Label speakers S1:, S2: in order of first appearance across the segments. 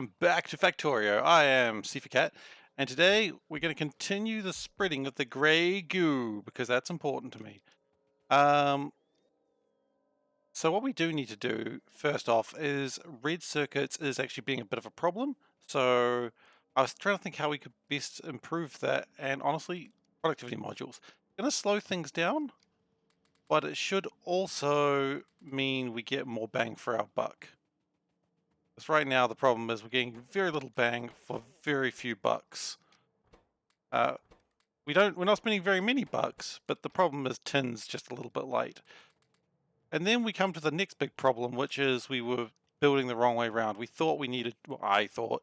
S1: Back to Factorio. I am SeiferKatt, and today we're going to continue the spreading of the grey goo because that's important to me. Um, so what we do need to do first off is red circuits is actually being a bit of a problem. So I was trying to think how we could best improve that, and honestly, productivity modules. Going to slow things down, but it should also mean we get more bang for our buck. Because right now the problem is we're getting very little bang for very few bucks. Uh, we're not spending very many bucks, but the problem is tin's just a little bit late. And then we come to the next big problem, which is we were building the wrong way around. We thought we needed, well, I thought,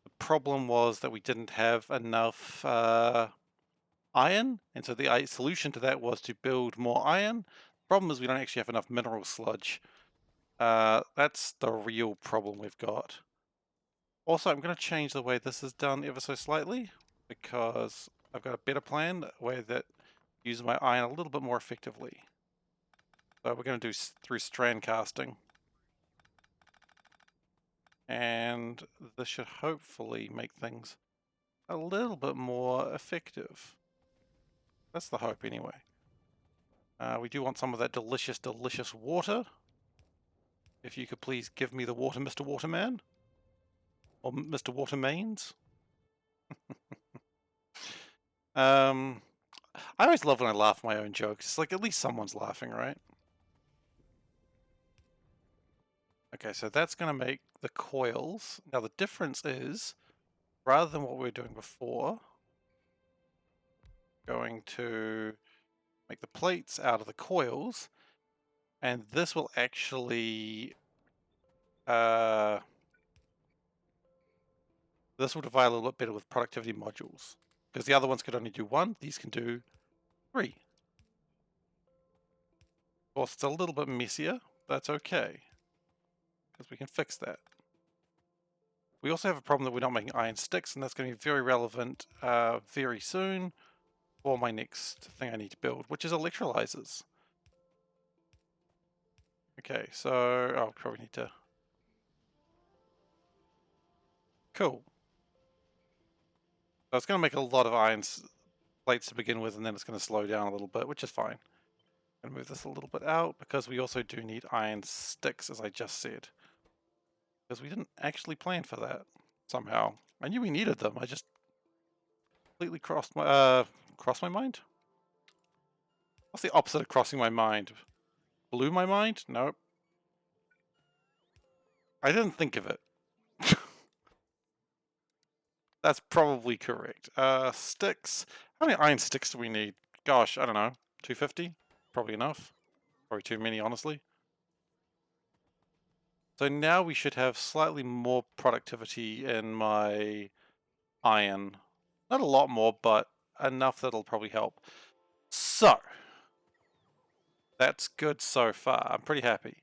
S1: the problem was that we didn't have enough iron, and so the solution to that was to build more iron. The problem is we don't actually have enough mineral sludge. That's the real problem we've got. Also, I'm going to change the way this is done ever so slightly, because I've got a better plan, a way that uses my iron a little bit more effectively. So we're going to do through strand casting. And this should hopefully make things a little bit more effective. That's the hope anyway. We do want some of that delicious, delicious water. If you could please give me the water, Mr. Waterman. Or Mr. Watermains. I always love when I laugh at my own jokes. It's like at least someone's laughing, right? Okay, so that's going to make the coils. Now the difference is, rather than what we were doing before, going to make the plates out of the coils, and this will actually, this will divide a little bit better with productivity modules, because the other ones could only do one, these can do 3. Of course, it's a little bit messier, but that's okay, because we can fix that. We also have a problem that we're not making iron sticks, and that's going to be very relevant very soon for my next thing I need to build, which is electrolysers. Okay, so I'll probably need to... Cool. So it's going to make a lot of iron plates to begin with, and then it's going to slow down a little bit, which is fine. I'm going to move this a little bit out, because we also do need iron sticks, as I just said. Because we didn't actually plan for that, somehow. I knew we needed them, I just completely crossed my mind? What's the opposite of crossing my mind? Blew my mind? Nope. I didn't think of it. That's probably correct. Sticks. How many iron sticks do we need? Gosh, I don't know. 250? Probably enough. Probably too many, honestly. So now we should have slightly more productivity in my iron. Not a lot more, but enough that'll probably help. So, that's good so far. I'm pretty happy.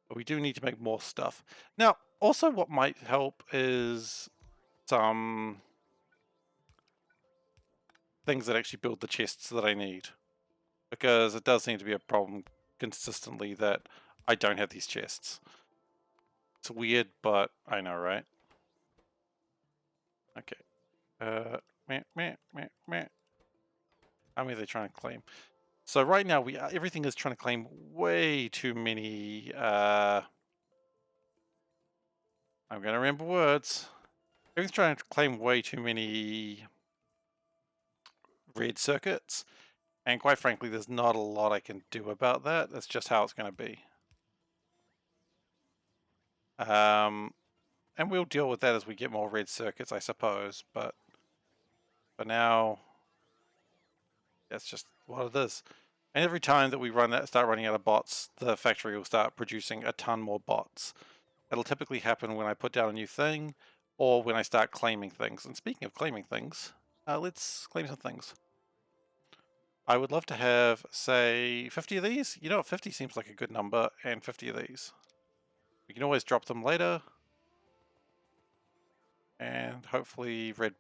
S1: But we do need to make more stuff. Now, also what might help is some things that actually build the chests that I need. Because it does seem to be a problem consistently that I don't have these chests. It's weird, but I know, right? Okay. Meh. How many are they trying to claim? So right now, everything is trying to claim way too many... I'm going to remember words. Everything's trying to claim way too many red circuits. And quite frankly, there's not a lot I can do about that. That's just how it's going to be. And we'll deal with that as we get more red circuits, I suppose. But for now, that's just what it is. And every time that we start running out of bots, the factory will start producing a ton more bots. It'll typically happen when I put down a new thing, or when I start claiming things. And speaking of claiming things, let's claim some things. I would love to have, say, 50 of these. You know what, 50 seems like a good number, and 50 of these. We can always drop them later. And hopefully red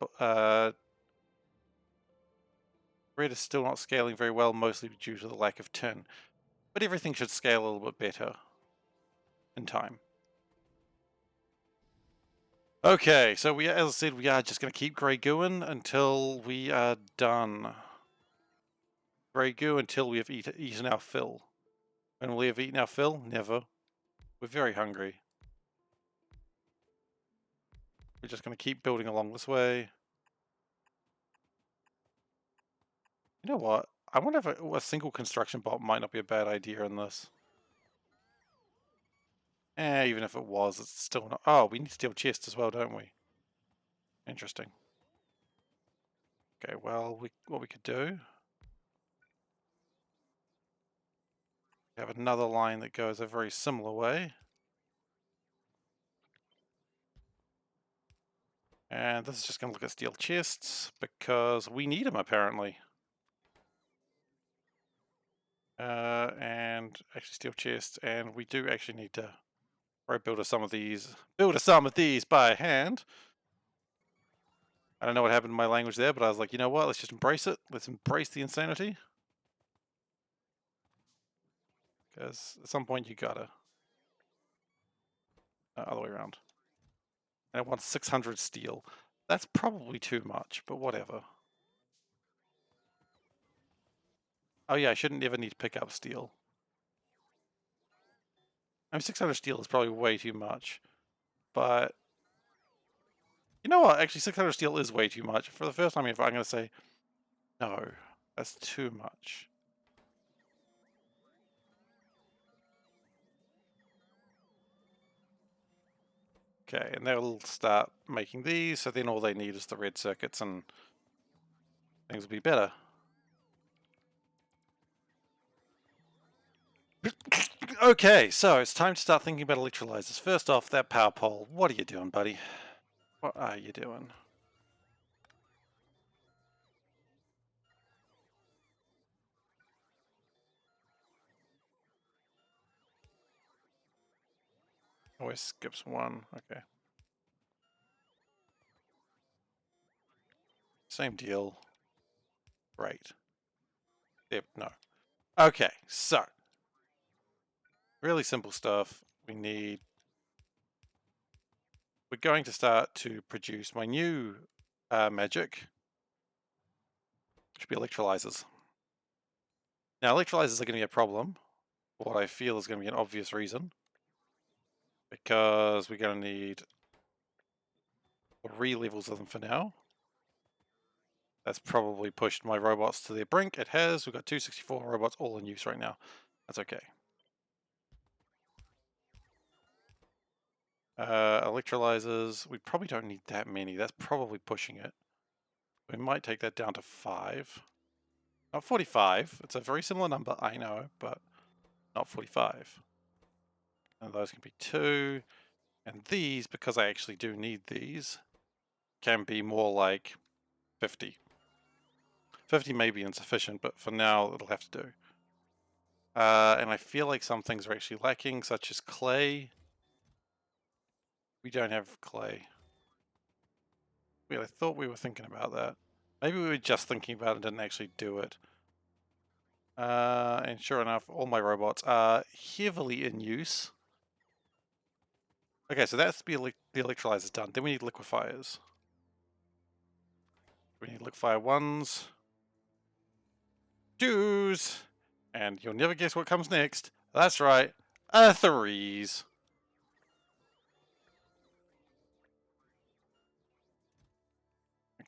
S1: is still not scaling very well, mostly due to the lack of tin. But everything should scale a little bit better in time. Okay, so as I said, we are just going to keep grey gooing until we are done. Grey goo until we have eaten our fill. When will we have eaten our fill? Never. We're very hungry. We're just going to keep building along this way. You know what? I wonder if a single construction bot might not be a bad idea in this. Even if it was, it's still not. Oh, we need steel chests as well, don't we? Interesting. Okay, well, what we could do, we have another line that goes a very similar way. And this is just going to look at steel chests because we need them apparently. And actually steel chests, and we do actually need to build some of these by hand. I don't know what happened to my language there, but I was like, you know what? Let's just embrace it. Let's embrace the insanity. Because at some point you gotta. Other way around. And it wants 600 steel. That's probably too much, but whatever. Oh yeah, I shouldn't ever need to pick up steel. I mean, 600 steel is probably way too much. But, you know what? Actually, 600 steel is way too much. For the first time, if I'm going to say, no, that's too much. Okay, and they'll start making these, so then all they need is the red circuits and things will be better. Okay, so it's time to start thinking about electrolyzers. First off, that power pole. What are you doing, buddy? What are you doing? Always skips one. Okay. Same deal. Right. Yep, no. Okay, so. Really simple stuff. We're going to start to produce my new magic, which will be electrolyzers. Now, electrolyzers are going to be a problem, for what I feel is going to be an obvious reason, because we're going to need 3 levels of them for now. That's probably pushed my robots to their brink. It has. We've got 264 robots all in use right now. That's okay. Electrolyzers, we probably don't need that many. That's probably pushing it. We might take that down to 5. Not 45. It's a very similar number, I know, but not 45. And those can be 2. And these, because I actually do need these, can be more like 50. 50 may be insufficient, but for now it'll have to do. And I feel like some things are actually lacking, such as clay. We don't have clay. I thought we were thinking about that. Maybe we were just thinking about it and didn't actually do it. And sure enough, all my robots are heavily in use. Okay, so that's the electrolyzers done. Then we need liquefiers. We need liquefier 1s, 2s, and you'll never guess what comes next. That's right, 3s.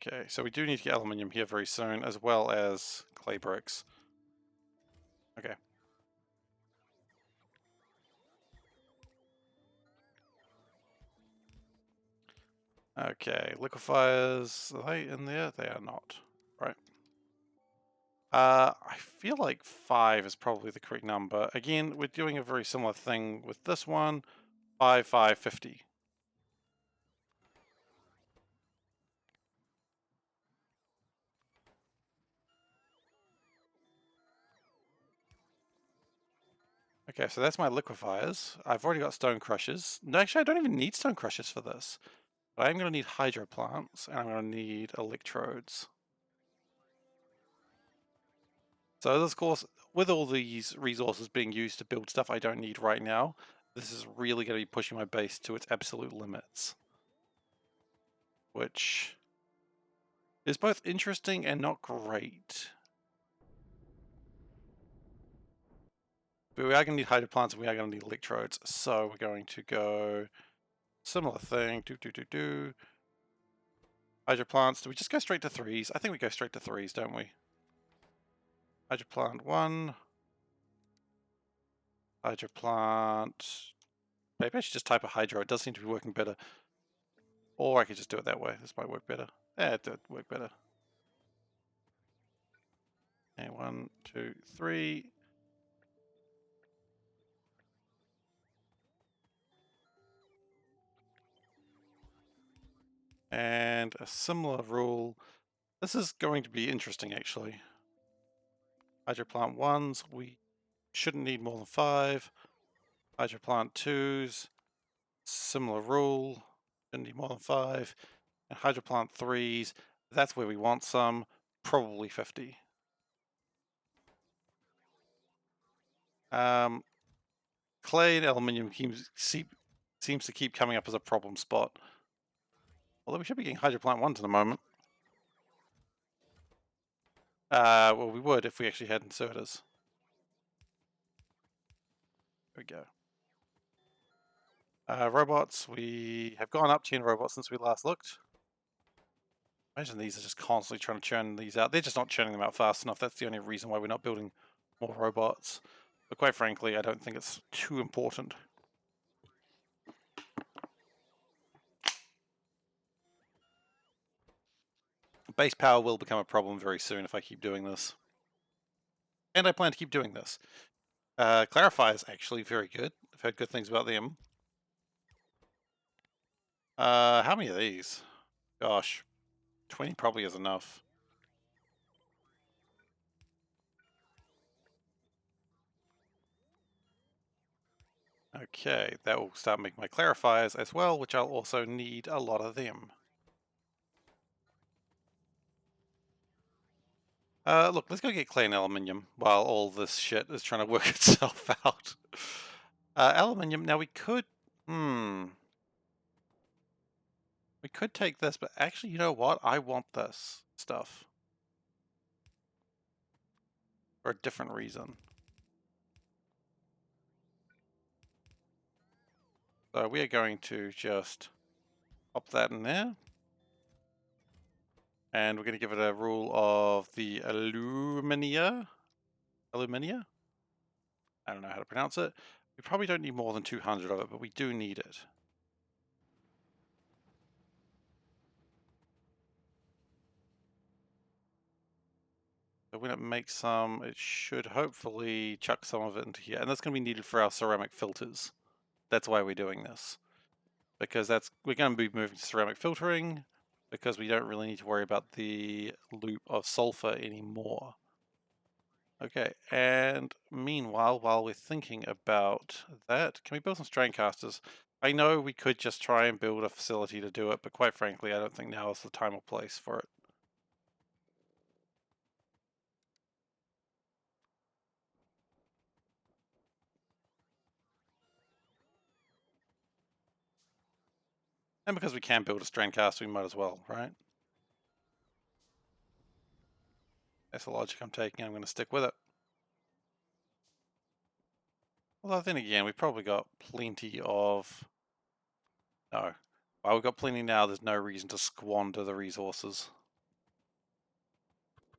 S1: Okay, so we do need to get aluminium here very soon, as well as clay bricks. Okay. Okay, liquefiers, are they in there? They are not. Right. I feel like 5 is probably the correct number. Again, we're doing a very similar thing with this one. 5, 5, 50. Okay, so that's my liquefiers. I've already got stone crushers. No, actually, I don't even need stone crushers for this. But I'm going to need hydro plants, and I'm going to need electrodes. So this course, with all these resources being used to build stuff I don't need right now, this is really going to be pushing my base to its absolute limits. which is both interesting and not great. But we are going to need hydro plants and we are going to need electrodes, so we're going to go similar thing. Hydro plants. Do we just go straight to 3s? I think we go straight to 3s, don't we? Hydro plant 1. Hydro plant. Maybe I should just type a hydro. It does seem to be working better. Or I could just do it that way. This might work better. Yeah, it did work better. And 1, 2, 3. And a similar rule. This is going to be interesting, actually. Hydro plant 1s, we shouldn't need more than 5. Hydro plant 2s, similar rule, shouldn't need more than 5. And hydro plant 3s, that's where we want some, probably 50. Clay and aluminium seems to keep coming up as a problem spot. Although we should be getting hydro plant 1s in a moment. Well, we would if we actually had inserters. There we go. Robots, we have gone up 10 robots since we last looked. Imagine these are just constantly trying to churn these out. They're just not churning them out fast enough. That's the only reason why we're not building more robots. But quite frankly, I don't think it's too important. Base power will become a problem very soon if I keep doing this. And I plan to keep doing this. Clarify is actually very good. I've heard good things about them. How many of these? Gosh, 20 probably is enough. Okay, that will start making my clarifiers as well, which I'll also need a lot of them. Look, let's go get clay and aluminium while all this shit is trying to work itself out. Aluminium, now we could, we could take this, but actually, you know what? I want this stuff for a different reason. So we are going to just pop that in there. And we're going to give it a rule of the alumina. Alumina? I don't know how to pronounce it. We probably don't need more than 200 of it, but we do need it. So when it makes some, it should hopefully chuck some of it into here. And that's going to be needed for our ceramic filters. That's why we're doing this. Because we're going to be moving to ceramic filtering, because we don't really need to worry about the loop of sulfur anymore. Okay, and meanwhile, while we're thinking about that, can we build some strain casters? I know we could just try and build a facility to do it, but quite frankly, I don't think now is the time or place for it. And because we can build a strain caster, we might as well, right? That's the logic I'm taking. I'm going to stick with it. Although then again, we've probably got plenty of... No. While we've got plenty now, there's no reason to squander the resources.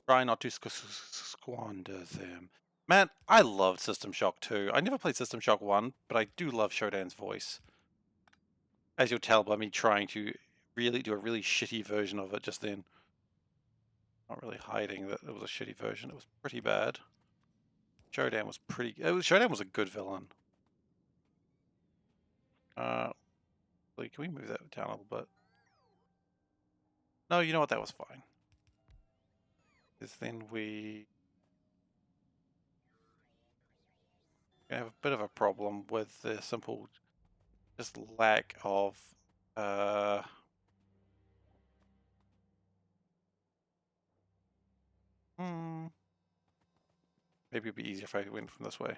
S1: Try not to squander them. Man, I loved System Shock 2. I never played System Shock 1, but I do love Shodan's voice. As you'll tell by me trying to really do a really shitty version of it just then. Not really hiding that it was a shitty version. It was pretty bad. Shodan was Shodan was a good villain. Can we move that down a little bit? No, you know what? That was fine. Because then we have a bit of a problem with the simple just lack of maybe it'd be easier if I went from this way.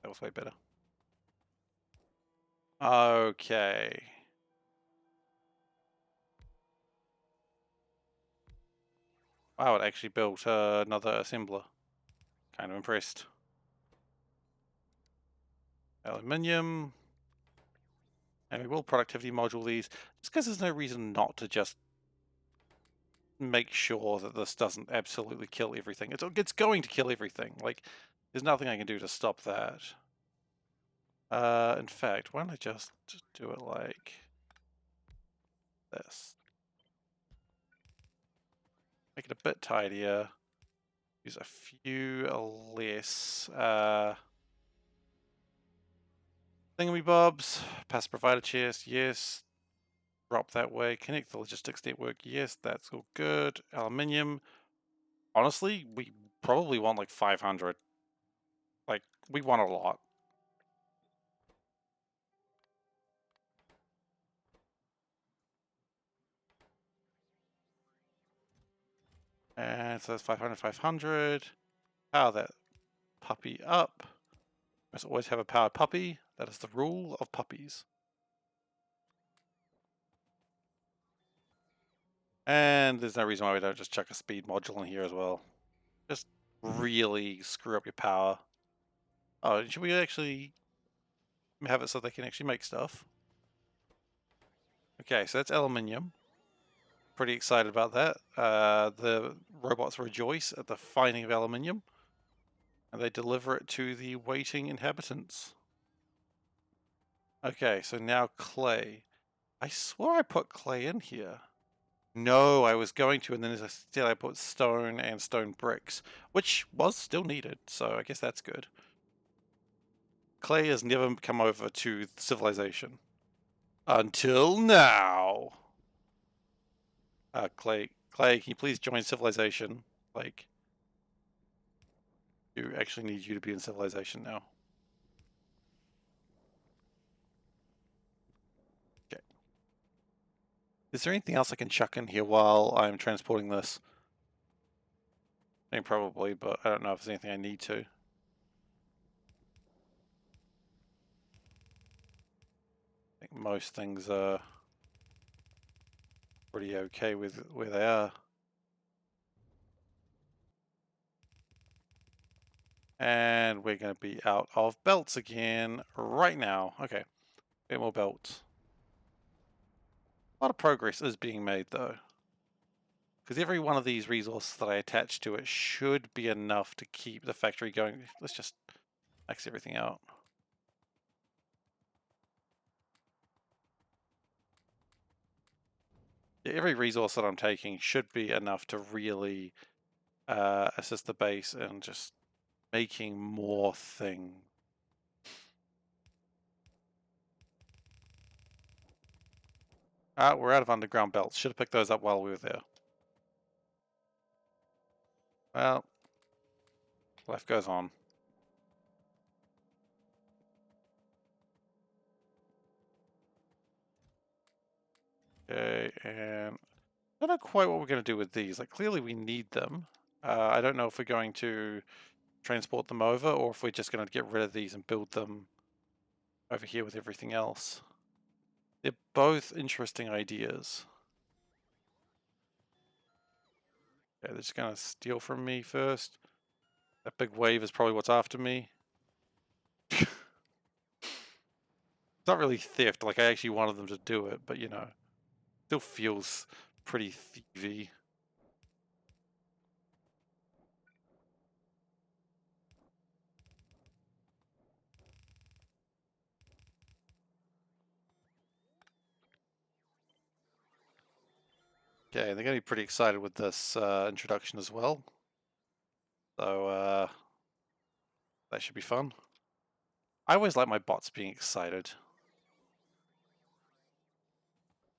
S1: That was way better. Okay. Wow, it actually built another assembler. Kind of impressed. Aluminium. And we will productivity module these, just because there's no reason not to just make sure that this doesn't absolutely kill everything. It's going to kill everything. Like, there's nothing I can do to stop that. In fact, why don't I just do it like this? Make it a bit tidier. Use a few less thingamybobs. Pass provider chest, yes. Drop that way. Connect the logistics network, yes, that's all good. Aluminium. Honestly, we probably want like 500. Like, we want a lot. And so that's 500, 500. Power that puppy up. Must always have a powered puppy. That is the rule of puppies. And there's no reason why we don't just chuck a speed module in here as well. Just really screw up your power. Oh, should we actually have it so they can actually make stuff? Okay, so that's aluminium. Pretty excited about that. The robots rejoice at the finding of aluminium, and they deliver it to the waiting inhabitants. Okay, so now clay. I swore I put clay in here. No, I was going to, and then instead I put stone and stone bricks, which was still needed, so I guess that's good. Clay has never come over to civilization. Until now. Clay, can you please join civilization? Like, you actually need you to be in civilization now. Okay. Is there anything else I can chuck in here while I'm transporting this? I mean, probably, but I don't know if there's anything I need to. I think most things are pretty okay with where they are. And we're going to be out of belts again right now. Okay, a bit more belts. A lot of progress is being made though. Because every one of these resources that I attach to it should be enough to keep the factory going. Let's just max everything out. Yeah, every resource that I'm taking should be enough to really assist the base in just making more things. We're out of underground belts. Should have picked those up while we were there. Well, life goes on. Okay, and I don't know quite what we're going to do with these. Like, clearly we need them. I don't know if we're going to transport them over or if we're just going to get rid of these and build them over here with everything else. They're both interesting ideas. Okay, they're just going to steal from me first. That big wave is probably what's after me. It's not really theft, like I actually wanted them to do it, but you know, still feels pretty thievy. Okay, they're going to be pretty excited with this introduction as well. So that should be fun. I always like my bots being excited.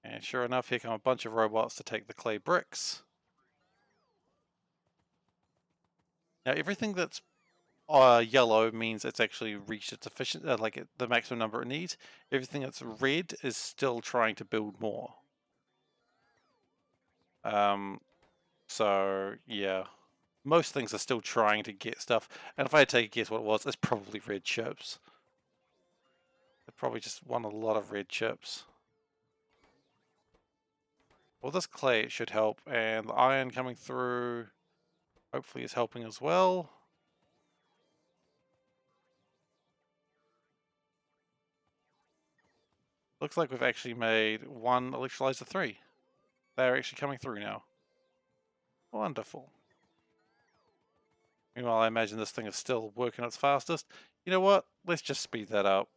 S1: And sure enough, here come a bunch of robots to take the clay bricks. Now everything that's yellow means it's actually reached its the maximum number it needs. Everything that's red is still trying to build more. So yeah, most things are still trying to get stuff. And if I had to take a guess what it was, it's probably red chips. Probably just want a lot of red chips. Well, this clay it should help, and the iron coming through hopefully is helping as well. Looks like we've actually made one Electrolyser 3. They're actually coming through now. Wonderful. Meanwhile, I imagine this thing is still working its fastest. You know what? Let's just speed that up.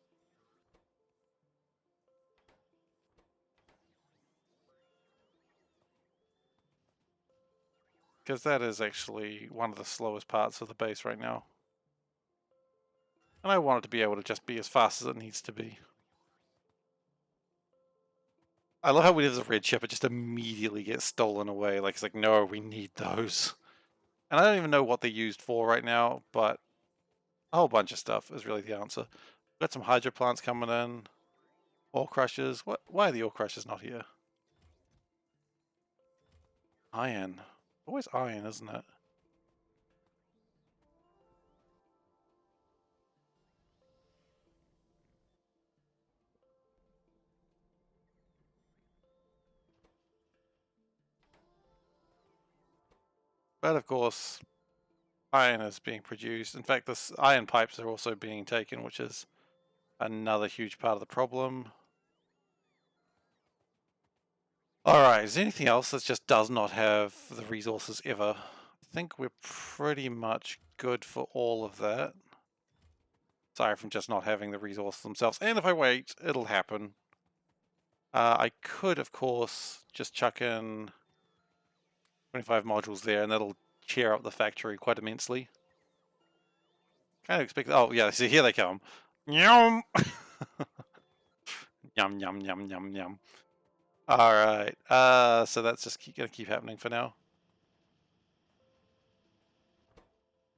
S1: Because that is actually one of the slowest parts of the base right now. And I want it to be able to just be as fast as it needs to be. I love how when there's a red chip, it just immediately gets stolen away. Like, it's like, no, we need those. And I don't even know what they're used for right now, but a whole bunch of stuff is really the answer. Got some hydro plants coming in. Ore crushers. Why are the ore crushers not here? Iron. Always iron, isn't it? But of course, iron is being produced. In fact, this iron pipes are also being taken, which is another huge part of the problem. Alright, is there anything else that just does not have the resources ever? I think we're pretty much good for all of that. Sorry from just not having the resources themselves. And if I wait, it'll happen. I could, of course, just chuck in 25 modules there, and that'll cheer up the factory quite immensely. Kind of expect. Oh, yeah, see, here they come. Yum! Yum, yum, yum, yum, yum. Alright, so that's just gonna keep happening for now.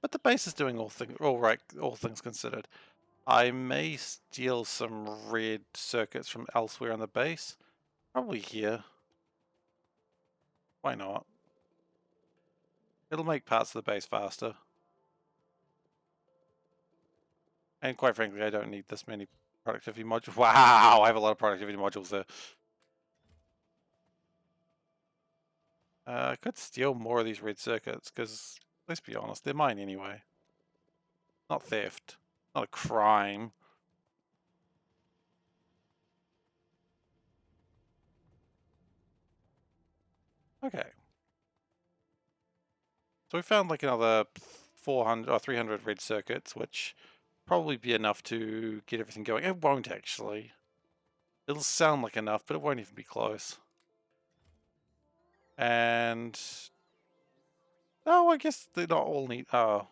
S1: But the base is doing all things considered. I may steal some red circuits from elsewhere on the base. Probably here. Why not? It'll make parts of the base faster. And quite frankly, I don't need this many productivity modules. Wow, I have a lot of productivity modules there. I could steal more of these red circuits, because, let's be honest, they're mine anyway. Not theft. Not a crime. Okay. So we found like another 400 or 300 red circuits, which probably be enough to get everything going. It won't actually. It'll sound like enough, but it won't even be close. And oh, I guess they're not all need. Oh,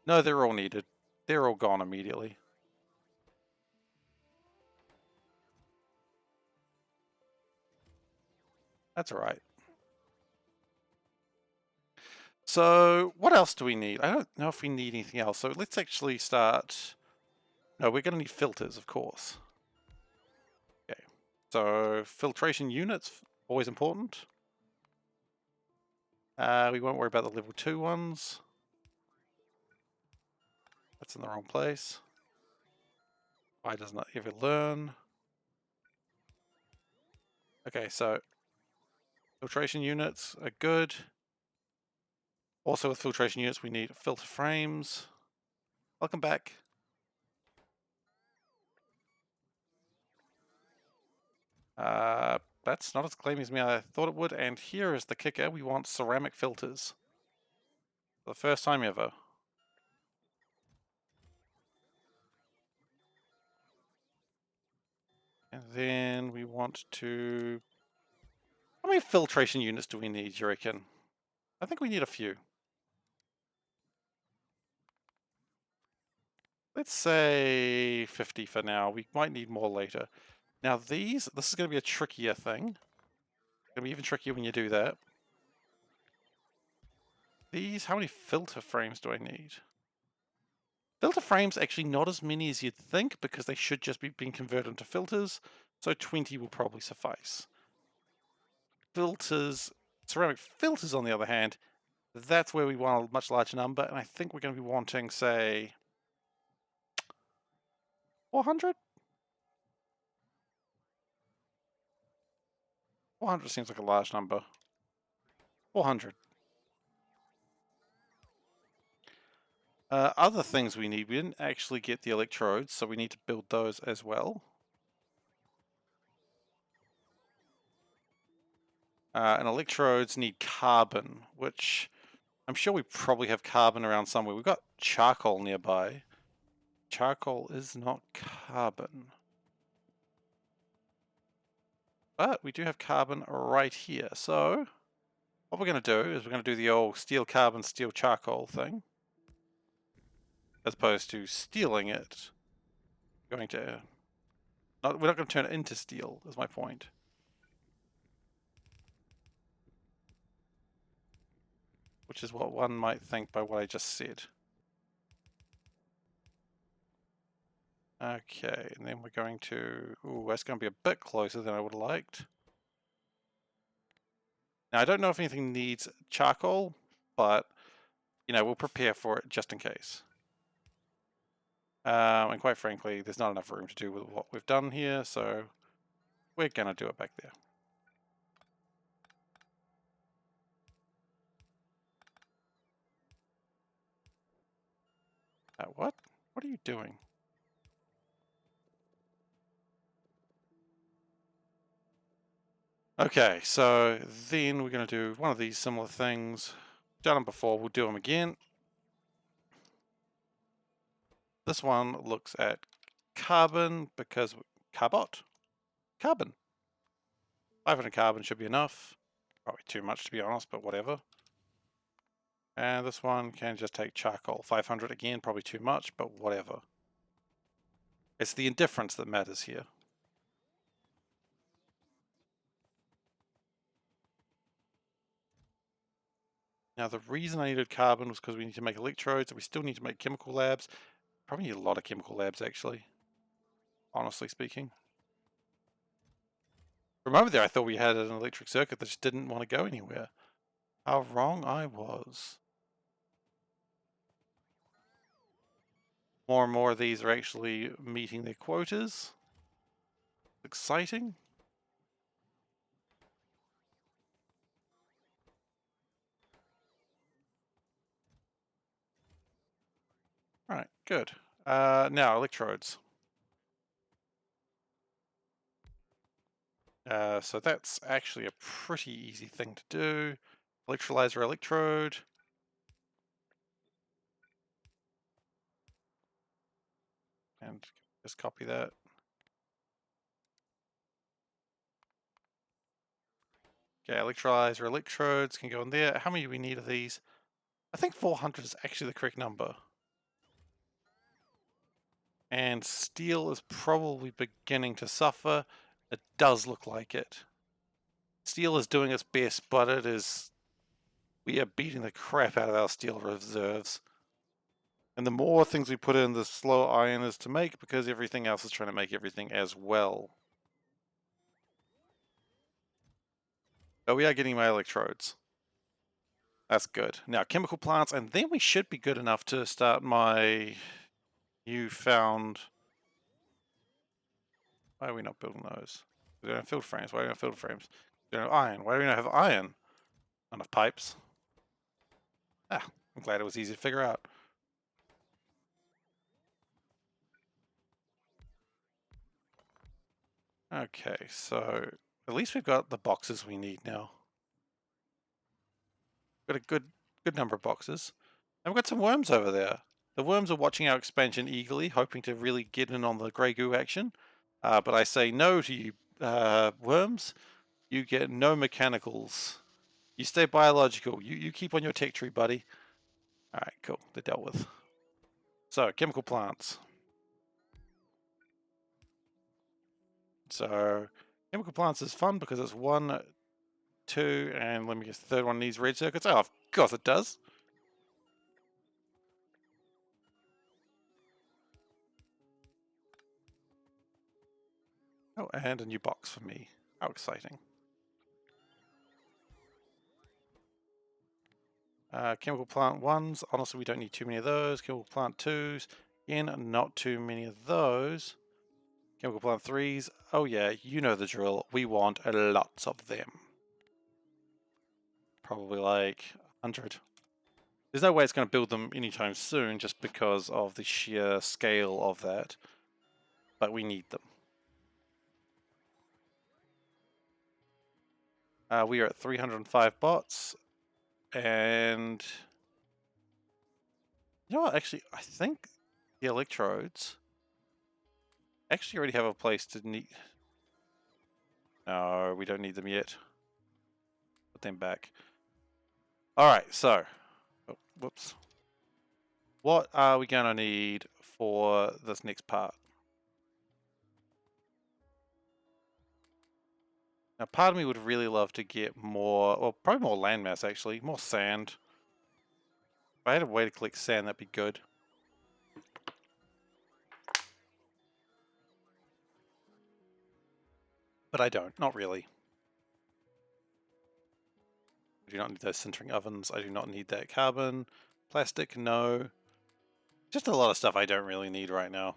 S1: no, they're all needed. They're all gone immediately. That's all right. So what else do we need? I don't know if we need anything else. So let's actually start. No, we're going to need filters, of course. Okay. So filtration units, always important. We won't worry about the level 2 ones. That's in the wrong place. Why does not ever learn? Okay, so filtration units are good. Also with filtration units, we need filter frames. Welcome back. That's not as claiming as me I thought it would. And here is the kicker. We want ceramic filters. For the first time ever. And then we want to... How many filtration units do we need, you reckon? I think we need a few. Let's say 50 for now. We might need more later. Now this is going to be a trickier thing. It's going to be even trickier when you do that. How many filter frames do I need? Filter frames, actually not as many as you'd think, because they should just be being converted into filters, so 20 will probably suffice. Filters, ceramic filters on the other hand, that's where we want a much larger number, and I think we're going to be wanting, say, 400? 400 seems like a large number. 400. Other things we need. We didn't actually get the electrodes, so we need to build those as well. And electrodes need carbon, which I'm sure we probably have carbon around somewhere. We've got charcoal nearby. Charcoal is not carbon. But we do have carbon right here. So what we're going to do is we're going to do the old steel carbon, steel charcoal thing. As opposed to stealing it. We're not going to turn it into steel, is my point. Which is what one might think by what I just said. Okay, and then we're going to... Ooh, that's going to be a bit closer than I would have liked. Now, I don't know if anything needs charcoal, but, you know, we'll prepare for it just in case. And quite frankly, there's not enough room to do with what we've done here, so we're going to do it back there. What? What are you doing? Okay, so then we're going to do one of these similar things. Done them before, we'll do them again. This one looks at carbon because carbon. 500 carbon should be enough. Probably too much to be honest, but whatever. And this one can just take charcoal. 500 again, probably too much, but whatever. It's the indifference that matters here. Now the reason I needed carbon was because we need to make electrodes, and we still need to make chemical labs. Probably need a lot of chemical labs actually, honestly speaking. For a moment there I thought we had an electric circuit that just didn't want to go anywhere. How wrong I was. More and more of these are actually meeting their quotas. Exciting. Alright, good. Now, electrodes. So that's actually a pretty easy thing to do. Electrolyser electrode. And just copy that. Okay, electrolyser electrodes can go in there. How many do we need of these? I think 400 is actually the correct number. And steel is probably beginning to suffer. It does look like it. Steel is doing its best, but we are beating the crap out of our steel reserves. And the more things we put in, the slower iron is to make because everything else is trying to make everything as well. But we are getting my electrodes. That's good. Now, chemical plants, and then we should be good enough to start my newfound... Why are we not building those? We don't have field frames. Why do we not have field frames? We don't have iron. Why do we not have iron? Not enough pipes. Ah, I'm glad it was easy to figure out. Okay, so at least we've got the boxes we need now. Got a good number of boxes. And we've got some worms over there. The worms are watching our expansion eagerly, hoping to really get in on the grey goo action. But I say no to you, worms. You get no mechanicals. You stay biological. You keep on your tech tree, buddy. Alright, cool. They're dealt with. So, chemical plants. So, chemical plants is fun because it's 1, 2, and let me guess, the third one needs red circuits. Oh, of course it does. Oh, and a new box for me. How exciting. Chemical plant 1s, honestly we don't need too many of those. Chemical plant 2s, again, not too many of those. Chemical plant 3s. Oh yeah, you know the drill. We want lots of them. Probably like 100. There's no way it's going to build them anytime soon just because of the sheer scale of that. But we need them. We are at 305 bots. And you know what, actually, I think the electrodes actually already have a place to need. No, we don't need them yet. Put them back. Alright, so. Oh, whoops. What are we going to need for this next part? Now, part of me would really love to get more, or probably more landmass actually, more sand. If I had a way to collect sand, that'd be good. But I don't, not really. I do not need those sintering ovens. I do not need that carbon. Plastic, no. Just a lot of stuff I don't really need right now.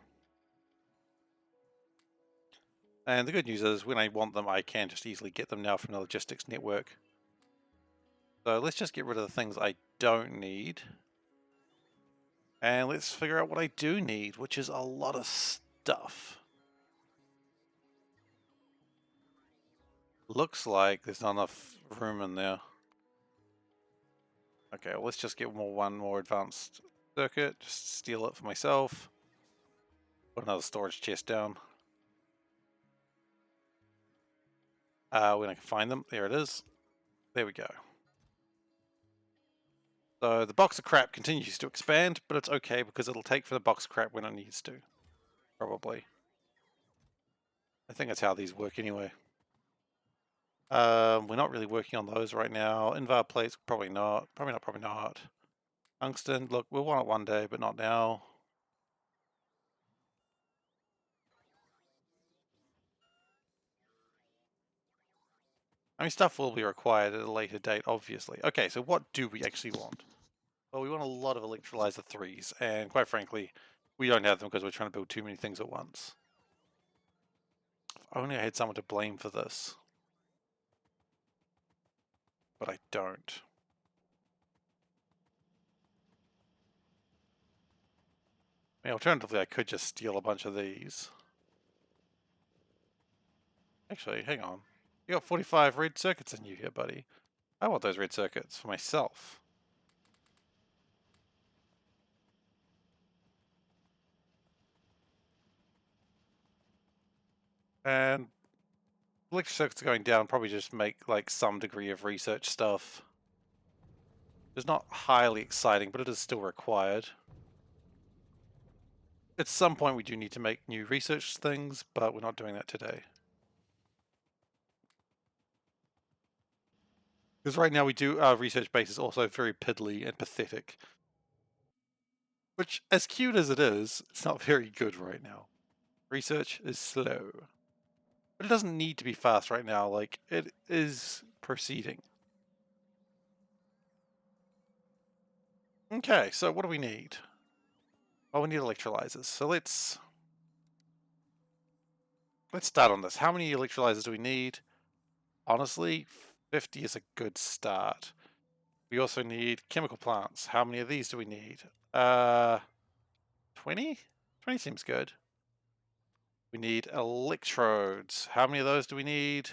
S1: And the good news is, when I want them, I can just easily get them now from the logistics network. So let's just get rid of the things I don't need. And let's figure out what I do need, which is a lot of stuff. Looks like there's not enough room in there. Okay, well, let's just get one more advanced circuit. Just steal it for myself. Put another storage chest down. When I can find them. There it is. There we go. So the box of crap continues to expand, but it's okay because it'll take for the box of crap when it needs to. Probably. I think that's how these work anyway. We're not really working on those right now. Invar plates, probably not. Probably not, probably not. Tungsten, look, we'll want it one day, but not now. I mean, stuff will be required at a later date, obviously. Okay, so what do we actually want? Well, we want a lot of Electrolyser 3s, and quite frankly, we don't have them because we're trying to build too many things at once. If only I had someone to blame for this. But I don't. I mean, alternatively, I could just steal a bunch of these. Actually, hang on. You got 45 red circuits in you here, buddy. I want those red circuits for myself. And electric circuits going down probably just make like some degree of research stuff. It's not highly exciting, but it is still required. At some point we do need to make new research things, but we're not doing that today. Because right now we do, our research base is also very piddly and pathetic. Which, as cute as it is, it's not very good right now. Research is slow. But it doesn't need to be fast right now, like, it is proceeding. Okay, so what do we need? Oh, we need electrolyzers. So let's start on this. How many electrolyzers do we need? Honestly, 50 is a good start. We also need chemical plants. How many of these do we need? 20? 20 seems good. We need electrodes. How many of those do we need?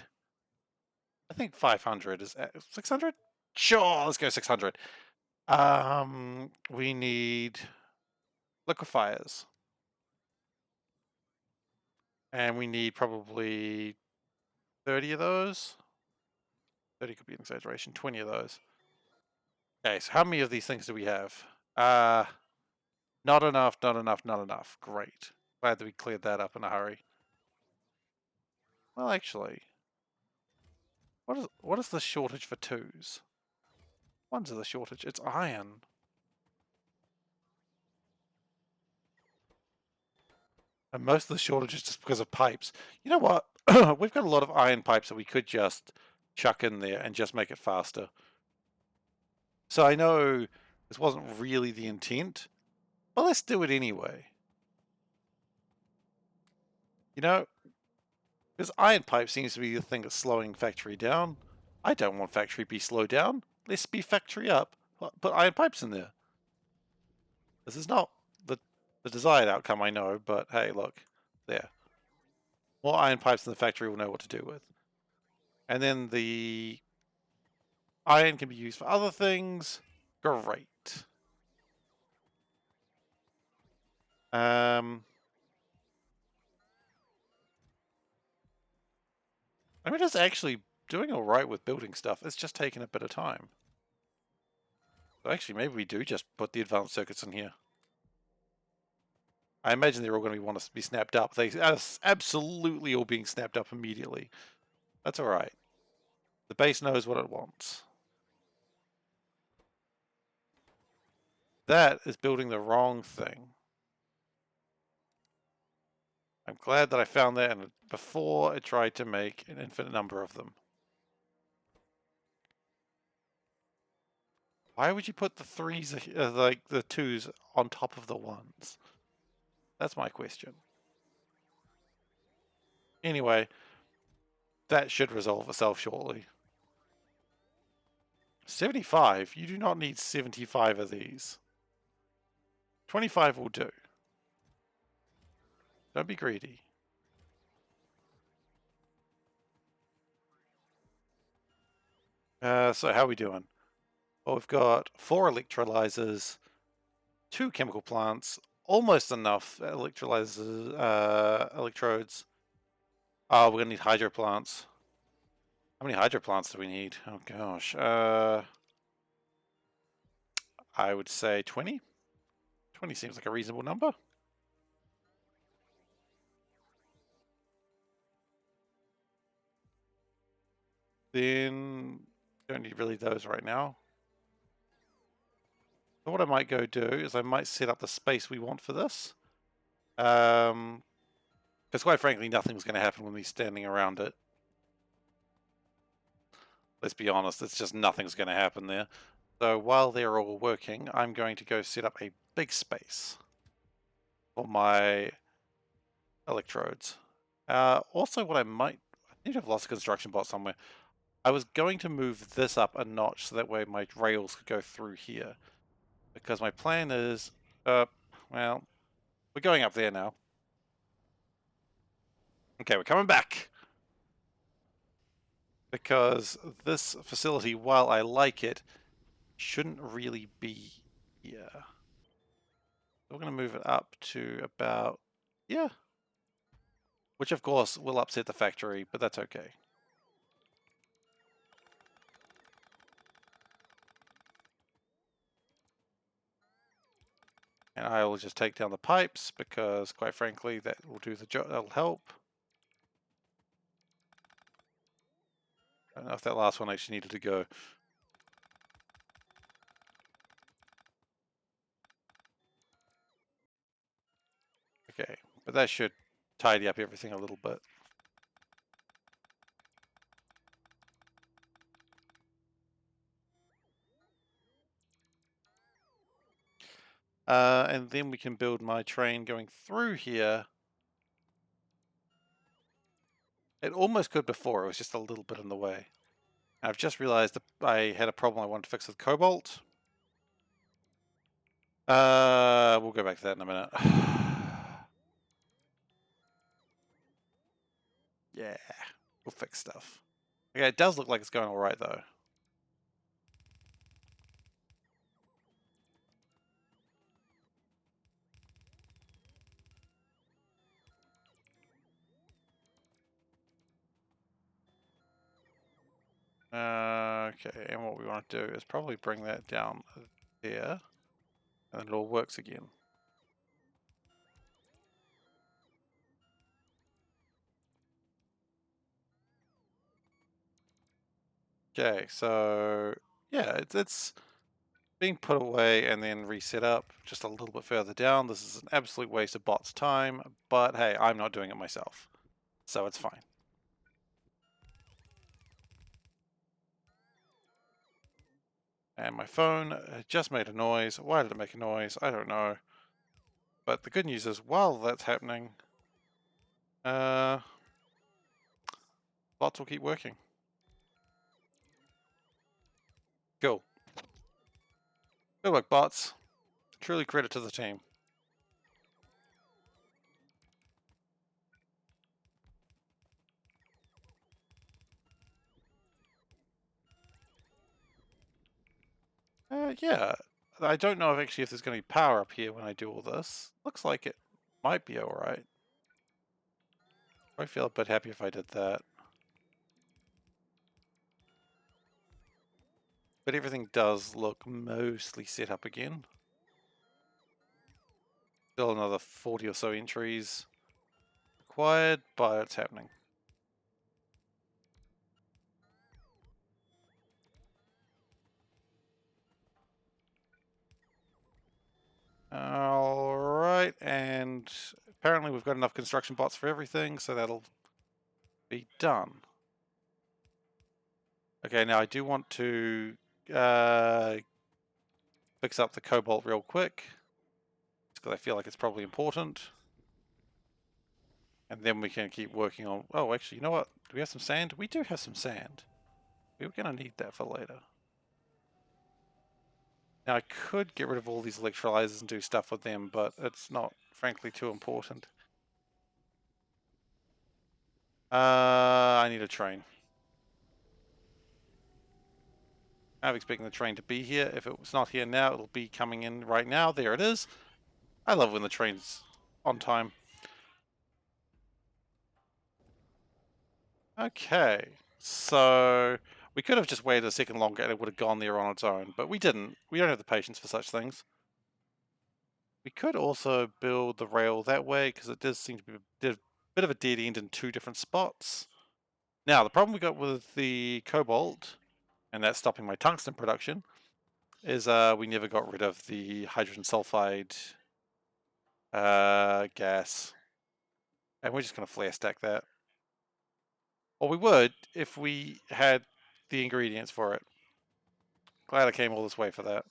S1: I think 500 is 600? Sure, let's go 600. We need liquefiers. And we need probably 30 of those. 30 could be an exaggeration. 20 of those. Okay, so how many of these things do we have? Not enough, not enough, not enough. Great. Glad that we cleared that up in a hurry. Well, actually, what is the shortage for 2s? 1's the shortage. It's iron. And most of the shortage is just because of pipes. You know what? We've got a lot of iron pipes that we could just chuck in there and just make it faster. So I know this wasn't really the intent, but let's do it anyway. You know, this iron pipe seems to be the thing that's slowing factory down. I don't want factory to be slowed down. Let's speed factory up. Put iron pipes in there. This is not the desired outcome, I know, but hey, look. There. More iron pipes in the factory will know what to do with. And then the iron can be used for other things. Great. I mean, it's actually doing all right with building stuff. It's just taking a bit of time. So actually, maybe we do just put the advanced circuits in here. I imagine they're all going to want to be snapped up. They are absolutely all being snapped up immediately. That's all right. The base knows what it wants. That is building the wrong thing. I'm glad that I found that before I tried to make an infinite number of them. Why would you put the threes, like the twos, on top of the ones? That's my question. Anyway, that should resolve itself shortly. 75? You do not need 75 of these. 25 will do. Don't be greedy. So how are we doing? Well, we've got 4 electrolyzers, 2 chemical plants, almost enough electrolyzers, electrodes. Oh, we're gonna need hydro plants. How many hydro plants do we need? Oh gosh. I would say 20. 20 seems like a reasonable number. Then don't need really those right now. So what I might go do is I might set up the space we want for this. Because quite frankly, nothing's going to happen when we're standing around it. Let's be honest, it's just nothing's going to happen there. So while they're all working, I'm going to go set up a big space for my electrodes. Also, what I need to have lost a construction bot somewhere. I was going to move this up a notch so that way my rails could go through here. Because my plan is, well, we're going up there now. Okay, we're coming back. Because this facility, while I like it, shouldn't really be here. So we're going to move it up to about, yeah. Which of course will upset the factory, but that's okay. And I will just take down the pipes because quite frankly that will do the job, that'll help. I don't know if that last one actually needed to go. Okay, but that should tidy up everything a little bit. And then we can build my train going through here. It almost could before, it was just a little bit in the way. I've just realized that I had a problem I wanted to fix with cobalt. We'll go back to that in a minute. Yeah, we'll fix stuff. Okay, it does look like it's going alright though. Okay, and what we want to do is probably bring that down there, and it all works again. Okay, so yeah, it's being put away and then reset up just a little bit further down. This is an absolute waste of bot's time, but hey, I'm not doing it myself, so it's fine. And my phone just made a noise. Why did it make a noise? I don't know. But the good news is, while that's happening, Bots will keep working. Cool. Good work, bots. Truly credit to the team. Yeah. I don't know if actually if there's going to be power up here when I do all this. Looks like it might be alright. I feel a bit happy if I did that. But everything does look mostly set up again. Still another 40 or so entries required, but it's happening. Alright, and apparently we've got enough construction bots for everything, so that'll be done. Okay, now I do want to fix up the cobalt real quick, because I feel like it's probably important. And then we can keep working on... Oh, actually, you know what? Do we have some sand? We do have some sand. We're going to need that for later. Now, I could get rid of all these electrolyzers and do stuff with them, but it's not, frankly, too important. I need a train. I'm expecting the train to be here. If it's not here now, it'll be coming in right now. There it is. I love when the train's on time. Okay, so we could have just waited a second longer and it would have gone there on its own, but we didn't. We don't have the patience for such things. We could also build the rail that way, because it does seem to be a bit of a dead end in two different spots. Now, the problem we got with the cobalt, and that's stopping my tungsten production, is we never got rid of the hydrogen sulfide gas. And we're just going to flare stack that. Or we would if we had the ingredients for it. Glad I came all this way for that.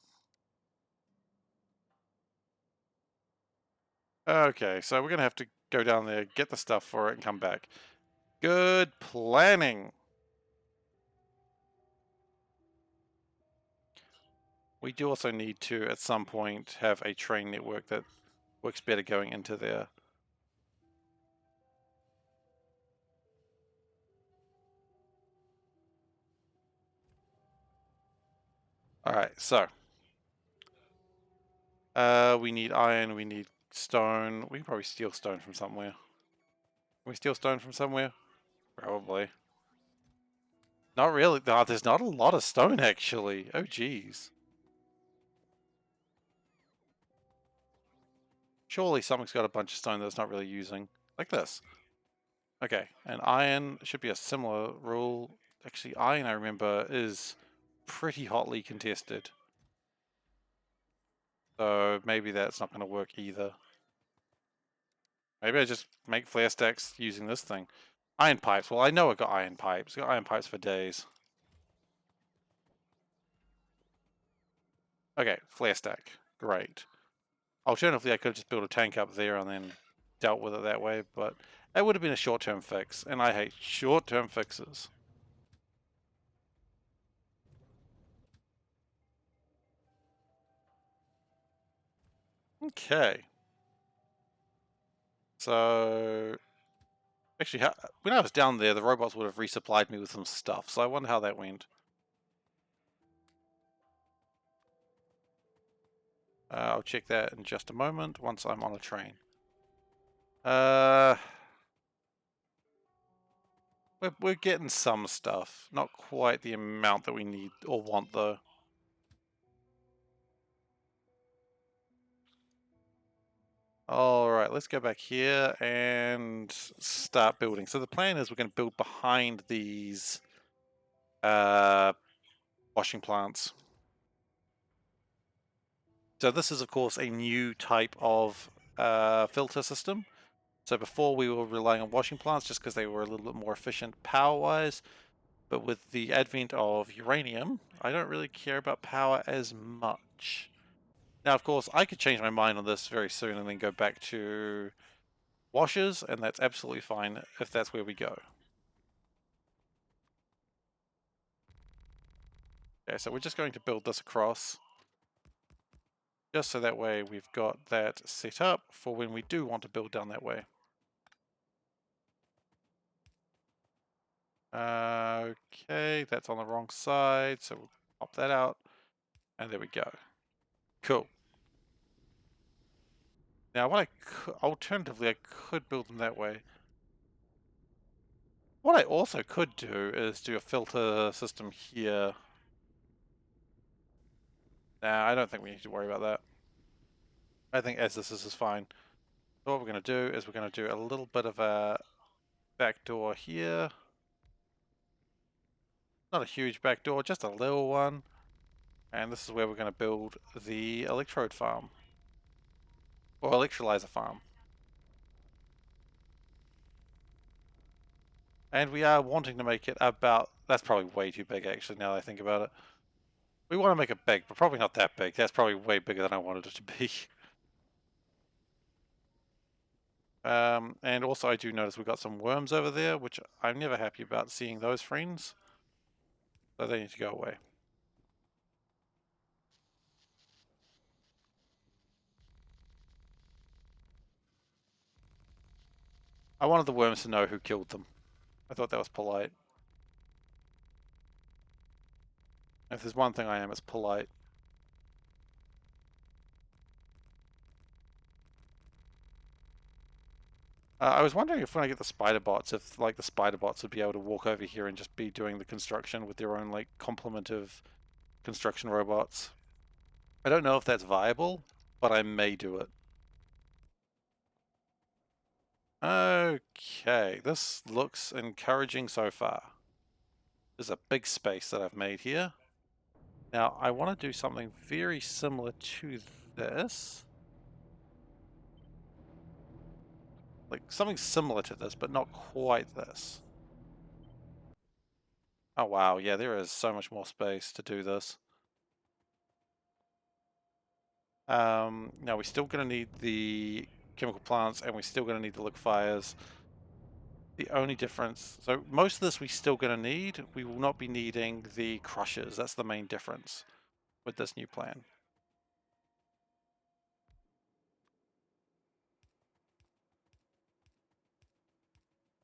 S1: Okay, so we're going to have to go down there, get the stuff for it, and come back. Good planning. We do also need to, at some point, have a train network that works better going into there. Alright, so. We need iron, we need stone. We can probably steal stone from somewhere. Can we steal stone from somewhere? Probably. Not really. No, there's not a lot of stone, actually. Oh, geez. Surely something's got a bunch of stone that's not really using. Like this. Okay, and iron should be a similar rule. Actually, iron, I remember, is pretty hotly contested. So maybe that's not going to work either. Maybe I just make flare stacks using this thing. Iron pipes. Well, I know I got iron pipes. I got iron pipes for days. Okay, flare stack. Great. Alternatively, I could have just built a tank up there and then dealt with it that way, but that would have been a short-term fix, and I hate short-term fixes. Okay. So, actually, when I was down there, the robots would have resupplied me with some stuff, so I wonder how that went. I'll check that in just a moment, once I'm on a train. We're getting some stuff. Not quite the amount that we need or want, though. Alright, let's go back here and start building. So the plan is we're going to build behind these washing plants. So this is, of course, a new type of filter system. So before we were relying on washing plants just because they were a little bit more efficient power-wise. But with the advent of uranium, I don't really care about power as much. Now, of course, I could change my mind on this very soon and then go back to washers, and that's absolutely fine if that's where we go. Okay, so we're just going to build this across, just so that way we've got that set up for when we do want to build down that way. Okay, that's on the wrong side, so we'll pop that out, and there we go. Cool. Now, what alternatively, I could build them that way. What I also could do is do a filter system here. Nah, I don't think we need to worry about that. I think as this is fine. So what we're going to do is we're going to do a little bit of a back door here. Not a huge back door, just a little one. And this is where we're going to build the electrode farm. Or electrolyzer farm. And we are wanting to make it about... That's probably way too big actually now that I think about it. We want to make it big, but probably not that big. That's probably way bigger than I wanted it to be. And also I do notice we've got some worms over there, which I'm never happy about seeing those friends. So they need to go away. I wanted the worms to know who killed them. I thought that was polite. If there's one thing I am, it's polite. I was wondering if when I get the spider bots, if like the spider bots would be able to walk over here and just be doing the construction with their own like complement of construction robots. I don't know if that's viable, but I may do it. Okay, this looks encouraging so far. There's a big space that I've made here. Now, I want to do something very similar to this. Like, something similar to this, but not quite this. Oh, wow. Yeah, there is so much more space to do this. Now, we're still going to need the chemical plants, and we're still going to need the liquefiers. The only difference... So, most of this we're still going to need. We will not be needing the crushers. That's the main difference with this new plan.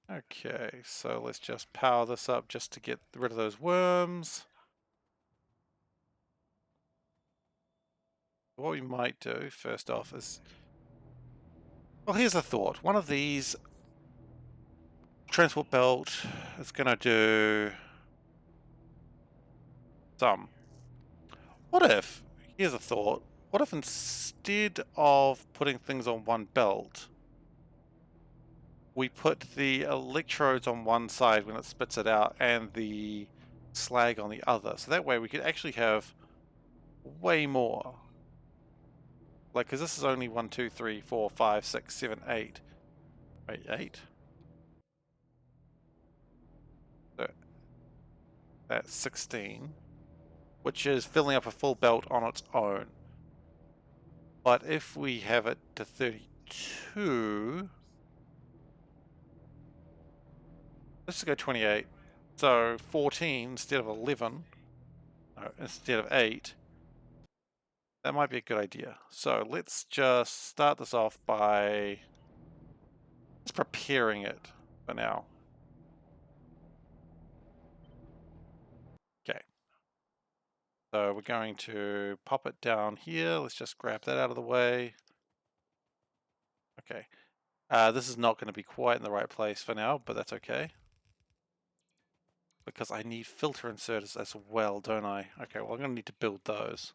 S1: Okay, so let's just power this up just to get rid of those worms. What we might do first off is... Well, here's a thought. One of these transport belt is going to do some. What if... Here's a thought. What if instead of putting things on one belt, we put the electrodes on one side when it spits it out and the slag on the other? So that way we could actually have way more. Like, because this is only 1, 2, 3, 4, 5, 6, 7, 8. Wait, 8? So that's 16, which is filling up a full belt on its own. But if we have it to 32, let's just go 28. So 14 instead of 11, no, instead of 8. That might be a good idea. So let's just start this off by just preparing it for now. Okay. So we're going to pop it down here. Let's just grab that out of the way. Okay. This is not going to be quite in the right place for now, but that's okay. Because I need filter inserters as well, don't I? Okay, well I'm going to need to build those.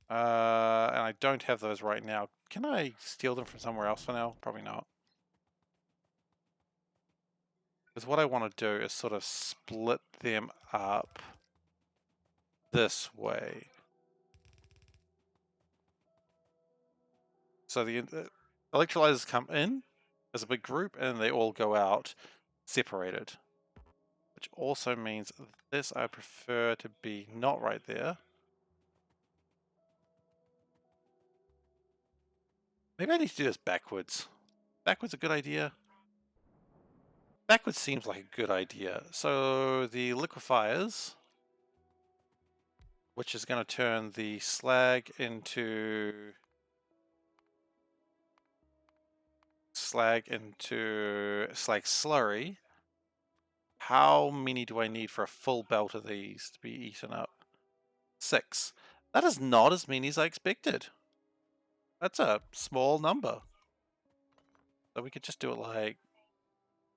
S1: And I don't have those right now. Can I steal them from somewhere else for now? Probably not. Because what I want to do is sort of split them up this way. So the electrolyzers come in as a big group and they all go out separated. Which also means this I prefer to be not right there. Maybe I need to do this backwards. Backwards a good idea? Backwards seems like a good idea. So the liquefiers, which is going to turn the slag into slag slurry. How many do I need for a full belt of these to be eaten up? 6. That is not as many as I expected. That's a small number. So we could just do it like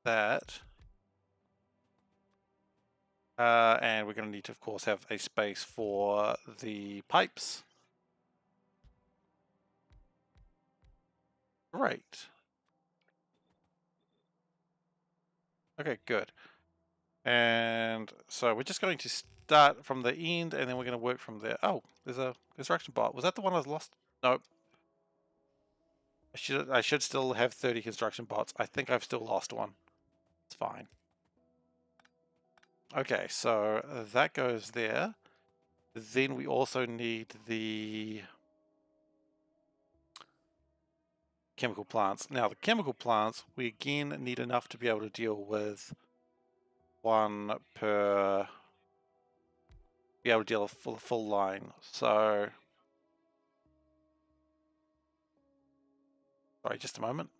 S1: that. And we're going to need to, of course, have a space for the pipes. Great. Okay, good. And so we're just going to start from the end, and then we're going to work from there. Oh, there's a construction bot. Was that the one I was lost? Nope. I should still have 30 construction bots. I think I've still lost one. It's fine. Okay, so that goes there. Then we also need the chemical plants. Now the chemical plants, we again need enough to be able to deal with one per, be able to deal with full line. So, sorry, just a moment.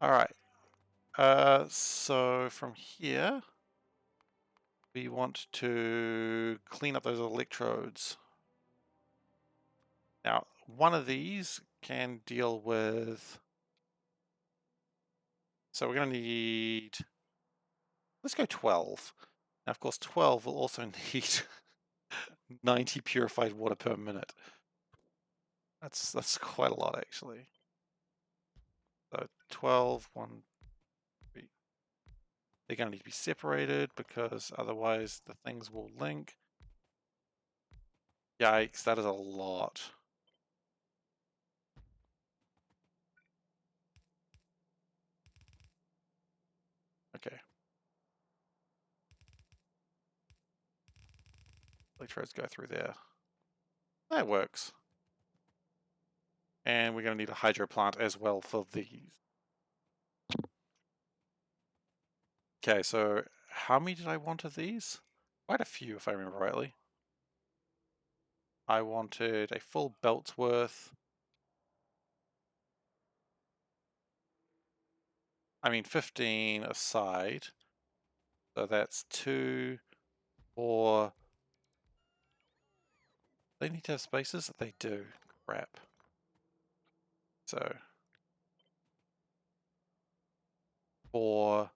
S1: All right. So from here, we want to clean up those electrodes. Now, one of these can deal with, so we're going to need, let's go 12. Now, of course, 12 will also need 90 purified water per minute. That's quite a lot, actually. So 12, 1, 3. They're going to need to be separated because otherwise the things will link. Yikes, that is a lot. Okay. Electrodes go through there. That works. And we're going to need a hydro plant as well for these. Okay, so how many did I want of these? Quite a few, if I remember rightly. I wanted a full belt's worth. I mean, 15 aside. So that's 2, 4. They need to have spaces? They do. Crap. So 4,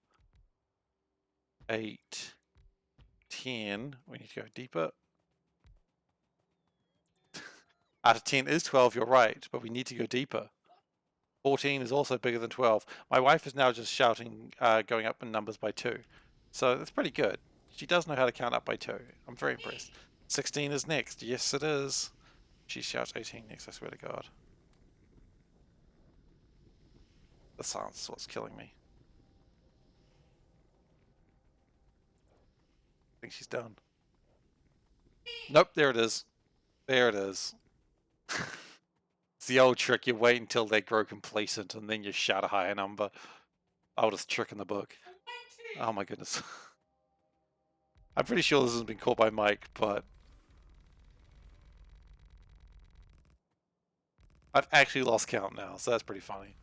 S1: 8, 10. We need to go deeper. Out of 10 is 12, you're right, but we need to go deeper. 14 is also bigger than 12. My wife is now just shouting, going up in numbers by 2. So that's pretty good. She does know how to count up by 2. I'm very impressed. 16 is next. Yes, it is. She shouts 18 next, I swear to God. The silence is what's killing me. I think she's done. Nope, there it is. There it is. It's the old trick. You wait until they grow complacent and then you shout a higher number. Oldest trick in the book. Oh my goodness. I'm pretty sure this hasn't been caught by Mike, but I've actually lost count now, so that's pretty funny.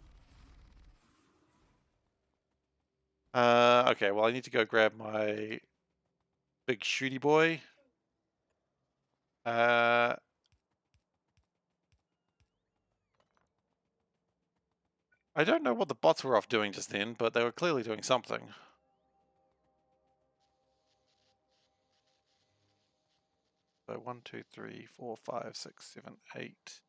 S1: Okay, well I need to go grab my big shooty boy. I don't know what the bots were off doing just then, but they were clearly doing something. So 1, 2, 3, 4, 5, 6, 7, 8.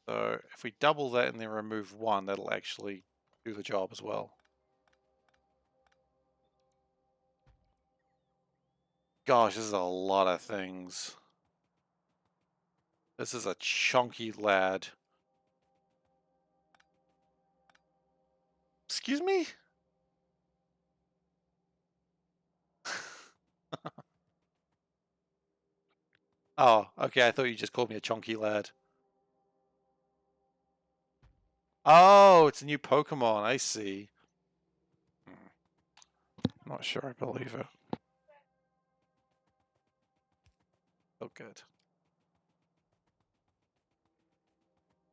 S1: So if we double that and then remove 1, that'll actually do the job as well. Gosh, this is a lot of things. This is a chunky lad. Excuse me? Oh, okay, I thought you just called me a chonky lad. Oh, it's a new Pokemon, I see. Not sure I believe it. Oh, good.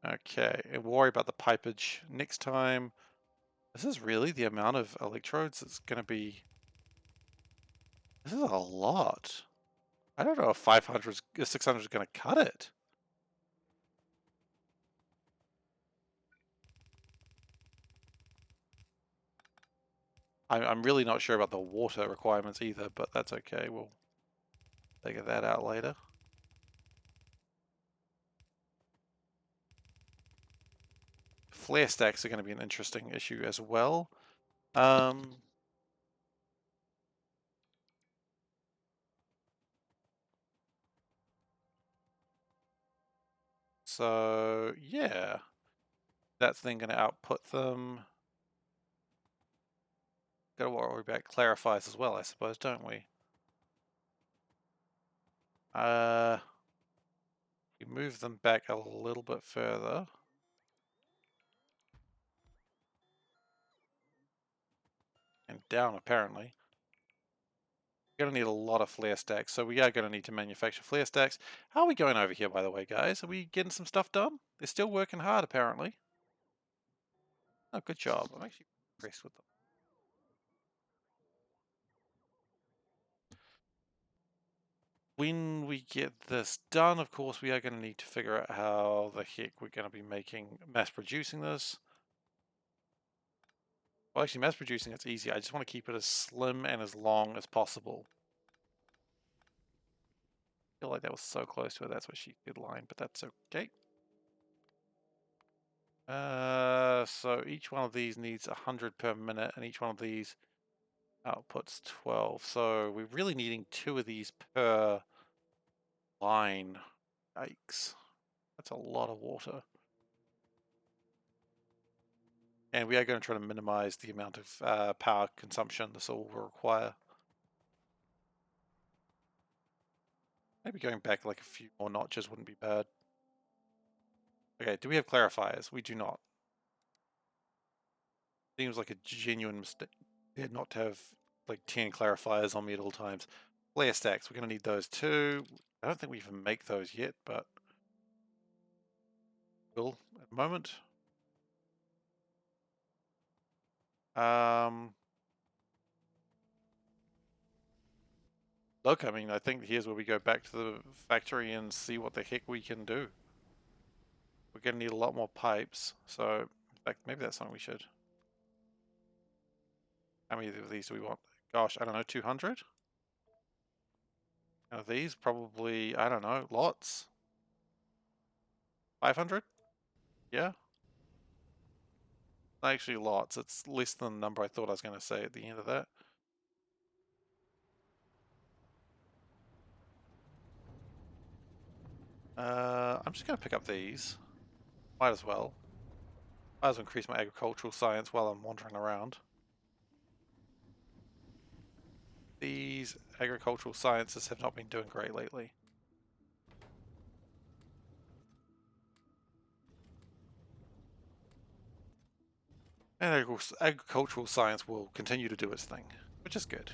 S1: Okay, and worry about the pipage next time. This is really the amount of electrodes it's going to be. This is a lot. I don't know if 500, 600 is going to cut it. I'm really not sure about the water requirements either, but that's okay. We'll figure that out later. Flare stacks are going to be an interesting issue as well. So yeah, that's then going to output them. Got to worry about clarifiers as well, I suppose, don't we? We move them back a little bit further. And down, apparently. We're going to need a lot of flare stacks, so we are going to need to manufacture flare stacks. How are we going over here, by the way, guys? Are we getting some stuff done? They're still working hard, apparently. Oh, good job. I'm actually impressed with them. When we get this done, of course, we are going to need to figure out how the heck we're going to be mass producing this. Well, actually, mass producing, it's easy. I just want to keep it as slim and as long as possible. I feel like that was so close to it. That's what she did line, but that's okay. So each one of these needs 100 per minute, and each one of these outputs 12. So we're really needing 2 of these per line. Yikes. That's a lot of water. And we are going to try to minimize the amount of power consumption this all will require. Maybe going back like a few more notches wouldn't be bad. Okay, do we have clarifiers? We do not. Seems like a genuine mistake not to have like 10 clarifiers on me at all times. Flare stacks, we're going to need those too. I don't think we even make those yet, but will at the moment. Look, I mean, I think here's where we go back to the factory and see what the heck we can do. We're going to need a lot more pipes, so in fact, maybe that's something we should. How many of these do we want? Gosh, I don't know, 200? Of these, probably, I don't know, lots. 500? Yeah? Actually, lots. It's less than the number I thought I was going to say at the end of that. I'm just going to pick up these. Might as well. Might as well increase my agricultural science while I'm wandering around. These agricultural sciences have not been doing great lately. And agricultural science will continue to do its thing, which is good.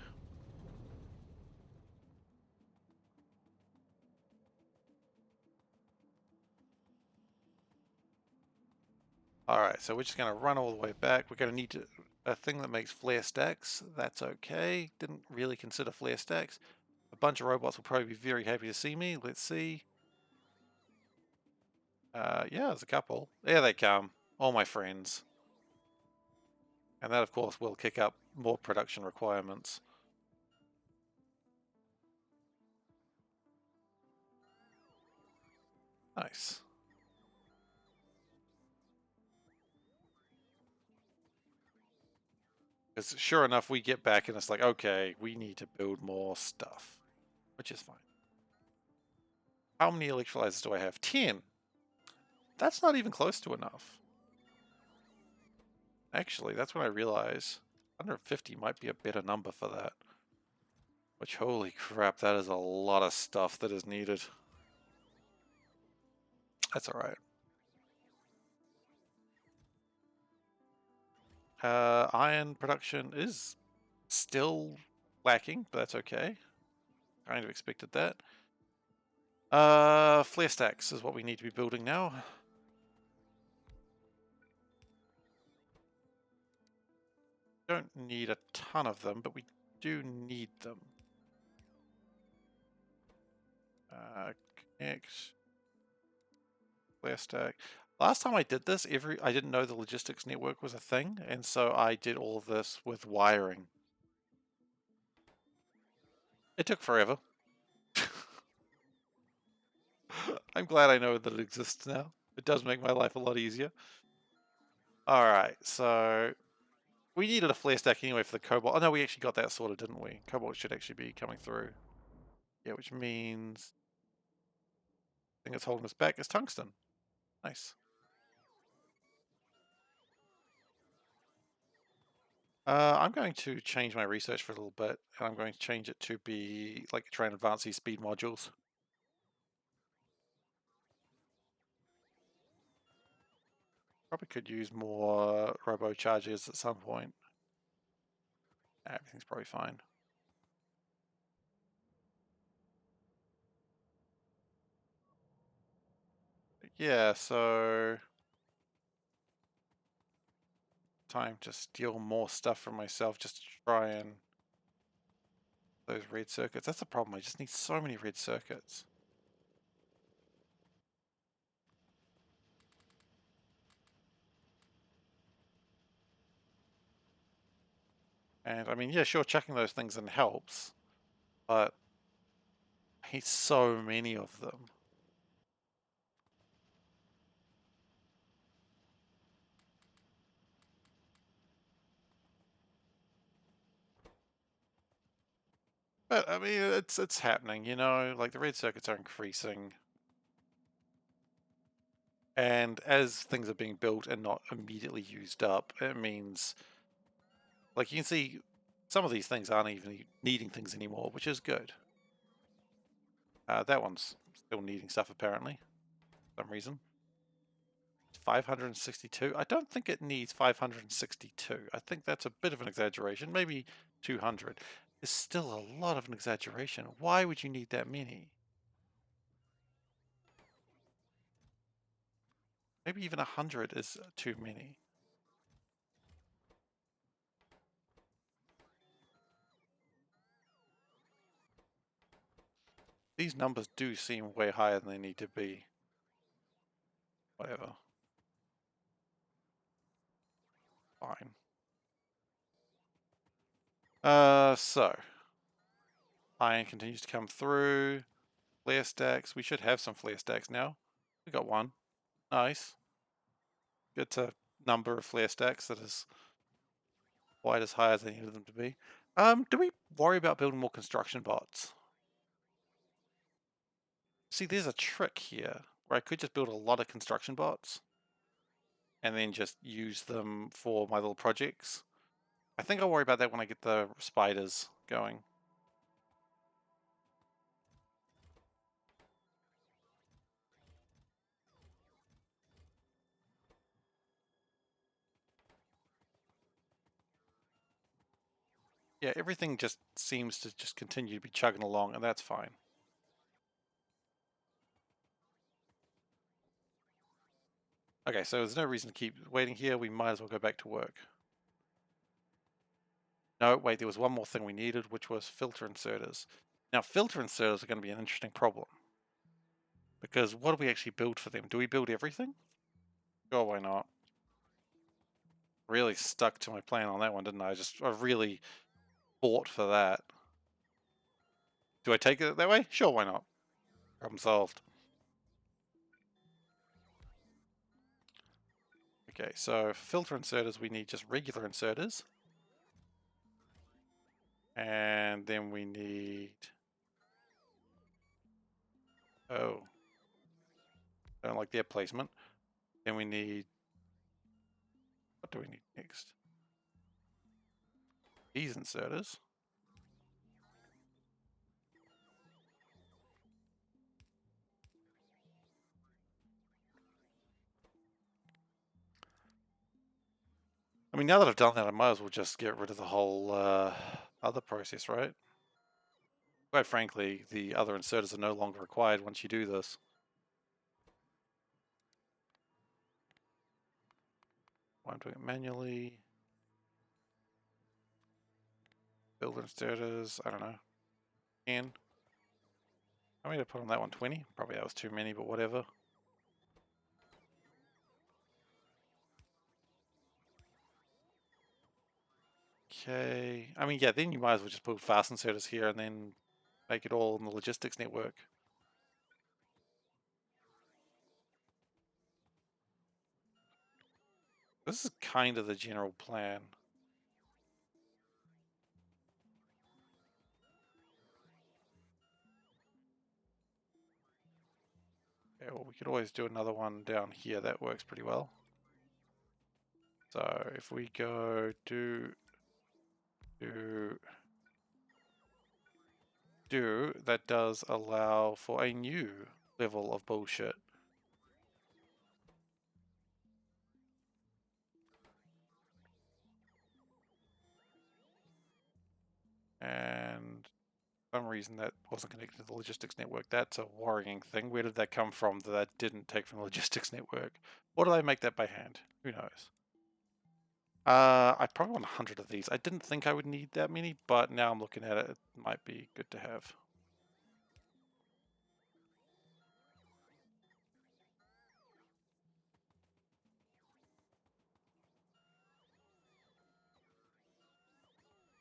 S1: Alright, so we're just going to run all the way back. We're going to need a thing that makes flare stacks. That's okay. Didn't really consider flare stacks. A bunch of robots will probably be very happy to see me. Let's see. Yeah, there's a couple. There they come. All my friends. And that, of course, will kick up more production requirements. Nice. Because sure enough, we get back and it's like, okay, we need to build more stuff, which is fine. How many electrolyzers do I have? 10. That's not even close to enough. Actually, that's when I realize 150 might be a better number for that. Which, holy crap, that is a lot of stuff that is needed. That's alright. Iron production is still lacking, but that's okay. Kind of expected that. Flare stacks is what we need to be building now. Don't need a ton of them, but we do need them. Connect. Flare stack. Last time I did this, I didn't know the logistics network was a thing, and so I did all of this with wiring. It took forever. I'm glad I know that it exists now. It does make my life a lot easier. Alright, so we needed a flare stack anyway for the cobalt. Oh no, we actually got that sorted, didn't we? Cobalt should actually be coming through. Yeah, which means the thing that's holding us back is tungsten. Nice. I'm going to change my research for a little bit, and I'm going to change it to be like try and advance these speed modules. Probably could use more robo chargers at some point. Everything's probably fine. Yeah, so time to steal more stuff from myself just to try and those red circuits. That's the problem. I just need so many red circuits. And I mean, yeah, sure, chucking those things in helps, but I hate so many of them. But I mean, it's happening, you know. Like the red circuits are increasing, and as things are being built and not immediately used up, it means, like you can see, some of these things aren't even needing things anymore, which is good. That one's still needing stuff apparently, for some reason. 562. I don't think it needs 562. I think that's a bit of an exaggeration. Maybe 200. It's still a lot of an exaggeration. Why would you need that many? Maybe even 100 is too many. These numbers do seem way higher than they need to be. Whatever. Fine. So iron continues to come through. Flare stacks. We should have some flare stacks now. We got one. Nice. It's a number of flare stacks that is quite as high as I needed them to be. Do we worry about building more construction bots? See, there's a trick here where I could just build a lot of construction bots and then just use them for my little projects. I think I'll worry about that when I get the spiders going. Yeah, everything just seems to just continue to be chugging along, and that's fine. Okay, so there's no reason to keep waiting here. We might as well go back to work. No, wait, there was one more thing we needed, which was filter inserters. Now, filter inserters are going to be an interesting problem. Because what do we actually build for them? Do we build everything? Sure, why not? Really stuck to my plan on that one, didn't I? I really fought for that. Do I take it that way? Sure, why not? Problem solved. Okay, so for filter inserters, we need just regular inserters. And then we need... Oh. Don't like their placement. Then we need... do we need next? These inserters. I mean, now that I've done that, I might as well just get rid of the whole other process, right? Quite frankly, the other inserters are no longer required once you do this. I'm doing it manually. Build inserters, I don't know. 10. I mean, I put on that one 20. Probably that was too many, but whatever. Okay. I mean, yeah, then you might as well just put fast inserters here and then make it all in the logistics network. This is kind of the general plan. Okay, well, we could always do another one down here. That works pretty well. So if we go do, that does allow for a new level of bullshit. And for some reason that wasn't connected to the logistics network. That's a worrying thing. Where did that come from that didn't take from the logistics network? Or do they make that by hand? Who knows? I probably want 100 of these. I didn't think I would need that many, but now I'm looking at it, it might be good to have.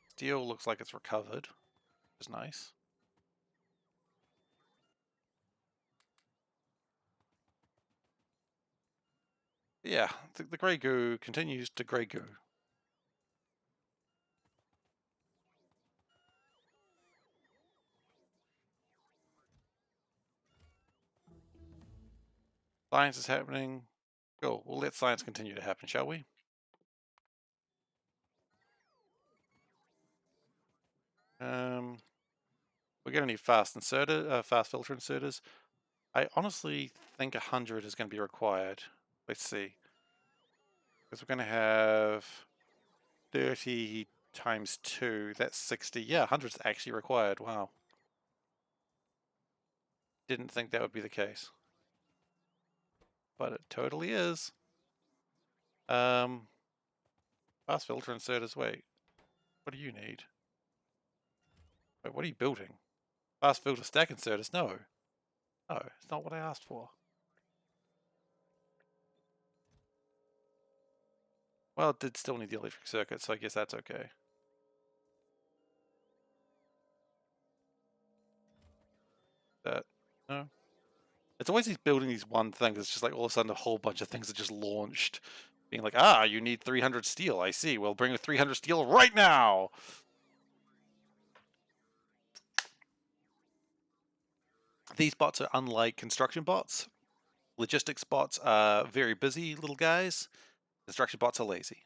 S1: Steel looks like it's recovered, which is nice. Yeah, the grey goo continues to grey goo. Science is happening. Cool, we'll let science continue to happen, shall we? We're going to need fast filter inserters. I honestly think 100 is going to be required. Let's see. Because we're going to have 30 times 2, that's 60. Yeah, 100 is actually required. Wow. Didn't think that would be the case. But it totally is. Fast filter inserters, wait. What do you need? Wait, what are you building? Fast filter stack inserters? No. No, it's not what I asked for. Well, it did still need the electric circuit, so I guess that's okay. That, no. It's always he's building these one things. It's just like all of a sudden a whole bunch of things are just launched. Being like, ah, you need 300 steel. I see. We'll bring 300 steel right now. These bots are unlike construction bots. Logistics bots are very busy little guys. Construction bots are lazy.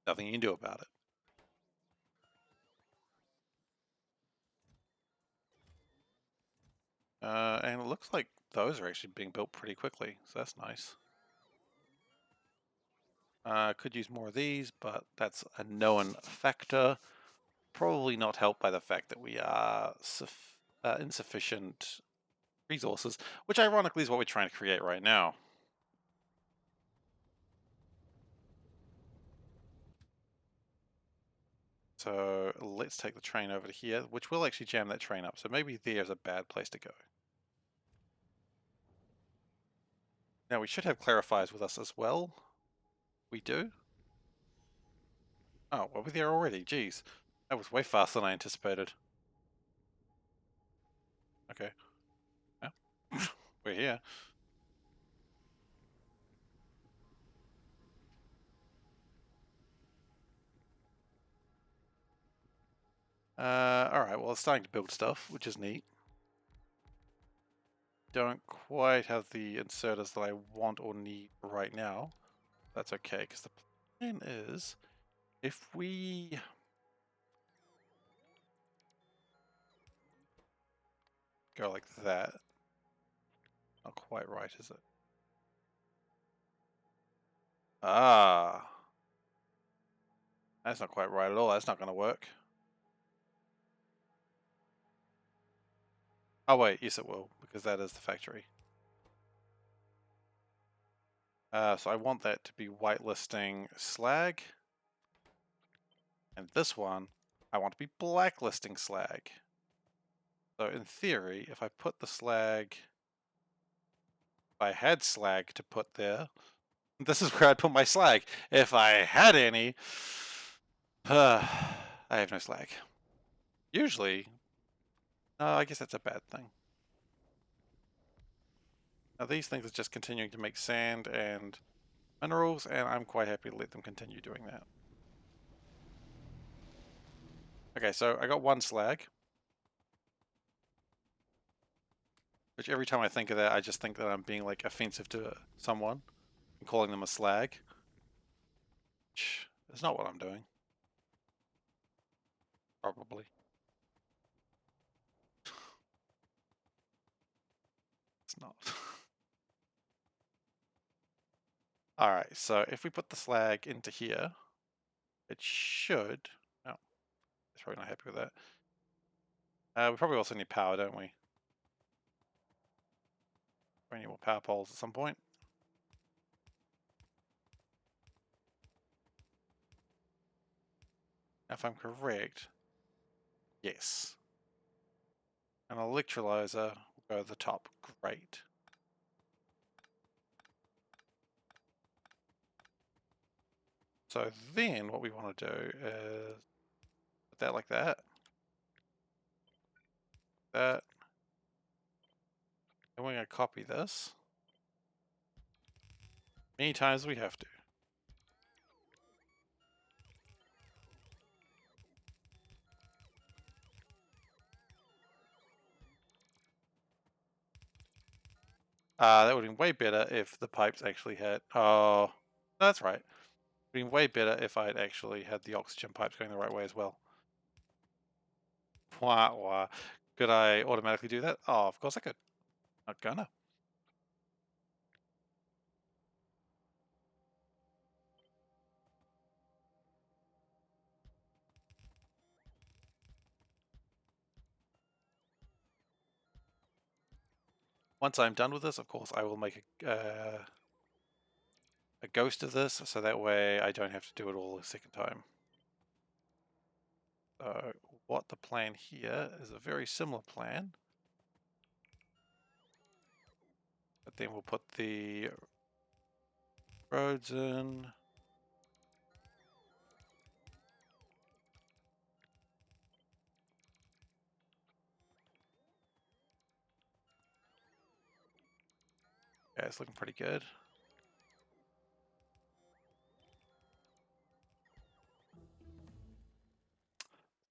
S1: Nothing you can do about it. And it looks like those are actually being built pretty quickly, so that's nice. Could use more of these, but that's a known factor. Probably not helped by the fact that we are insufficient resources, which ironically is what we're trying to create right now. So let's take the train over to here, which will actually jam that train up. So maybe there's a bad place to go. Now we should have clarifiers with us as well. We do. Oh, well, we're there already. Jeez, that was way faster than I anticipated. Okay. Yeah. We're here. Alright, well, it's starting to build stuff, which is neat. Don't quite have the inserters that I want or need right now. That's okay, because the plan is if we go like that, not quite right, is it? Ah, that's not quite right at all. That's not going to work. Oh wait, yes it will, because that is the factory. So I want that to be whitelisting slag, and this one I want to be blacklisting slag. So in theory, if I put the slag, if I had slag to put there, this is where I'd put my slag. If I had any, I have no slag. Usually, no, I guess that's a bad thing. Now these things are just continuing to make sand and minerals, and I'm quite happy to let them continue doing that. Okay, so I got one slag, which every time I think of that, I just think that I'm being like offensive to someone and calling them a slag. Which is not what I'm doing. Probably. It's not. Alright, so if we put the slag into here, it should... Oh, it's probably not happy with that. We probably also need power, don't we? We need more power poles at some point. If I'm correct, yes. An electrolyzer will go to the top. Great. So then what we want to do is put that like that. That. And we're going to copy this many times as we have to. That would have been way better if the pipes actually had... Oh, that's right. It would have been way better if I'd actually had the oxygen pipes going the right way as well. Wah, wah. Could I automatically do that? Oh, of course I could. Not gonna. Once I'm done with this, of course, I will make a ghost of this, so that way I don't have to do it all a second time. So what the plan here is a very similar plan. But then we'll put the roads in. Yeah, it's looking pretty good.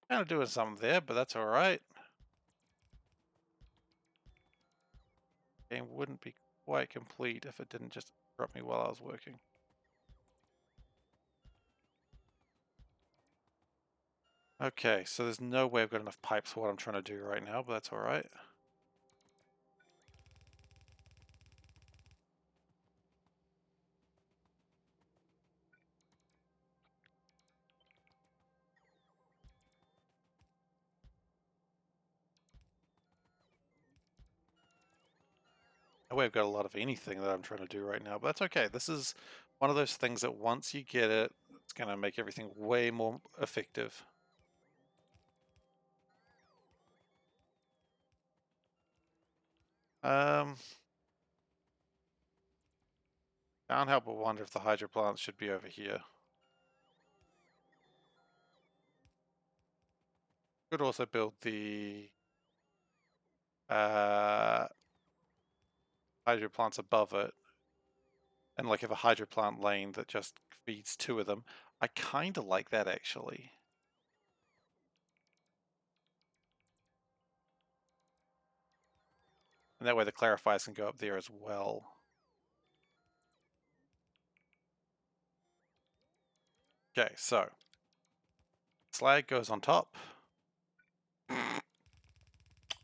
S1: Kind of doing something there, but that's alright. Game wouldn't be quite complete if it didn't just interrupt me while I was working. Okay, so there's no way I've got enough pipes for what I'm trying to do right now, but that's alright. No way I've got a lot of anything that I'm trying to do right now, but that's okay. This is one of those things that once you get it, it's going to make everything way more effective. Can't help but wonder if the hydro plants should be over here. Could also build the hydro plants above it, and like have a hydro plant lane that just feeds two of them. I kind of like that actually. And that way the clarifiers can go up there as well. Okay, so slag goes on top.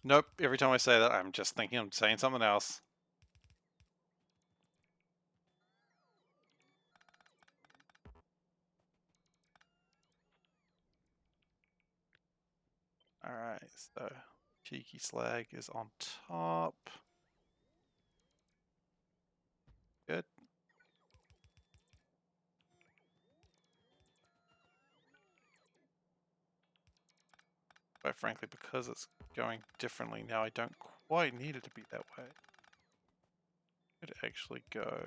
S1: Nope, every time I say that, I'm just thinking I'm saying something else. Alright, so cheeky slag is on top. Good. But frankly, because it's going differently now, I don't quite need it to be that way. Could actually go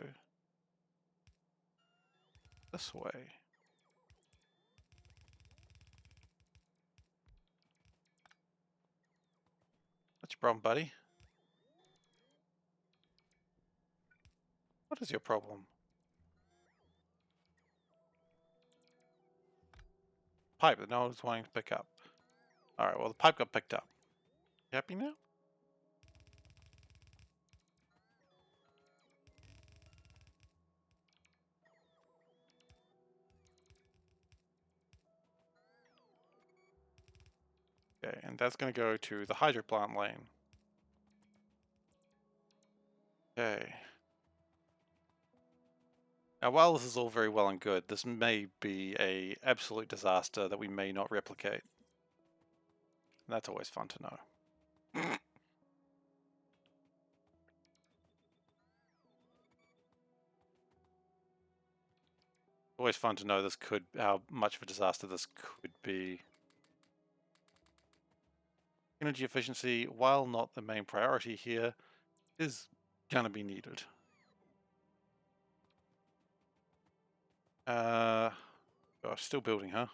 S1: this way. What's your problem, buddy? What is your problem? Pipe that no one's wanting to pick up. Alright, well the pipe got picked up. You happy now? Okay, and that's going to go to the hydro plant lane. Okay. Now, while this is all very well and good, this may be a absolute disaster that we may not replicate. And that's always fun to know. Always fun to know how much of a disaster this could be. Energy efficiency, while not the main priority here, is gonna be needed. Gosh, still building, huh?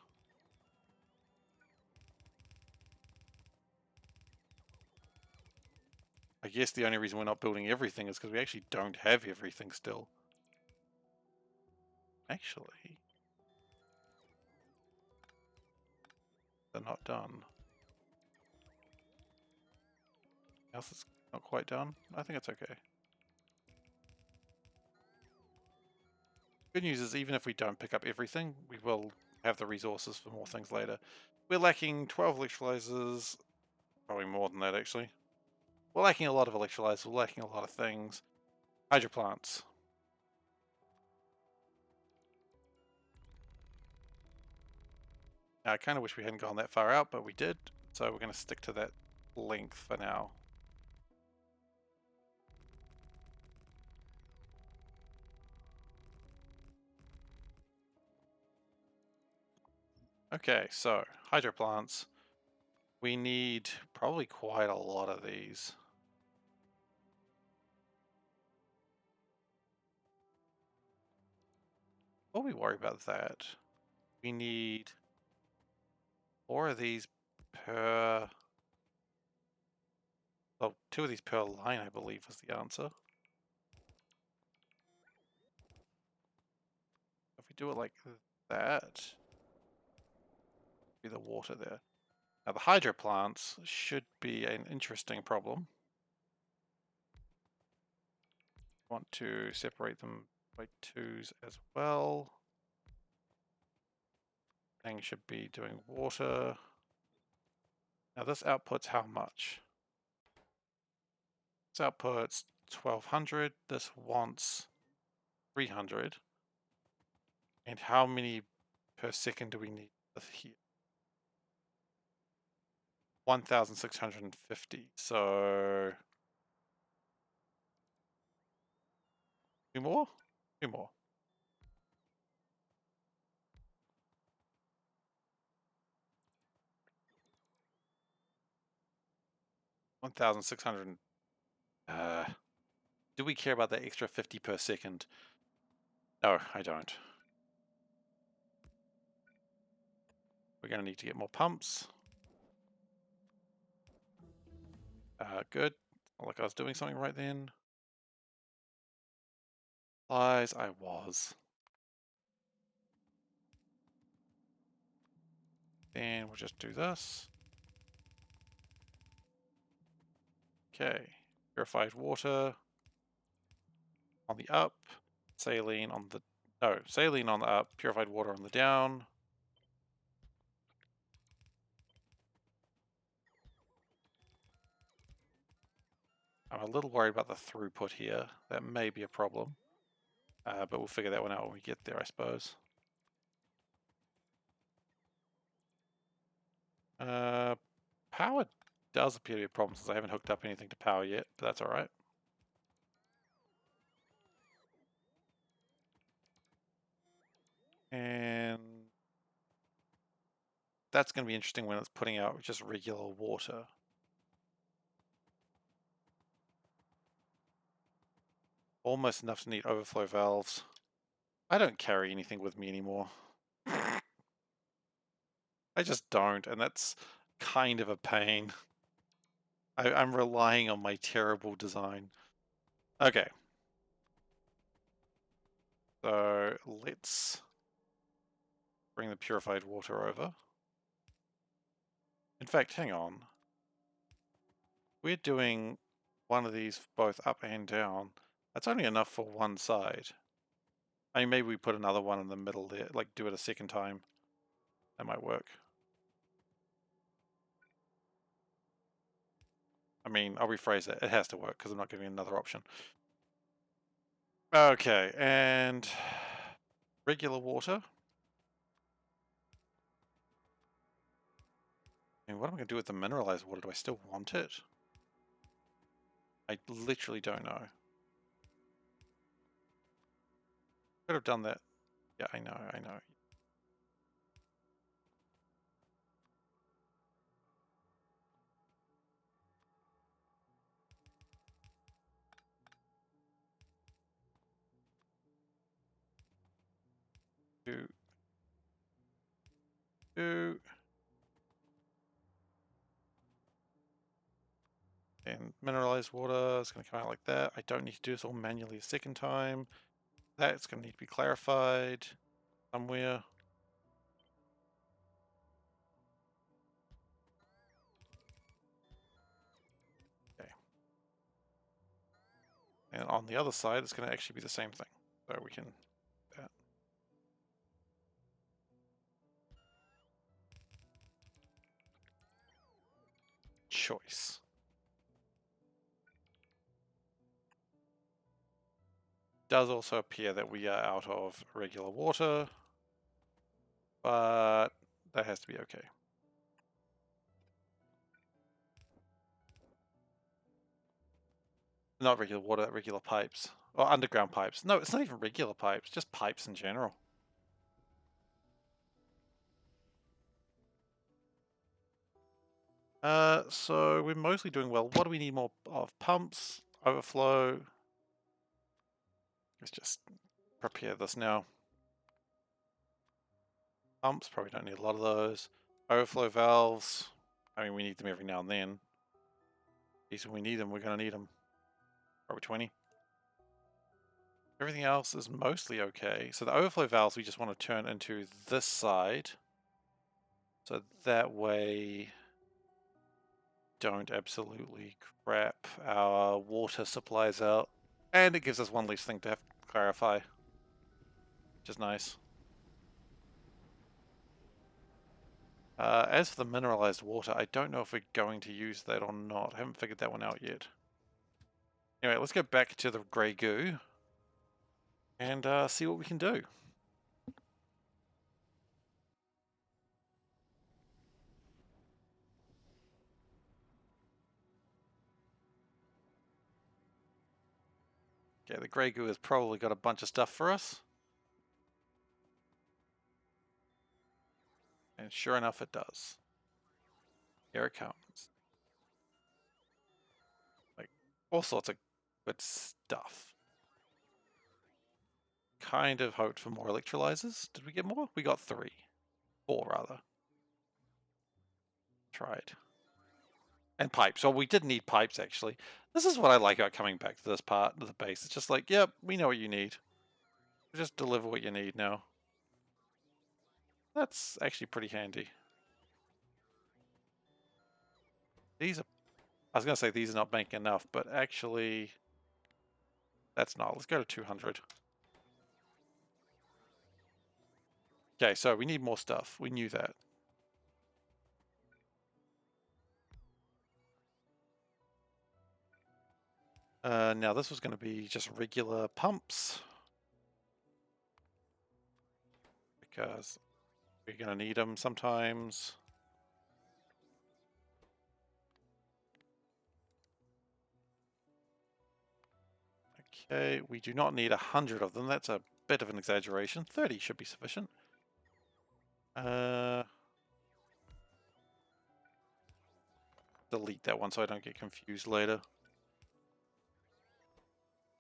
S1: I guess the only reason we're not building everything is because we actually don't have everything still. Actually, they're not done. Else it's not quite done. I think it's okay. Good news is even if we don't pick up everything, we will have the resources for more things later. We're lacking 12 electrolyzers, probably more than that actually. We're lacking a lot of electrolyzers, we're lacking a lot of things. Hydro plants. Now, I kind of wish we hadn't gone that far out, but we did, so we're going to stick to that length for now. Okay, so hydro plants. We need probably quite a lot of these. Before we worry about that, we need 4 of these per... Oh, 2 of these per line, I believe, was the answer. If we do it like that, be the water there. Now the hydro plants should be an interesting problem. Want to separate them by 2s as well. Thing should be doing water. Now this outputs how much? This outputs 1200. This wants 300. And how many per second do we need here? 1650. So 2 more? 2 more. 1600. Do we care about that extra 50 per second? No, I don't. We're going to need to get more pumps. Good. Not like I was doing something right then. Lies, I was. Then we'll just do this. Okay. Purified water on the up. Saline on the No, saline on the up, purified water on the down. I'm a little worried about the throughput here. That may be a problem. But we'll figure that one out when we get there, I suppose. Power does appear to be a problem since I haven't hooked up anything to power yet, but that's alright. And that's going to be interesting when it's putting out just regular water. Almost enough to need overflow valves. I don't carry anything with me anymore. I just don't, and that's kind of a pain. I'm relying on my terrible design. Okay. So let's bring the purified water over. In fact, hang on. We're doing one of these both up and down. That's only enough for one side. I mean, maybe we put another one in the middle there, like do it a second time. That might work. I mean, I'll rephrase it. It has to work because I'm not giving another option. Okay, and regular water. And what am I going to do with the mineralized water? Do I still want it? I literally don't know. Could have done that. Yeah, I know. Do. And mineralized water is going to come out like that. I don't need to do this all manually a second time. That's going to need to be clarified somewhere. Okay. And on the other side, it's going to actually be the same thing. So we can do that. Choice. Does also appear that we are out of regular water, but that has to be okay. Not regular water, regular pipes. Or underground pipes. No, it's not even regular pipes, just pipes in general. So we're mostly doing well. What do we need more of? Pumps, overflow. Let's just prepare this now. Pumps, probably don't need a lot of those. Overflow valves. I mean, we need them every now and then. At least when we need them, we're going to need them. Probably 20. Everything else is mostly okay. So the overflow valves we just want to turn into this side. So that way don't absolutely crap our water supplies out. And it gives us one less thing to have to clarify. Which is nice. As for the mineralized water, I don't know if we're going to use that or not. I haven't figured that one out yet. Anyway, let's go back to the grey goo and see what we can do. Okay, the grey goo has probably got a bunch of stuff for us. And sure enough, it does. Here it comes. Like, all sorts of good stuff. Kind of hoped for more electrolyzers. Did we get more? We got 3. 4, rather. Tried. And pipes. Well, we did need pipes, actually. This is what I like about coming back to this part of the base. It's just like, yep, we know what you need. Just deliver what you need now. That's actually pretty handy. These are, I was going to say these are not banking enough, but actually, that's not. Let's go to 200. Okay, so we need more stuff. We knew that. Now this was going to be just regular pumps because we're going to need them sometimes. Okay, we do not need 100 of them. That's a bit of an exaggeration. 30 should be sufficient. Delete that one so I don't get confused later.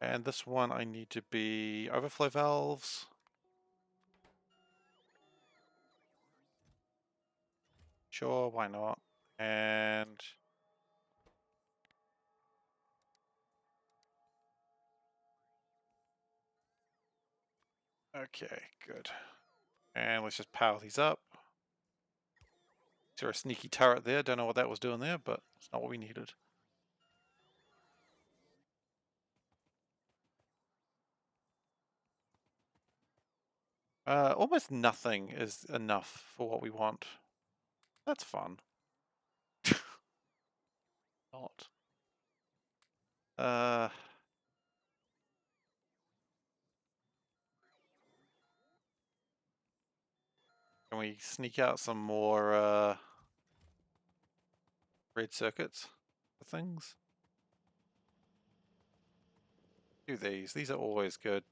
S1: And this one I need to be overflow valves. Sure, why not? And okay, good. And let's just power these up. Is there a sneaky turret there? Don't know what that was doing there, but it's not what we needed. Almost nothing is enough for what we want. That's fun. Not. Can we sneak out some more red circuits for things? Do these. These are always good.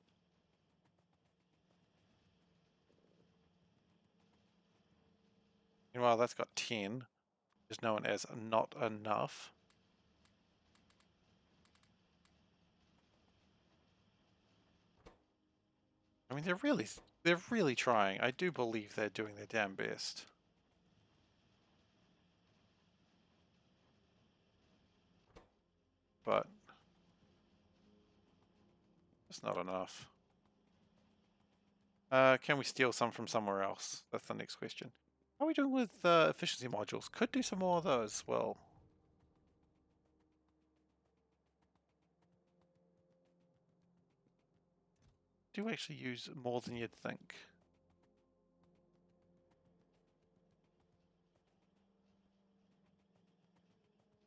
S1: Meanwhile, that's got 10. Is known as not enough. I mean, they're really trying. I do believe they're doing their damn best. But it's not enough. Can we steal some from somewhere else? That's the next question. How are we doing with efficiency modules? Could do some more of those. Well, do actually use more than you'd think.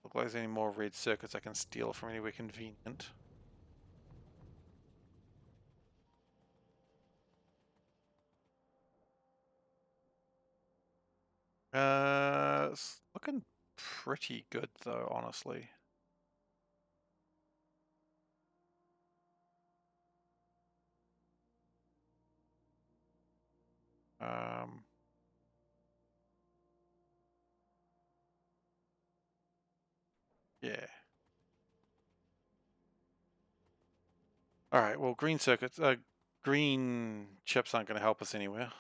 S1: Look like there's any more red circuits I can steal from anywhere convenient. It's looking pretty good though, honestly. Yeah. Alright, well green circuits, green chips aren't going to help us anywhere.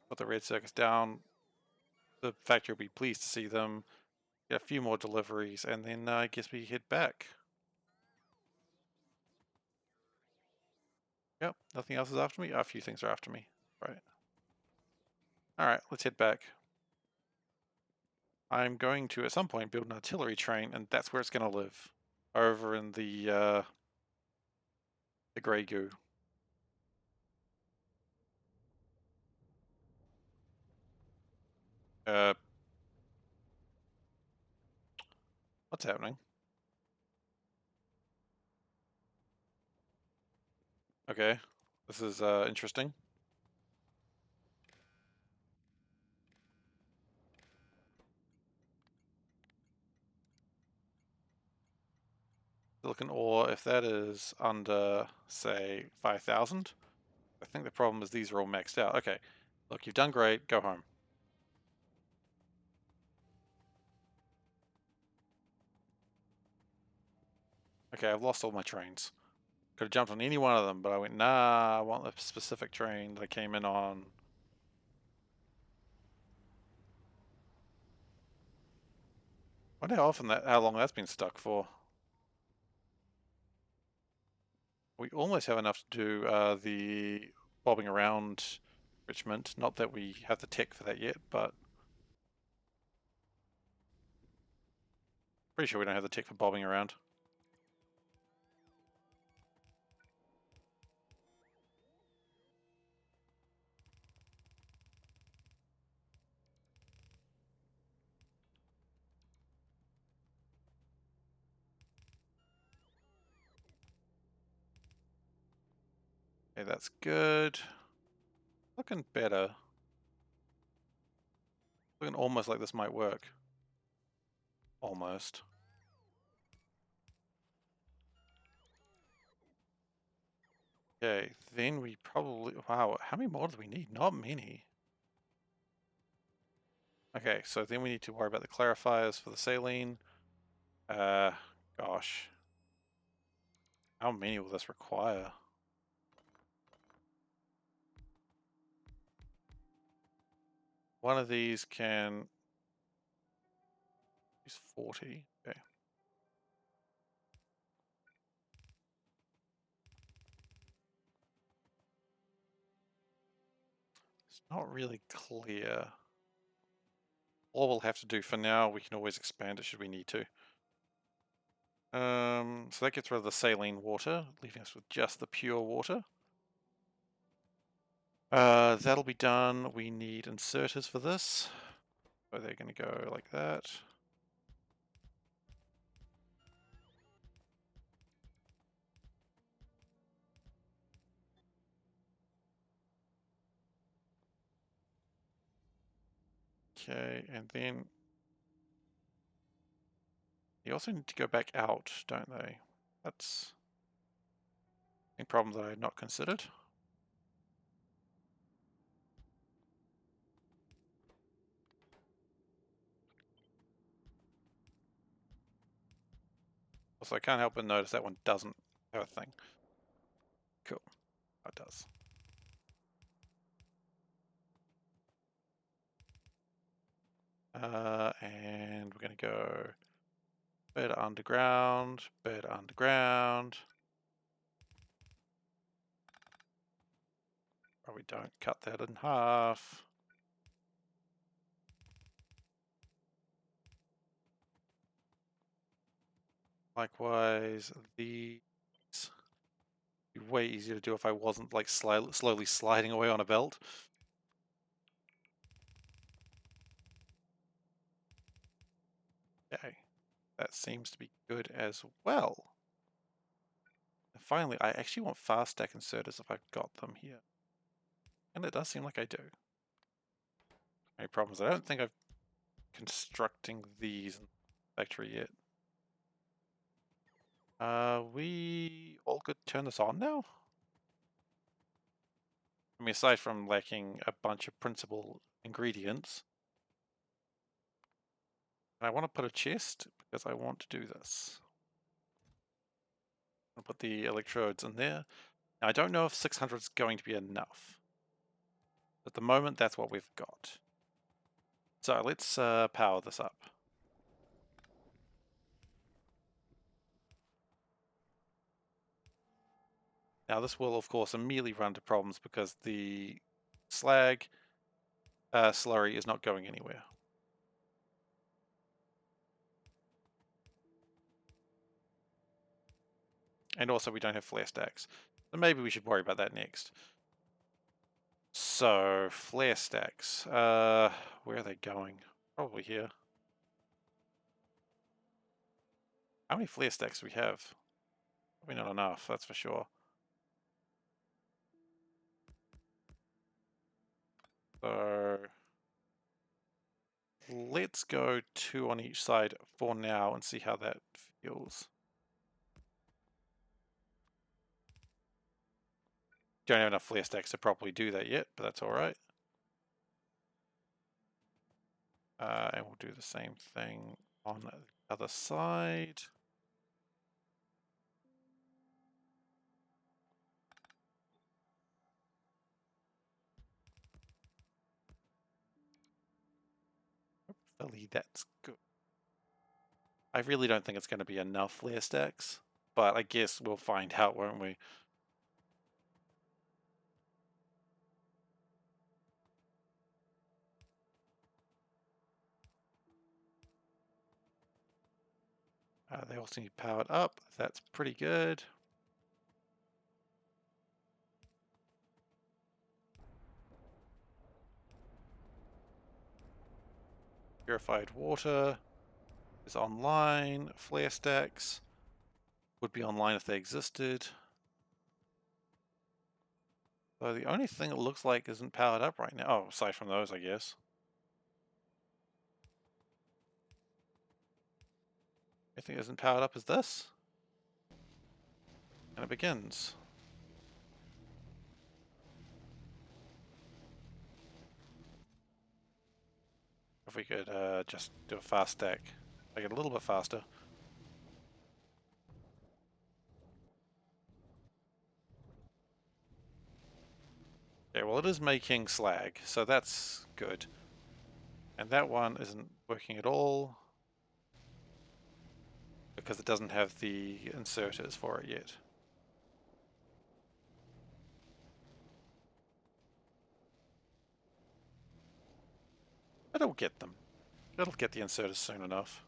S1: Put the red circuits down. The factory will be pleased to see them. Get a few more deliveries, and then I guess we head back. Yep, nothing else is after me. A few things are after me. Right. Alright, let's head back. I'm going to, at some point, build an artillery train, and that's where it's going to live. Over in the grey goo. What's happening? Okay, this is interesting. Silicon ore, if that is under, say, 5,000, I think the problem is these are all maxed out. Okay, look, you've done great. Go home. Okay, I've lost all my trains. Could have jumped on any one of them, but I went, nah, I want the specific train that I came in on. Wonder how long that's been stuck for. We almost have enough to do the bobbing around Richmond. Not that we have the tech for that yet, but pretty sure we don't have the tech for bobbing around. Okay, that's good. Looking better. Looking almost like this might work. Almost. Okay, then we probably... Wow, how many more do we need? Not many. Okay, so then we need to worry about the clarifiers for the saline. Gosh. How many will this require? One of these can use 40. Okay. It's not really clear. All we'll have to do for now, we can always expand it should we need to. So that gets rid of the saline water, leaving us with just the pure water. That'll be done. We need inserters for this. So they're going to go like that. Okay, and then they also need to go back out, don't they? That's a problem that I had not considered. Also, I can't help but notice that one doesn't have a thing. Cool, that does. And we're going to go bed underground, bed underground. Oh, we don't cut that in half. Likewise, these would be way easier to do if I wasn't like slowly sliding away on a belt. Okay, that seems to be good as well. And finally, I actually want fast stack inserters if I've got them here. And it does seem like I do. Any problems? I don't think I've constructing these in the factory yet. We all good to turn this on now? I mean, aside from lacking a bunch of principal ingredients. And I want to put a chest because I want to do this. I'll put the electrodes in there. Now, I don't know if 600 is going to be enough. At the moment, that's what we've got. So let's power this up. Now, this will, of course, immediately run into problems because the slag slurry is not going anywhere. And also, we don't have flare stacks. So maybe we should worry about that next. So, flare stacks. Where are they going? Probably here. How many flare stacks do we have? Probably not enough, that's for sure. So, let's go 2 on each side for now and see how that feels. Don't have enough flare stacks to properly do that yet, but that's alright. And we'll do the same thing on the other side. Hopefully that's good. I really don't think it's going to be enough flare stacks, but I guess we'll find out, won't we? They also need powered up. That's pretty good. Purified water is online. Flare stacks would be online if they existed. So the only thing it looks like isn't powered up right now, oh, aside from those, I guess. I think isn't powered up is this. And it begins. If we could just do a fast stack, make it a little bit faster. Okay, well it is making slag, so that's good. And that one isn't working at all because it doesn't have the inserters for it yet. But it'll get them. It'll get the inserters soon enough.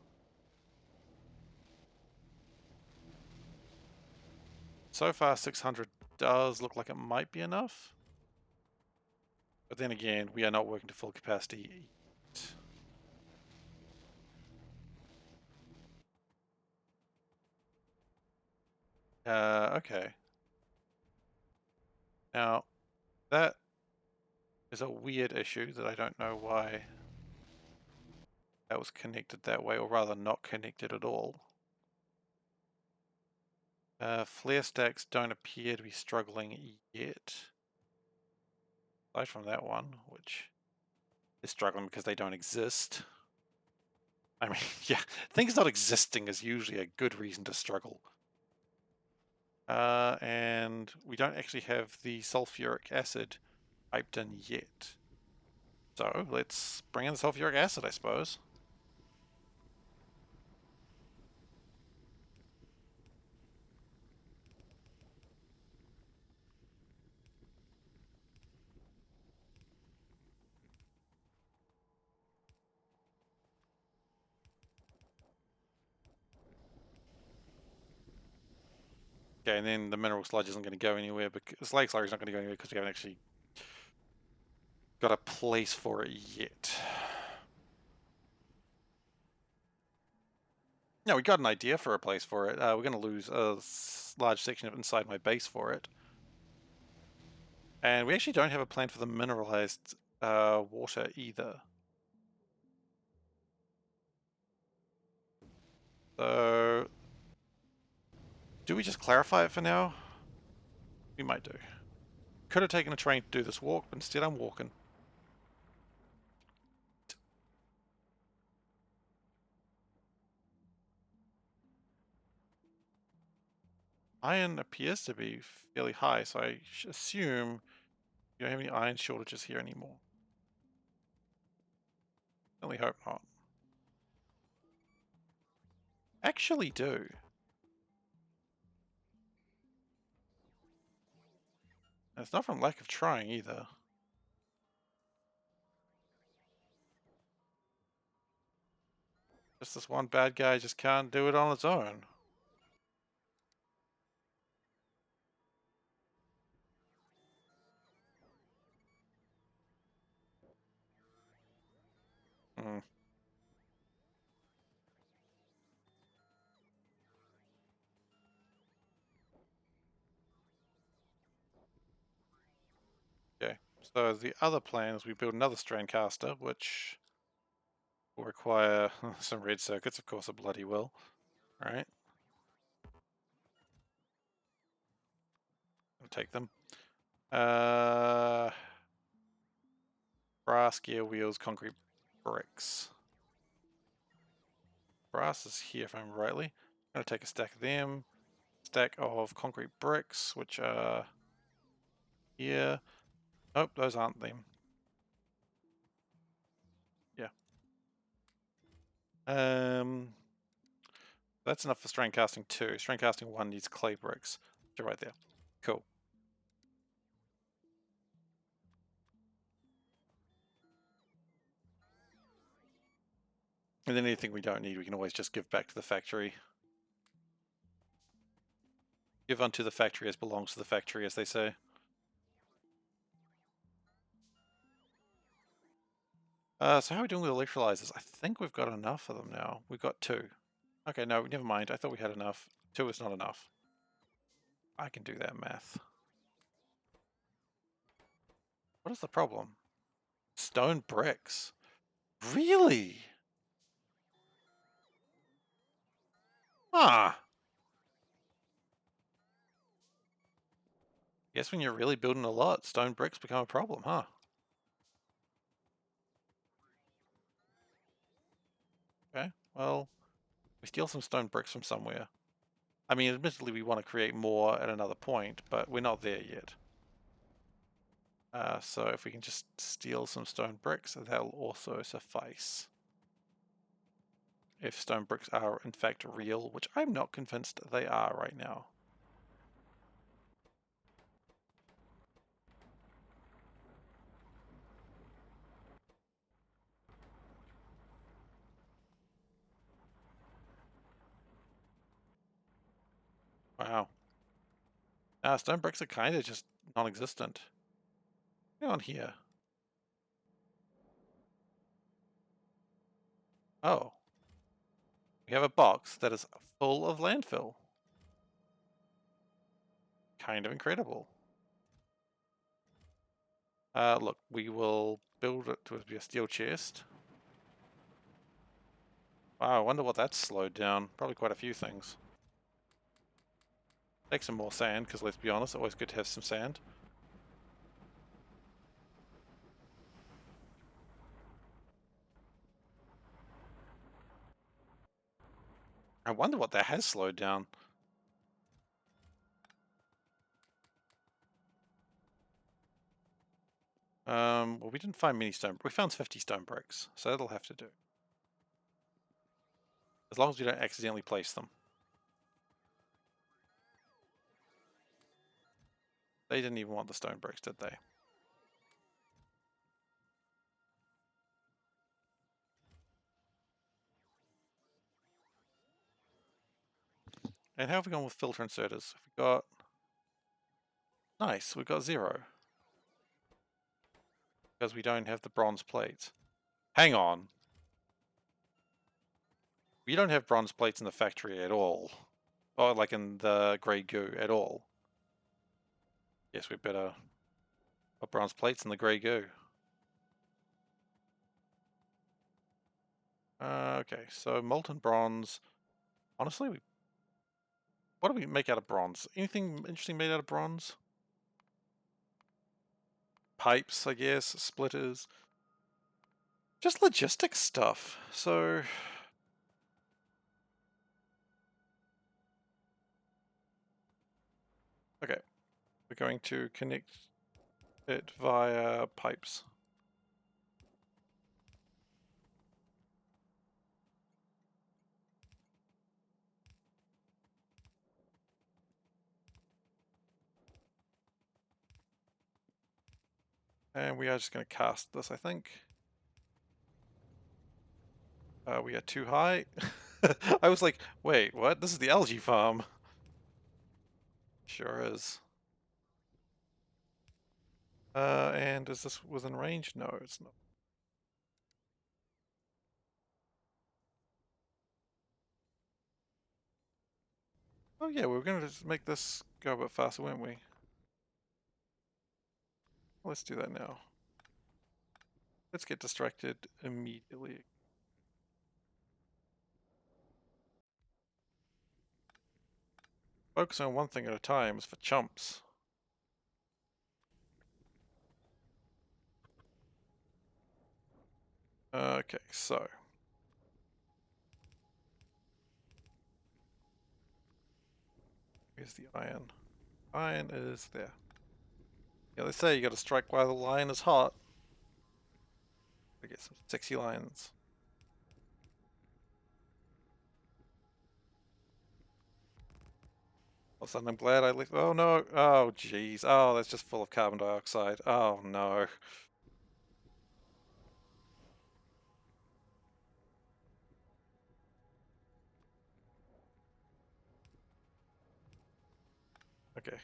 S1: So far 600 does look like it might be enough. But then again, we are not working to full capacity yet. Okay. Now, that is a weird issue that I don't know why that was connected that way, or rather not connected at all. Flare stacks don't appear to be struggling yet. Aside from that one, which is struggling because they don't exist. I mean, yeah, things not existing is usually a good reason to struggle. And we don't actually have the sulfuric acid piped in yet. So let's bring in the sulfuric acid, I suppose. Okay, and then the mineral sludge isn't going to go anywhere, because slag slurry is not going to go anywhere because we haven't actually got a place for it yet. No, we got an idea for a place for it. We're going to lose a large section of inside my base for it. And we actually don't have a plan for the mineralized water either. So, do we just clarify it for now? We might do. Could have taken a train to do this walk, but instead I'm walking. Iron appears to be fairly high, so I assume you don't have any iron shortages here anymore. Only hope not. Actually do. And it's not from lack of trying either. Just this one bad guy just can't do it on its own. Hmm. Okay, so the other plan is we build another Strandcaster, which will require some red circuits, of course it bloody will. Alright. I'll take them. Brass, gear wheels, concrete bricks. Brass is here if I'm rightly. I'm going to take a stack of them. Stack of concrete bricks, which are here. Nope, those aren't them. Yeah. That's enough for strain casting 2. Strain casting 1 needs clay bricks. They're right there. Cool. And then anything we don't need, we can always just give back to the factory. Give unto the factory as belongs to the factory, as they say. So how are we doing with electrolyzers? I think we've got enough of them now. We've got 2. Okay, no, never mind. I thought we had enough. 2 is not enough. I can do that math. What is the problem? Stone bricks. Really? Ah. Guess when you're really building a lot, stone bricks become a problem, huh? Okay, well, we steal some stone bricks from somewhere. I mean, admittedly, we want to create more at another point, but we're not there yet. So if we can just steal some stone bricks, that'll also suffice. If stone bricks are in fact real, which I'm not convinced they are right now. Wow. Stone bricks are kind of just non-existent. Hang on here. Oh. We have a box that is full of landfill. Kind of incredible. Look, we will build it to be a steel chest. Wow, I wonder what that's slowed down. Probably quite a few things. Take some more sand, because let's be honest, always good to have some sand. I wonder what that has slowed down. Well, we didn't find many stone. We found 50 stone bricks, so that'll have to do. As long as we don't accidentally place them. They didn't even want the stone bricks, did they? And how have we gone with filter inserters? We got... Nice, we got 0. Because we don't have the bronze plates. Hang on. We don't have bronze plates in the factory at all. Or like in the grey goo at all. Yes, we better put bronze plates in the grey goo. Okay, so molten bronze. Honestly, what do we make out of bronze? Anything interesting made out of bronze? Pipes, I guess, splitters. Just logistics stuff. So... Okay, we're going to connect it via pipes. And we are just going to cast this, I think. We are too high. I was like, wait, what? This is the algae farm. Sure is. And is this within range? No, it's not. Oh yeah, we were going to just make this go a bit faster, weren't we? Let's do that now. Let's get distracted immediately. Focus on one thing at a time is for chumps. Okay, so. Where's the iron? Iron is there. Yeah, they say you gotta strike while the iron is hot. To get some sexy lines. All of a sudden I'm glad I left. Oh no! Oh jeez. Oh, that's just full of carbon dioxide. Oh no. Okay.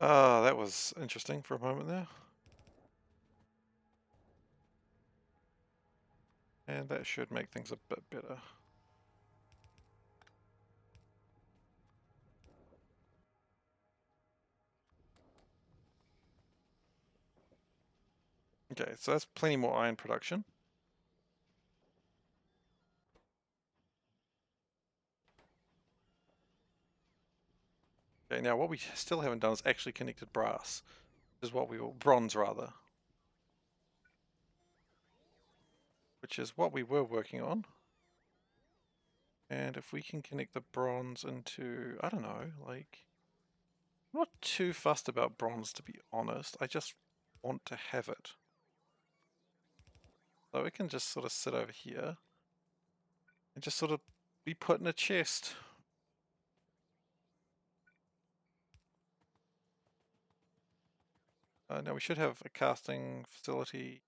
S1: Ah, that was interesting for a moment there. And that should make things a bit better. Okay, so that's plenty more iron production. Okay, now what we still haven't done is actually connected brass, which is what we were, bronze rather, which is what we were working on. And if we can connect the bronze into, I don't know, like, I'm not too fussed about bronze to be honest, I just want to have it. So it can just sort of sit over here and just sort of be put in a chest. Now we should have a casting facility.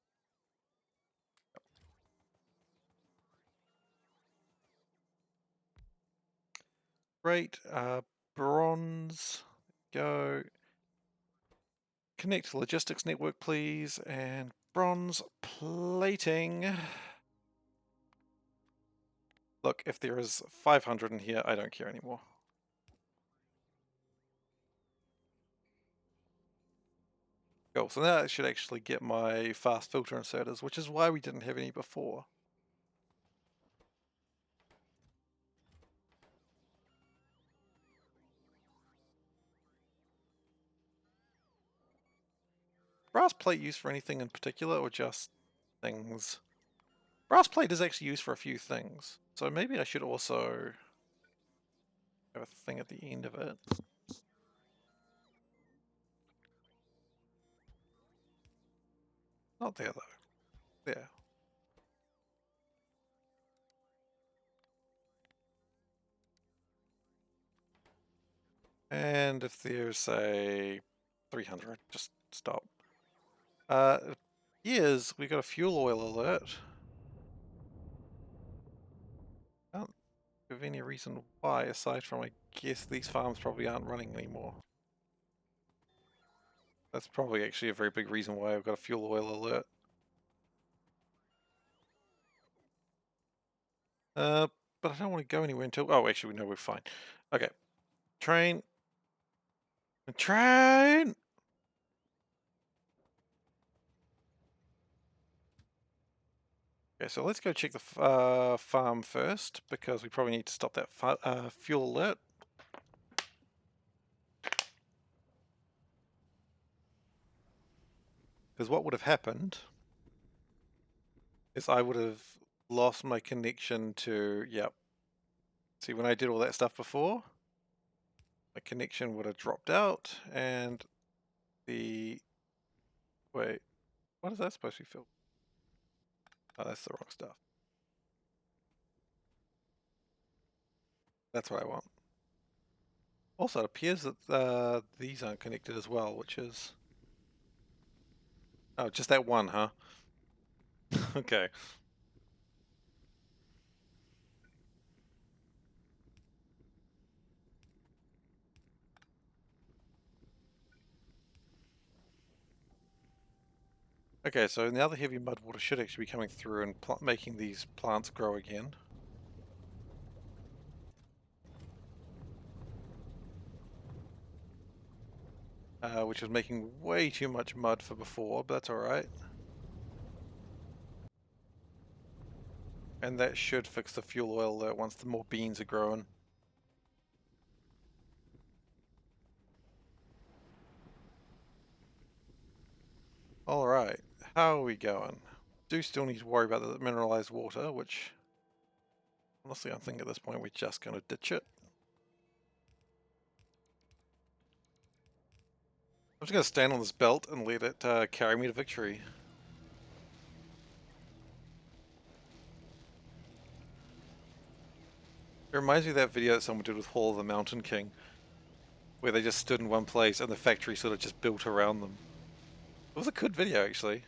S1: Great, bronze, go. Connect logistics network please, and bronze plating. Look, if there is 500 in here, I don't care anymore. Cool, so now I should actually get my fast filter inserters, which is why we didn't have any before. Brass plate used for anything in particular, or just things? Brass plate is actually used for a few things, so maybe I should also have a thing at the end of it. Not there though. There. And if there's, say, 300, just stop. Yes, we got a fuel oil alert. I don't give any reason why, aside from I guess these farms probably aren't running anymore. That's probably actually a very big reason why I've got a fuel oil alert. But I don't want to go anywhere until... Oh, actually, no, we're fine. Okay. Train. Train! Okay, so let's go check the farm first, because we probably need to stop that fuel alert. Because what would have happened is I would have lost my connection to... Yep. See, when I did all that stuff before, my connection would have dropped out, and the... Wait, what is that supposed to be filled? Oh, that's the wrong stuff. That's what I want. Also, it appears that these aren't connected as well, which is... Oh, just that one, huh? Okay. Okay, so now the heavy mud water should actually be coming through and making these plants grow again. Which is making way too much mud for before, but that's alright. And that should fix the fuel oil alert once the more beans are growing. Alright, how are we going? Do still need to worry about the mineralized water, which honestly I think at this point we're just going to ditch it. I'm just going to stand on this belt and let it carry me to victory. It reminds me of that video that someone did with Hall of the Mountain King, where they just stood in one place and the factory sort of just built around them. It was a good video, actually.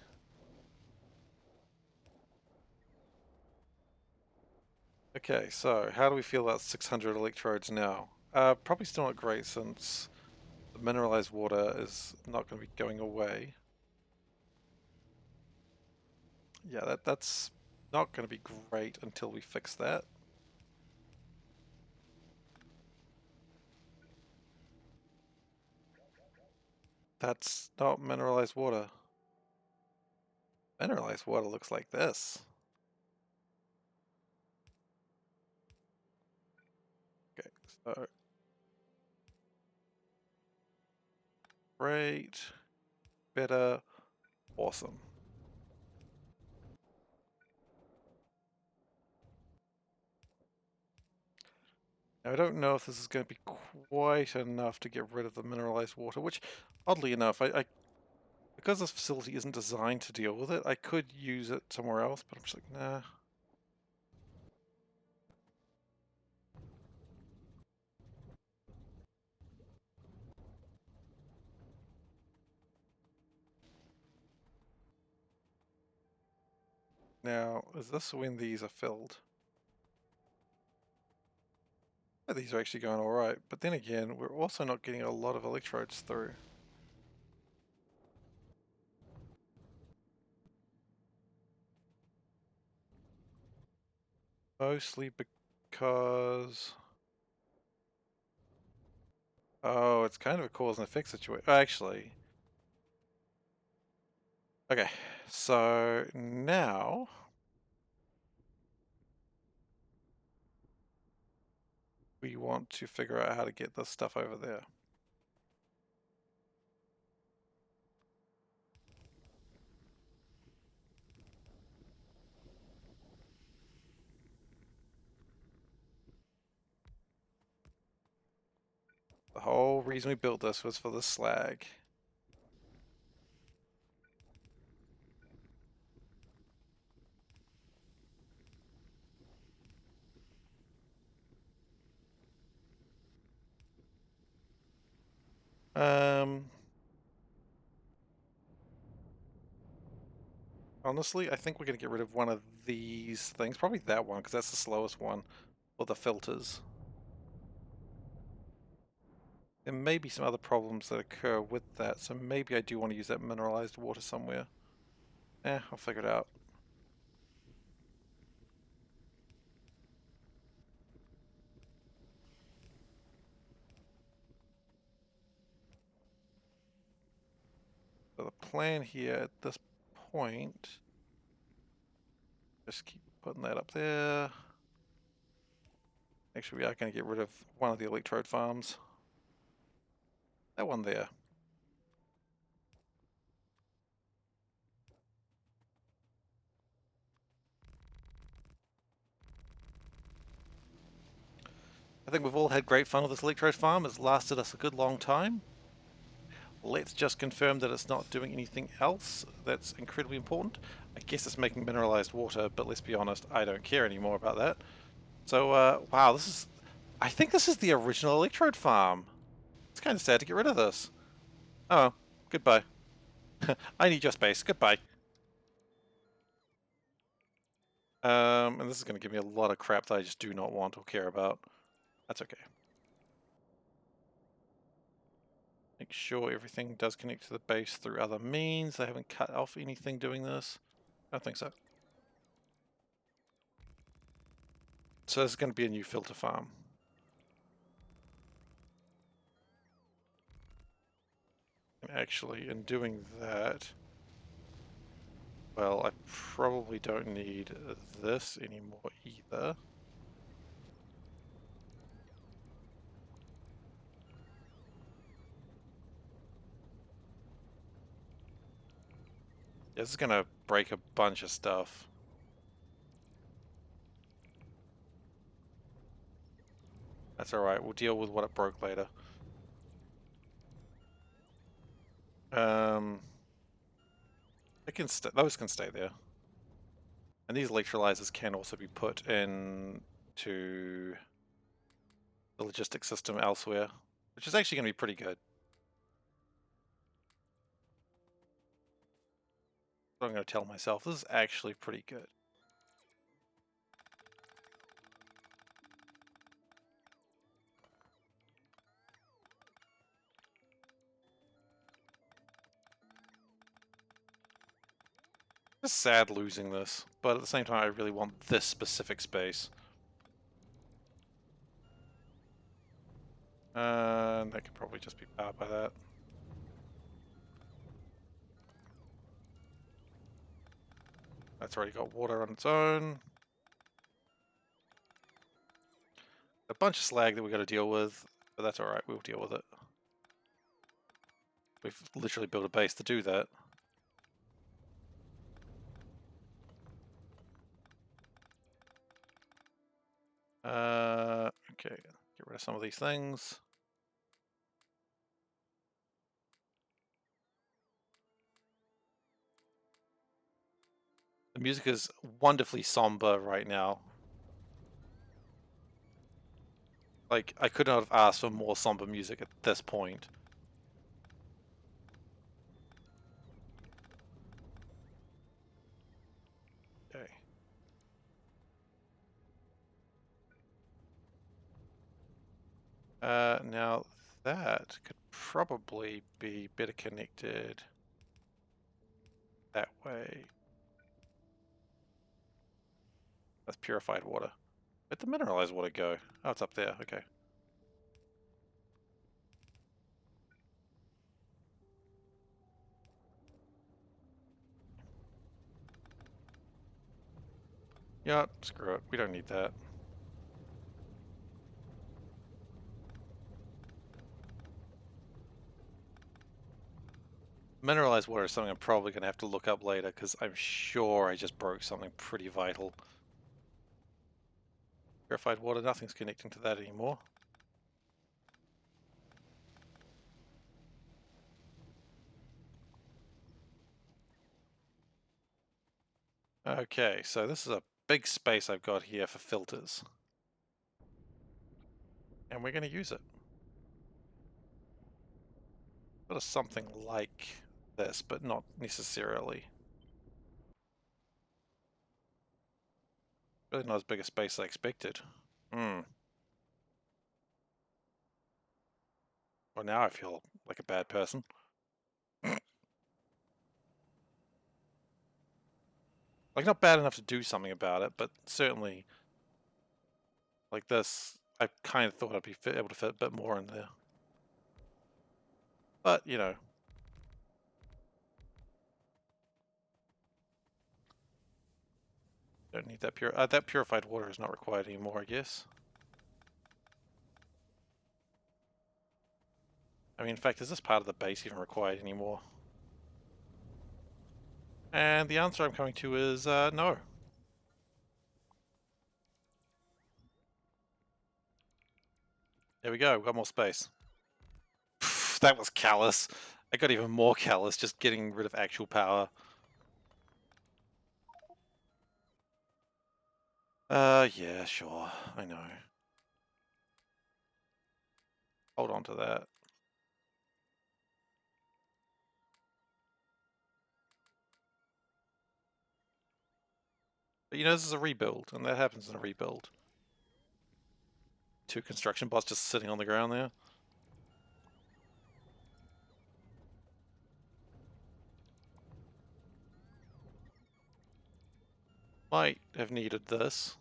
S1: Okay, so how do we feel about 600 electrodes now? Probably still not great since the mineralized water is not going to be going away. Yeah, that's not going to be great until we fix that. That's not mineralized water. Mineralized water looks like this. Okay, so great, better, awesome. Now, I don't know if this is going to be quite enough to get rid of the mineralized water, which, oddly enough, because this facility isn't designed to deal with it, I could use it somewhere else, but I'm just like, nah. Now, is this when these are filled? Yeah, these are actually going alright, but then again, we're also not getting a lot of electrodes through. Mostly because... Oh, it's kind of a cause and effect situation. Actually. Okay, so now... we want to figure out how to get this stuff over there. The whole reason we built this was for the slag. Honestly, I think we're going to get rid of one of these things. Probably that one, because that's the slowest one. Or the filters. There may be some other problems that occur with that, so maybe I do want to use that mineralized water somewhere. I'll figure it out. So the plan here at this point, just keep putting that up there. Actually, we are going to get rid of one of the electrode farms. That one there. I think we've all had great fun with this electrode farm. It's lasted us a good long time. Let's just confirm that it's not doing anything else that's incredibly important. I guess it's making mineralized water, but let's be honest, I don't care anymore about that. So, wow, this is... I think this is the original electrode farm. It's kind of sad to get rid of this. Oh, goodbye. I need your space. Goodbye. And this is going to give me a lot of crap that I just do not want or care about. That's okay. Make sure everything does connect to the base through other means. They haven't cut off anything doing this. I don't think so. So this is going to be a new filter farm. And actually, in doing that, well, I probably don't need this anymore either. Yeah, this is going to break a bunch of stuff. That's alright, we'll deal with what it broke later. Those can stay there. And these electrolyzers can also be put in to the logistics system elsewhere, which is actually going to be pretty good. So I'm going to tell myself, this is actually pretty good. It's sad losing this, but at the same time I really want this specific space. And that could probably just be powered by that. That's already got water on its own. A bunch of slag that we got to deal with, but that's alright, we'll deal with it. We've literally built a base to do that. Okay, get rid of some of these things. The music is wonderfully somber right now. Like, I could not have asked for more somber music at this point. Okay. Now that could probably be better connected that way. That's purified water. Where'd the mineralized water go? Oh, it's up there, okay. Yeah, screw it, we don't need that. Mineralized water is something I'm probably going to have to look up later, because I'm sure I just broke something pretty vital. Purified water, nothing's connecting to that anymore. Okay, so this is a big space I've got here for filters. And we're going to use it. Sort of something like this, but not necessarily. Really not as big a space as I expected. Well, now I feel like a bad person. Like, not bad enough to do something about it, but certainly, like this, I kind of thought I'd be able to fit a bit more in there. But, you know. Don't need that pure. That purified water is not required anymore, I guess. I mean, in fact, is this part of the base even required anymore? And the answer I'm coming to is no. There we go, we've got more space. That was callous. I got even more callous just getting rid of actual power. Yeah, sure, I know. Hold on to that. But you know, this is a rebuild, and that happens in a rebuild. 2 construction bots just sitting on the ground there. Might have needed this.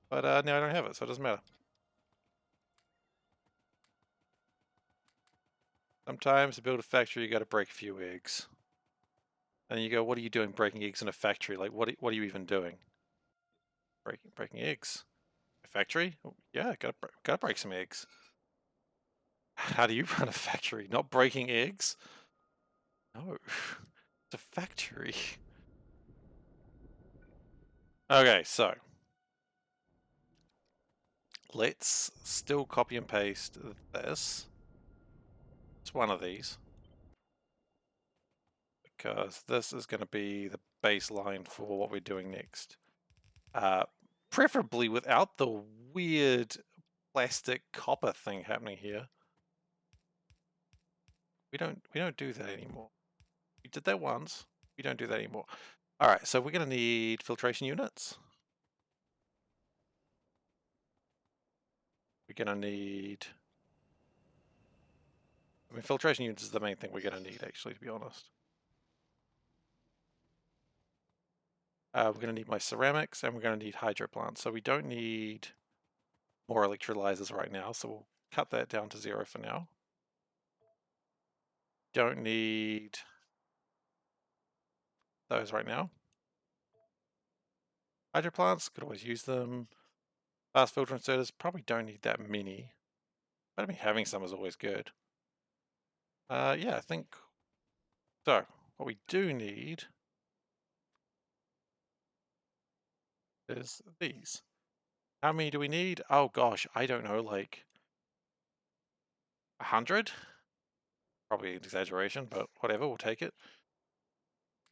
S1: But now I don't have it, so it doesn't matter. Sometimes to build a factory, you gotta break a few eggs. And you go, what are you doing breaking eggs in a factory? Like, what are you even doing? Breaking eggs. A factory? Oh, yeah, gotta break some eggs. How do you run a factory? Not breaking eggs? No, it's a factory. Okay, so let's still copy and paste this. It's one of these. Because this is going to be the baseline for what we're doing next. Preferably without the weird plastic copper thing happening here. We don't do that anymore. We did that once. We don't do that anymore. All right, so we're going to need filtration units. We're going to need... I mean, filtration units is the main thing we're going to need, actually, to be honest. We're going to need my ceramics, and we're going to need hydro plants. So we don't need more electrolyzers right now, so we'll cut that down to 0 for now. Don't need those right now. Hydro plants, could always use them. Fast filter inserters, probably don't need that many. But I mean, having some is always good. Yeah, I think so. What we do need is these. How many do we need? Oh gosh, I don't know, like 100? Probably an exaggeration, but whatever, we'll take it.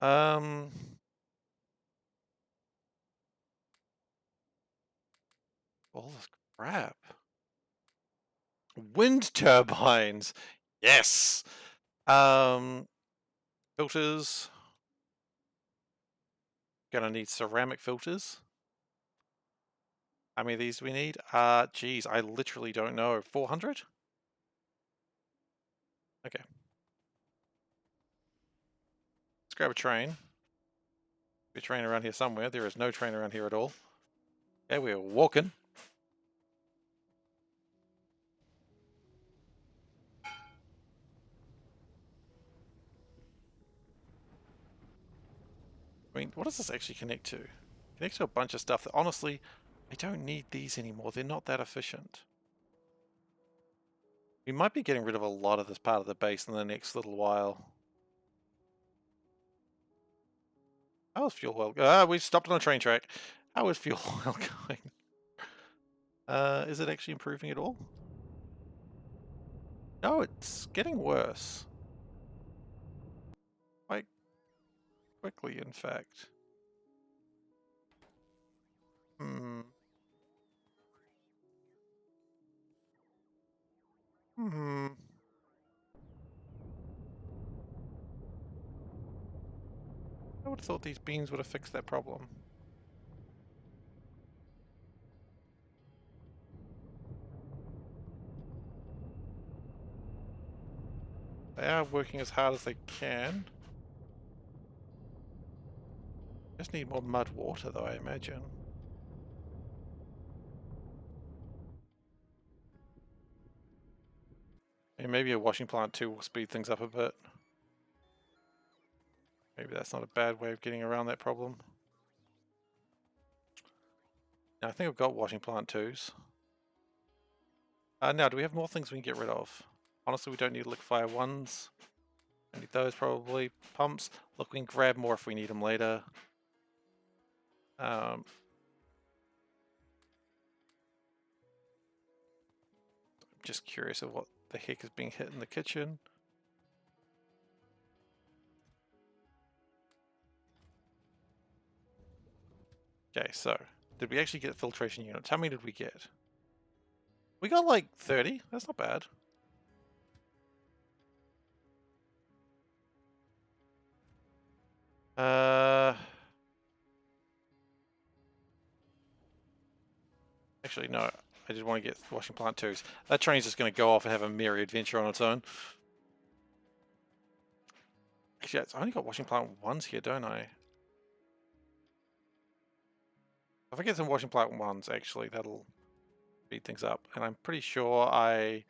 S1: All this crap. Wind turbines. Yes. Filters. Gonna need ceramic filters. How many of these do we need? Geez, I literally don't know. 400? Okay. Let's grab a train. Be a train around here somewhere. There is no train around here at all. Okay, we're walking. I mean, what does this actually connect to? Connects to a bunch of stuff that honestly, I don't need these anymore. They're not that efficient. We might be getting rid of a lot of this part of the base in the next little while. How is fuel oil? We stopped on a train track. How is fuel oil going? Is it actually improving at all? No, it's getting worse. Quite quickly, in fact. Hmm. Hmm. I would have thought these beams would have fixed that problem. They are working as hard as they can. Just need more mud water, though, I imagine. And maybe a washing plant too will speed things up a bit. Maybe that's not a bad way of getting around that problem. Now, I think I've got washing plant twos. Now, do we have more things we can get rid of? Honestly, we don't need liquefy ones. I need those probably. Pumps. Look, we can grab more if we need them later. Just curious of what the heck is being hit in the kitchen. Okay, so did we actually get filtration units? How many did we get? We got like 30. That's not bad. Actually, no. I did want to get washing plant twos. That train's just going to go off and have a merry adventure on its own. Actually, I only got washing plant ones here, don't I? If I get some washing plant ones, actually, that'll speed things up. And I'm pretty sure I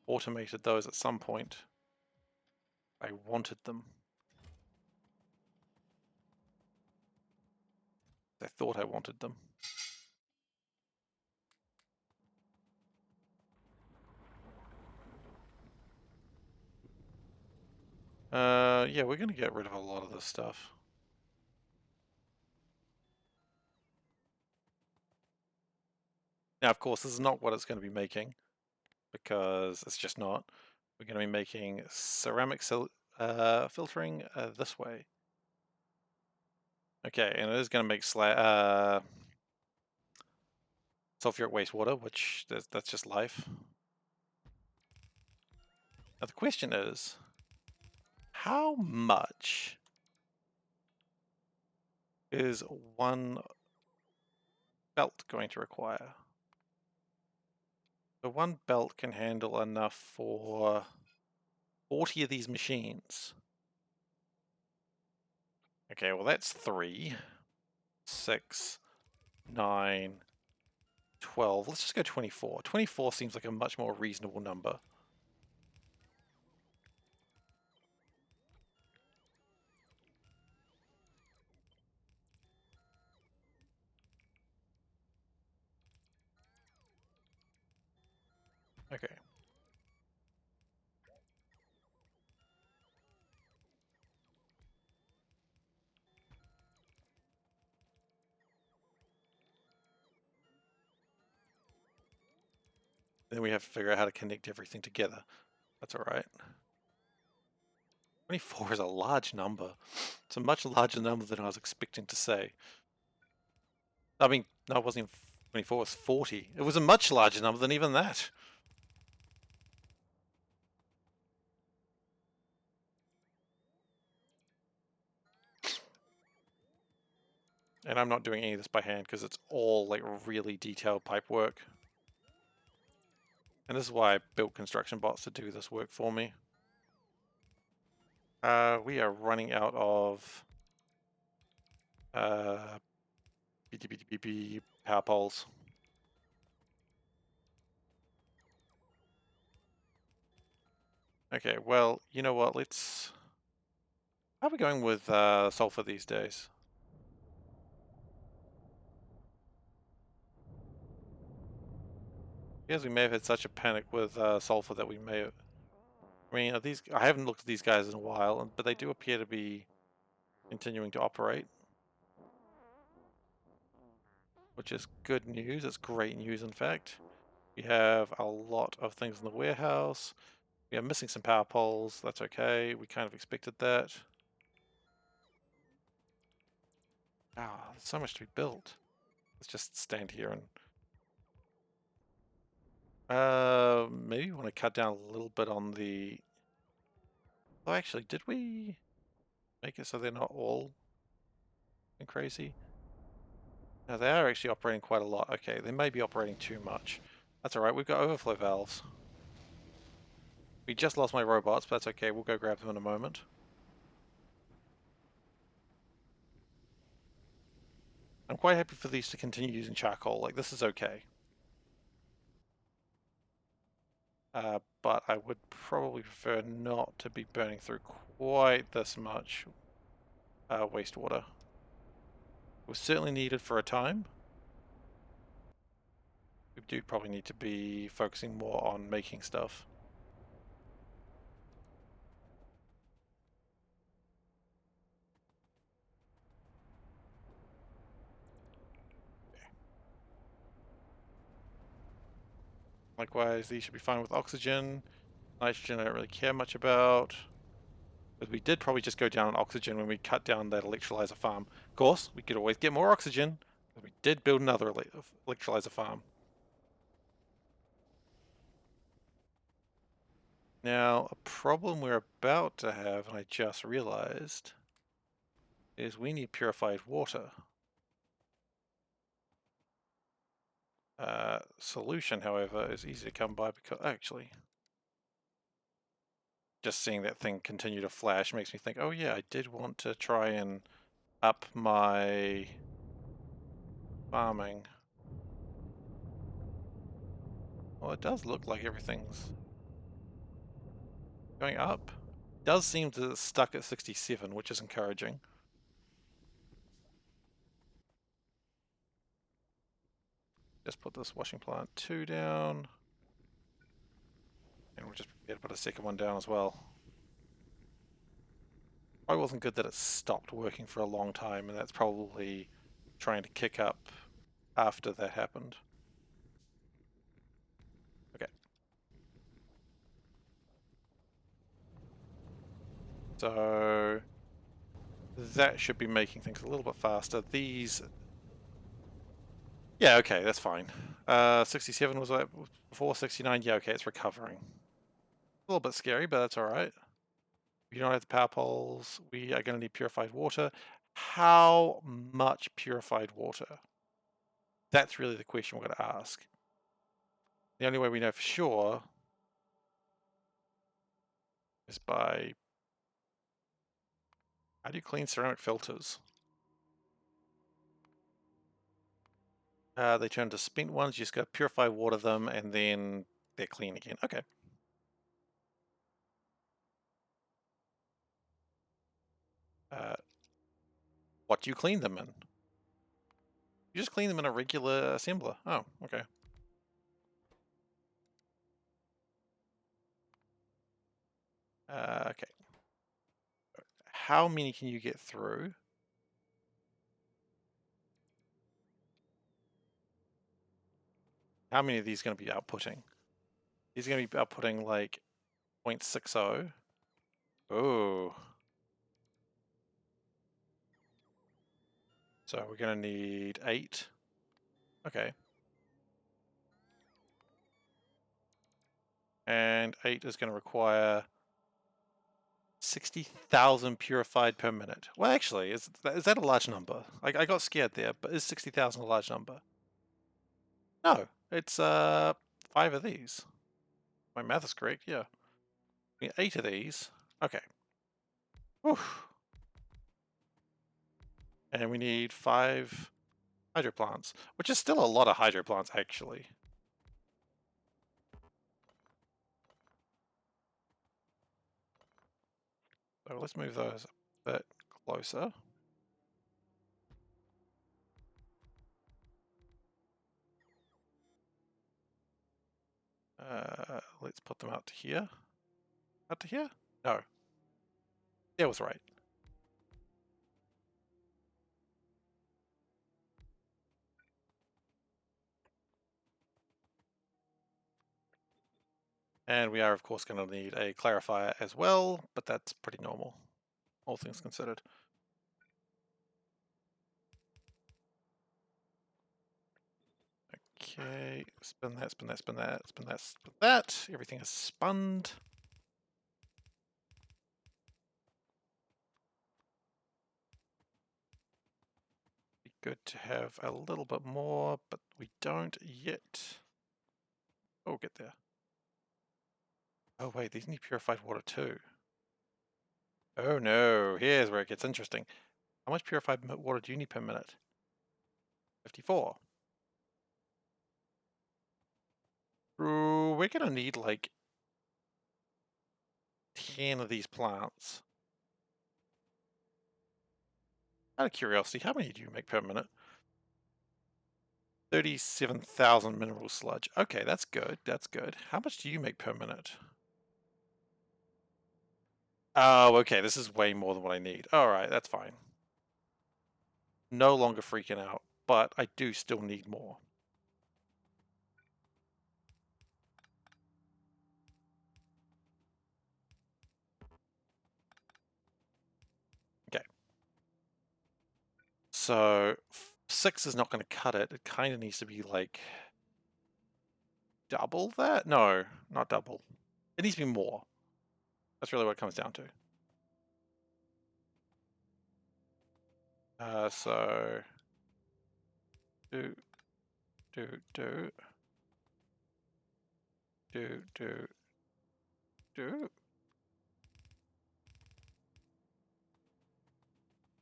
S1: automated those at some point. I wanted them. I thought I wanted them. Yeah, we're going to get rid of a lot of this stuff. Now, of course, this is not what it's going to be making, because it's just not. We're going to be making ceramic filtering this way. Okay, and it is going to make sulfuric wastewater, which that's just life. Now the question is, how much is one belt going to require? So one belt can handle enough for 40 of these machines. Okay, well that's 3, 6, 9, 12. Let's just go 24. 24 seems like a much more reasonable number. Okay. Then we have to figure out how to connect everything together. That's all right. 24 is a large number. It's a much larger number than I was expecting to say. I mean, no, it wasn't even 24, it was 40. It was a much larger number than even that. And I'm not doing any of this by hand because it's all like really detailed pipe work. And this is why I built construction bots to do this work for me. We are running out of power poles. Okay, well, you know what, let's... How are we going with sulfur these days? Because we may have had such a panic with sulfur that we may have... I mean, are these... I haven't looked at these guys in a while, but they do appear to be continuing to operate. Which is good news. It's great news, in fact. We have a lot of things in the warehouse. We are missing some power poles. That's okay. We kind of expected that. Ah, there's so much to be built. Let's just stand here and... maybe we want to cut down a little bit on the... Oh, actually, did we make it so they're not all crazy? No, they are actually operating quite a lot. Okay, they may be operating too much. That's alright, we've got overflow valves. We just lost my robots, but that's okay. We'll go grab them in a moment. I'm quite happy for these to continue using charcoal. Like, this is okay. But I would probably prefer not to be burning through quite this much wastewater. It was certainly needed for a time. We do probably need to be focusing more on making stuff. Likewise, these should be fine with oxygen. Nitrogen I don't really care much about. But we did probably just go down on oxygen when we cut down that electrolyzer farm. Of course, we could always get more oxygen, but we did build another electrolyzer farm. Now, a problem we're about to have, and I just realized, is we need purified water. Solution, however, is easy to come by because, actually, just seeing that thing continue to flash makes me think, oh yeah, I did want to try and up my farming. Well, it does look like everything's going up. It does seem to stuck at 67, which is encouraging. Just put this washing plant 2 down. And we'll just prepare to put a second one down as well. Probably wasn't good that it stopped working for a long time, and that's probably trying to kick up after that happened. Okay. So that should be making things a little bit faster. These... Yeah, okay, that's fine. 67 was like before 69. Yeah, okay, it's recovering. A little bit scary, but that's alright. We don't have the power poles. We are going to need purified water. How much purified water? That's really the question we're going to ask. The only way we know for sure is by... How do you clean ceramic filters? They turn to spent ones. You just got to purify water them, and then they're clean again. Okay. What do you clean them in? You just clean them in a regular assembler. Oh, okay. Okay. How many can you get through? How many of these are going to be outputting? These are going to be outputting like 0.60. Oh. So we're going to need 8. Okay. And 8 is going to require 60,000 purified per minute. Well, actually, is that a large number? I got scared there, but is 60,000 a large number? No, it's 5 of these. My math is correct, yeah. We need 8 of these. Okay. Whew. And we need 5 hydro plants, which is still a lot of hydro plants, actually. So let's move those a bit closer. Let's put them out to here. Out to here? No. That was right. And we are, of course, going to need a clarifier as well, but that's pretty normal, all things considered. Okay, spin that, spin that, spin that, spin that, spin that. Everything is spun. Be good to have a little bit more, but we don't yet. Oh, get there. Oh wait, these need purified water too. Oh no, here's where it gets interesting. How much purified water do you need per minute? 54. Ooh, we're gonna need like 10 of these plants. Out of curiosity, how many do you make per minute? 37,000 mineral sludge. Okay, that's good. That's good. How much do you make per minute? Oh, okay. This is way more than what I need. All right, that's fine. No longer freaking out, but I do still need more. Okay. So 6 is not going to cut it. It kind of needs to be like double that? No, not double. It needs to be more. That's really what it comes down to. So do do do do do do.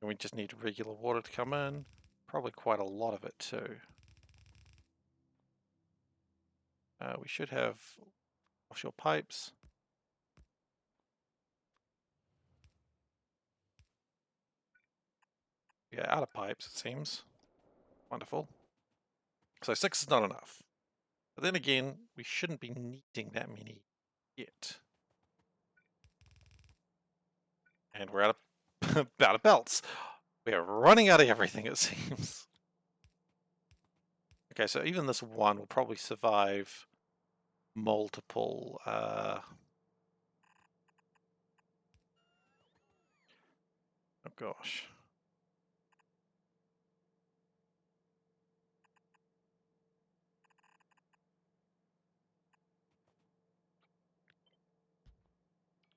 S1: And we just need regular water to come in. Probably quite a lot of it too. We should have offshore pipes. Yeah, out of pipes, it seems. Wonderful. So 6 is not enough. But then again, we shouldn't be needing that many yet. And we're out of, out of belts. We are running out of everything, it seems. Okay, so even this one will probably survive multiple... oh gosh.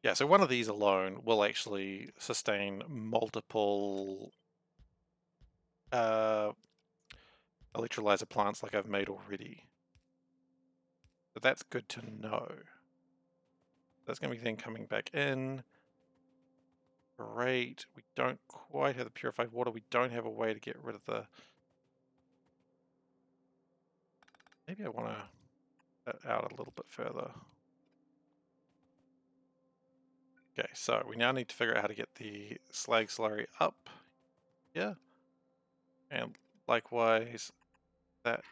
S1: Yeah, so one of these alone will actually sustain multiple electrolyzer plants like I've made already. So that's good to know. That's going to be then coming back in. Great. We don't quite have the purified water. We don't have a way to get rid of the... Maybe I want to that out a little bit further. Okay, so we now need to figure out how to get the slag slurry up here. And likewise, that a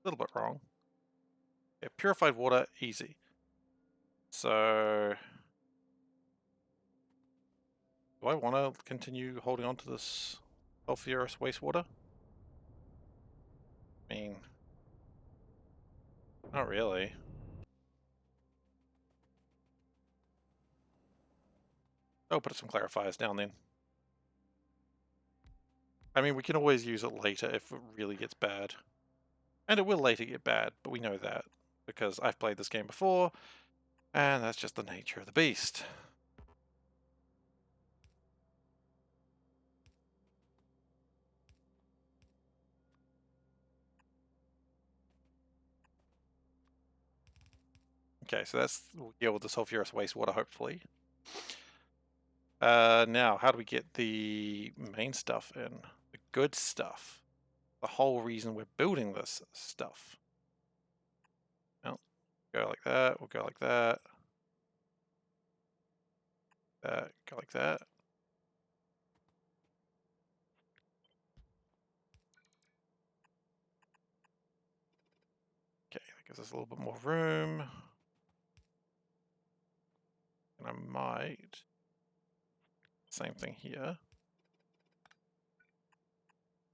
S1: little bit wrong. Yeah, purified water, easy. So Do I want to continue holding on to this sulfurous wastewater? I mean, not really. Oh, put some clarifiers down then. I mean, we can always use it later if it really gets bad. And it will later get bad, but we know that because I've played this game before, and that's just the nature of the beast. Okay, so we'll deal with the sulfurous wastewater, hopefully. Now, how do we get the main stuff in? The good stuff. The whole reason we're building this stuff. Well, go like that, we'll go like that. Go like that. Okay, that gives us a little bit more room. And I might... Same thing here.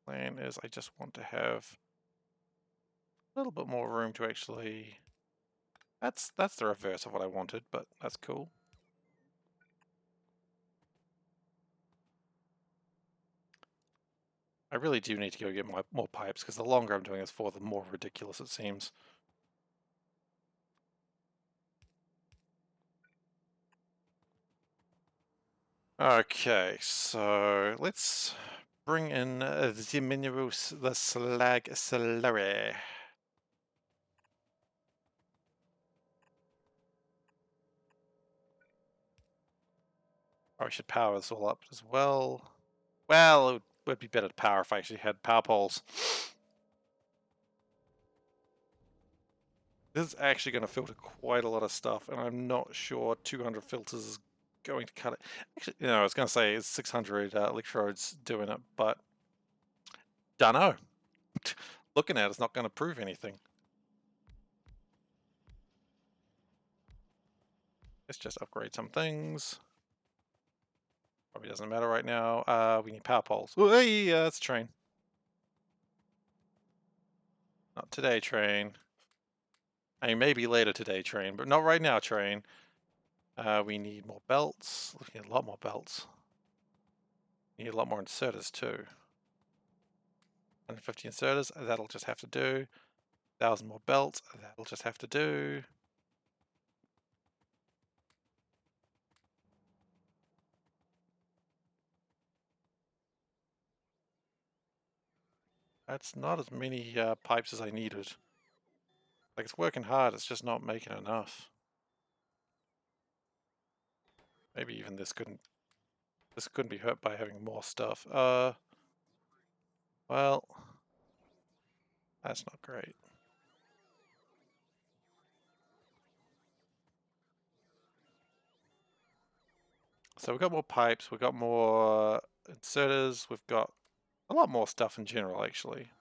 S1: Plan is I just want to have a little bit more room to actually... That's the reverse of what I wanted, but that's cool. I really do need to go get more pipes, because the longer I'm doing this for, the more ridiculous it seems. Okay, so let's bring in the minerals, the slag slurry. Oh, I should power this all up as well. Well, it would be better to power if I actually had power poles. This is actually going to filter quite a lot of stuff, and I'm not sure 200 filters is going to cut it. Actually, you know, I was going to say it's 600 electrodes doing it, but dunno. Looking at it's not going to prove anything. Let's just upgrade some things. Probably doesn't matter right now. We need power poles. Oh, hey, that's a train. Not today, train. I mean, maybe later today, train, but not right now, train. We need more belts. We need a lot more belts. We need a lot more inserters, too. 150 inserters, that'll just have to do. 1,000 more belts, that'll just have to do. That's not as many pipes as I needed. Like, it's working hard, it's just not making enough. Maybe even this couldn't be hurt by having more stuff. Well, that's not great. So we've got more pipes, we've got more inserters, we've got a lot more stuff in general, actually.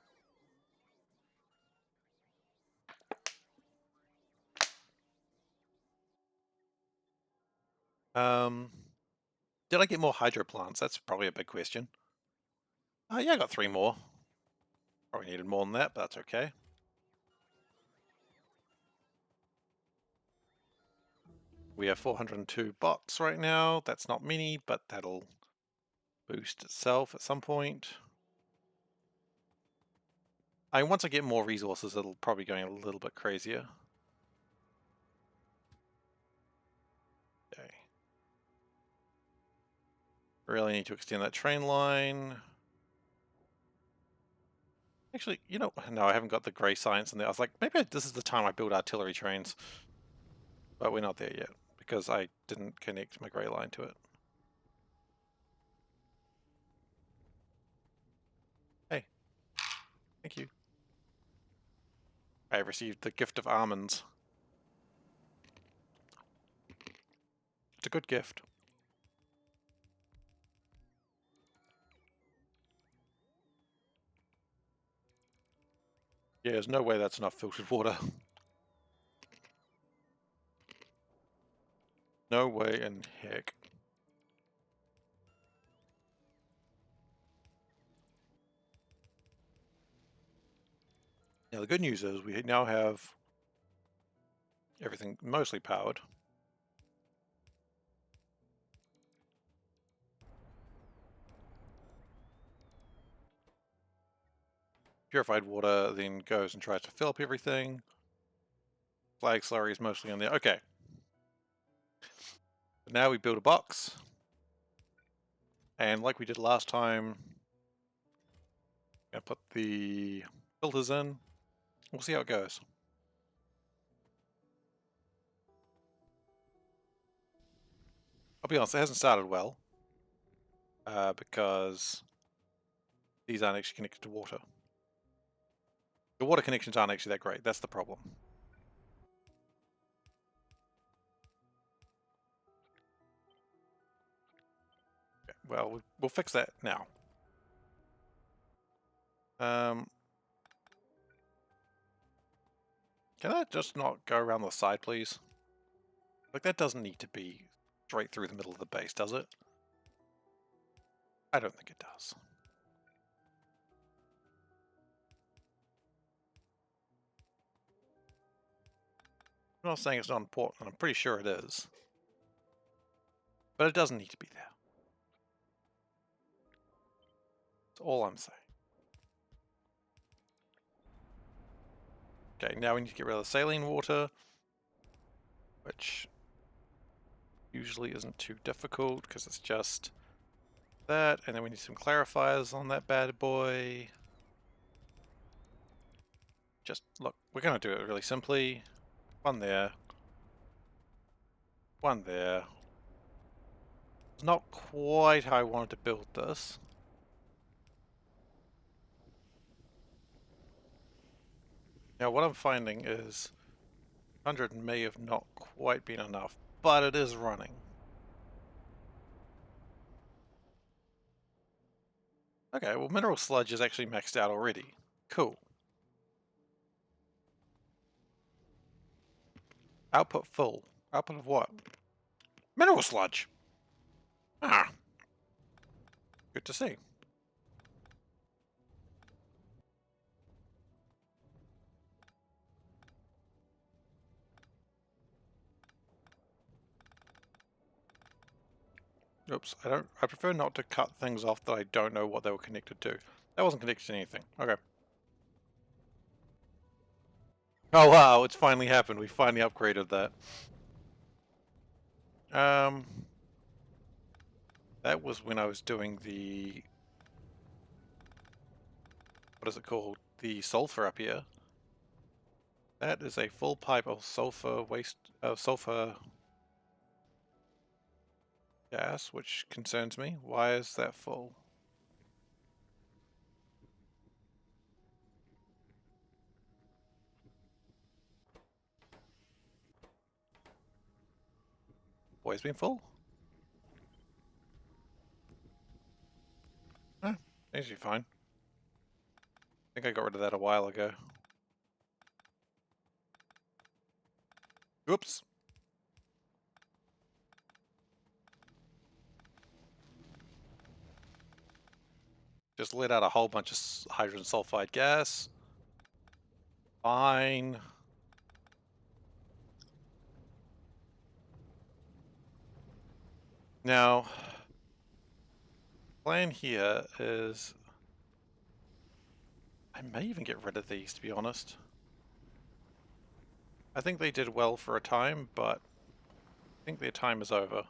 S1: Did I get more hydro plants? That's probably a big question. Yeah, I got 3 more. Probably needed more than that, but that's okay. We have 402 bots right now. That's not many, but that'll boost itself at some point. Once I get more resources, it'll probably go a little bit crazier. Okay. Really need to extend that train line. Actually, you know, no, I haven't got the grey science in there. I was like, maybe this is the time I build artillery trains. But we're not there yet, because I didn't connect my grey line to it. Hey, thank you. I received the gift of almonds. It's a good gift. Yeah, there's no way that's enough filtered water. No way in heck. Now the good news is we now have everything mostly powered. Purified water then goes and tries to fill up everything. Slag slurry is mostly on there. Okay. Now we build a box. And like we did last time, I put the filters in. We'll see how it goes. I'll be honest, it hasn't started well. Because these aren't actually connected to water. The water connections aren't actually that great. That's the problem. Okay, well, we'll fix that now. Can that just not go around the side, please? Like, that doesn't need to be straight through the middle of the base, does it? I don't think it does. I'm not saying it's not important. I'm pretty sure it is. But it doesn't need to be there. That's all I'm saying. Okay, now we need to get rid of the saline water, which usually isn't too difficult because it's just that, and then we need some clarifiers on that bad boy. Just look, we're going to do it really simply. One there. One there. It's not quite how I wanted to build this. Now what I'm finding is 100 may have not quite been enough, but it is running. Okay, well mineral sludge is actually maxed out already. Cool. Output full. Output of what? Mineral sludge! Ah. Good to see. Oops, I prefer not to cut things off that I don't know what they were connected to. That wasn't connected to anything. Okay. Oh wow, it's finally happened. We finally upgraded that. That was when I was doing the... what is it called? The sulfur up here. That is a full pipe of sulfur waste... sulfur gas, which concerns me. Why is that full? Always been full? Huh, seems to be fine. I think I got rid of that a while ago. Oops. Just let out a whole bunch of hydrogen sulfide gas. Fine. Now, plan here is... I may even get rid of these, to be honest. I think they did well for a time, but I think their time is over.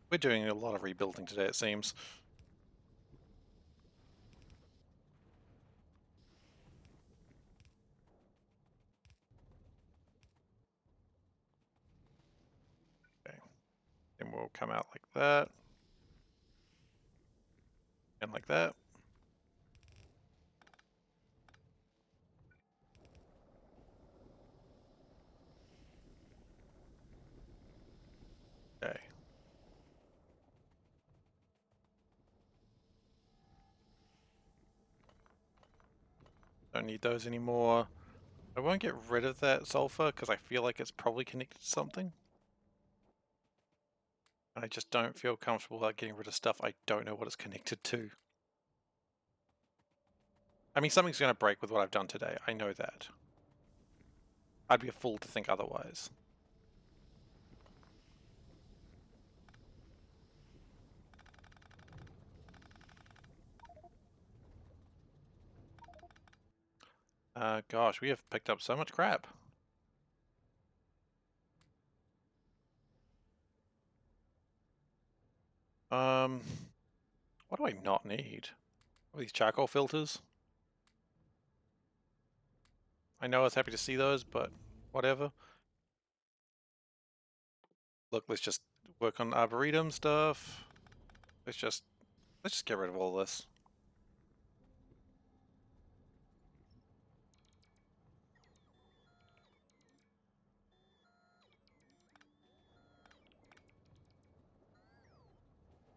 S1: We're doing a lot of rebuilding today, it seems. Okay. Then we'll come out like that. And like that. Okay. Don't need those anymore. I won't get rid of that sulfur because I feel like it's probably connected to something. I just don't feel comfortable about getting rid of stuff I don't know what it's connected to. I mean, something's going to break with what I've done today. I know that. I'd be a fool to think otherwise. Gosh, we have picked up so much crap. What do I not need? All these charcoal filters? I know I was happy to see those, but whatever. Look, let's just work on Arboretum stuff. Let's just get rid of all this.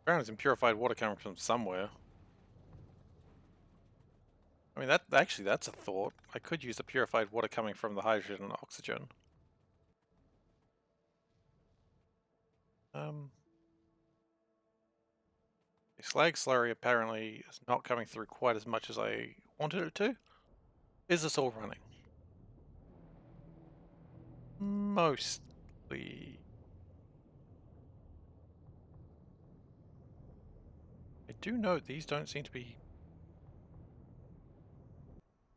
S1: Apparently some purified water coming from somewhere. I mean, that's a thought. I could use the purified water coming from the hydrogen and oxygen. The slag slurry apparently is not coming through quite as much as I wanted it to. Is this all running? Mostly. I do note these don't seem to be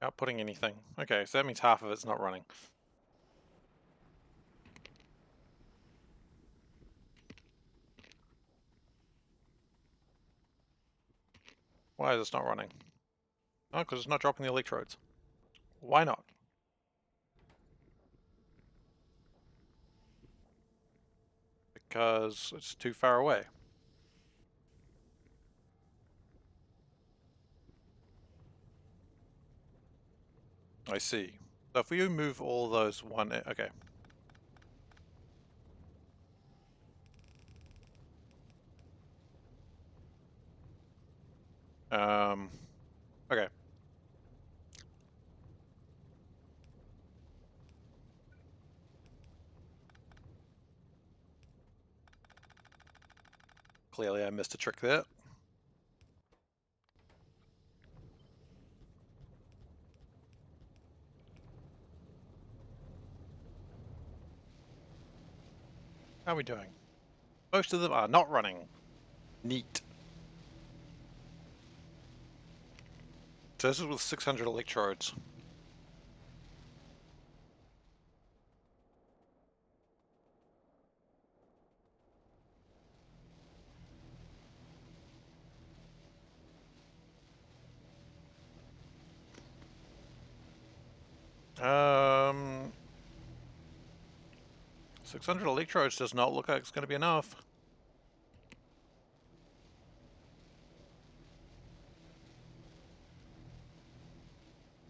S1: outputting anything. Okay, so that means half of it's not running. Why is this not running? Oh, because it's not dropping the electrodes. Why not? Because it's too far away. I see. So if we move all those okay. Okay. Clearly I missed a trick there. How are we doing? Most of them are not running. Neat. So this is with 600 electrodes. Um, 600 electrodes does not look like it's going to be enough.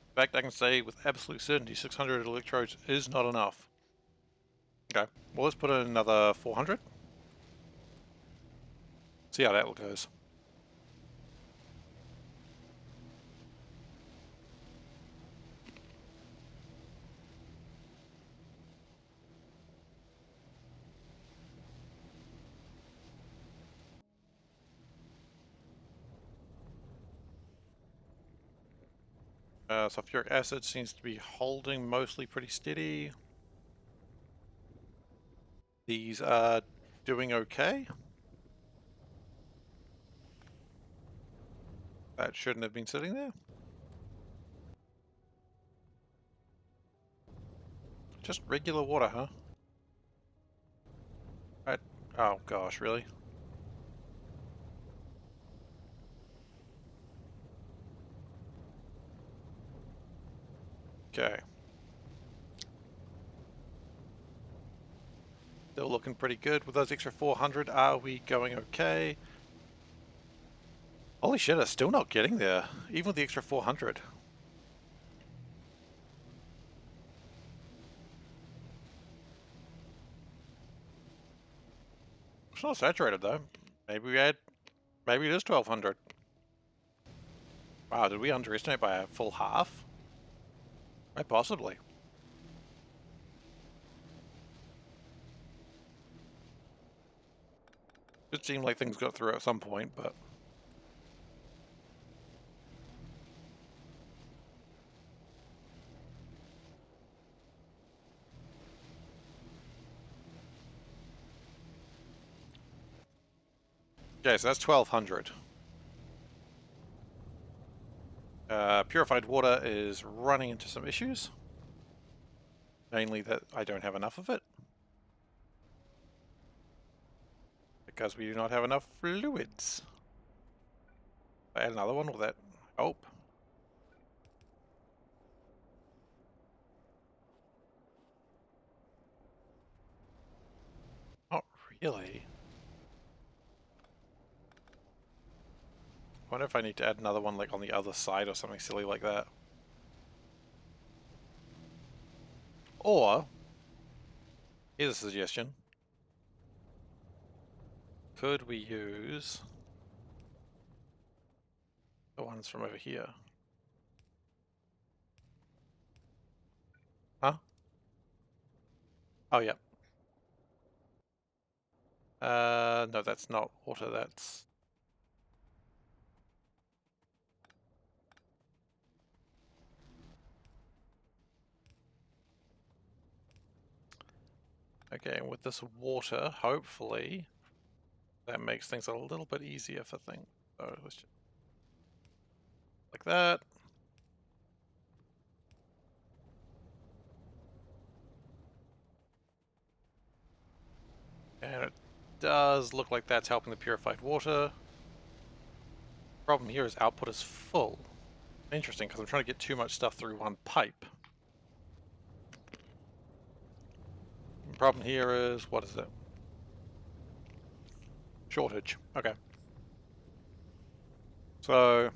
S1: In fact, I can say with absolute certainty 600 electrodes is not enough. Okay, well let's put in another 400. See how that goes. Sulfuric acid seems to be holding mostly pretty steady. These are doing okay. That shouldn't have been sitting there. Just regular water, huh? Right. Oh gosh, really? Okay. Still looking pretty good. With those extra 400, are we going okay? Holy shit, it's still not getting there. Even with the extra 400. It's not saturated though. Maybe maybe it is 1200. Wow, did we underestimate by a full half? Quite possibly. It seemed like things got through at some point, but... Okay, so that's 1200. Purified water is running into some issues. Mainly that I don't have enough of it. Because we do not have enough fluids. I add another one, will that help? Not really. I wonder if I need to add another one like on the other side or something silly like that. Or, here's a suggestion. Could we use the ones from over here? Huh? Oh, yeah. No, that's not water, that's... Okay, and with this water, hopefully, that makes things a little bit easier for things. So let's just... like that. And it does look like that's helping the purified water. Problem here is output is full. Interesting, because I'm trying to get too much stuff through one pipe. The problem here is, what is it? Shortage. Okay. So,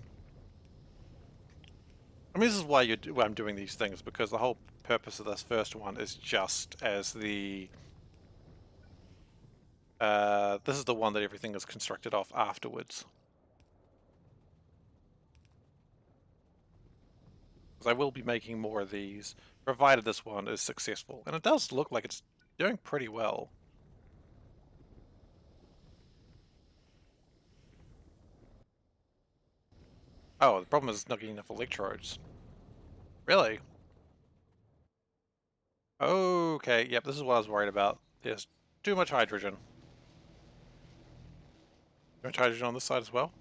S1: I mean, this is why I'm doing these things, because the whole purpose of this first one is just as the... this is the one that everything is constructed off afterwards. Because I will be making more of these, provided this one is successful. And it does look like it's doing pretty well. Oh, the problem is not getting enough electrodes. Really? Okay, yep, this is what I was worried about. There's too much hydrogen. Too much hydrogen on this side as well?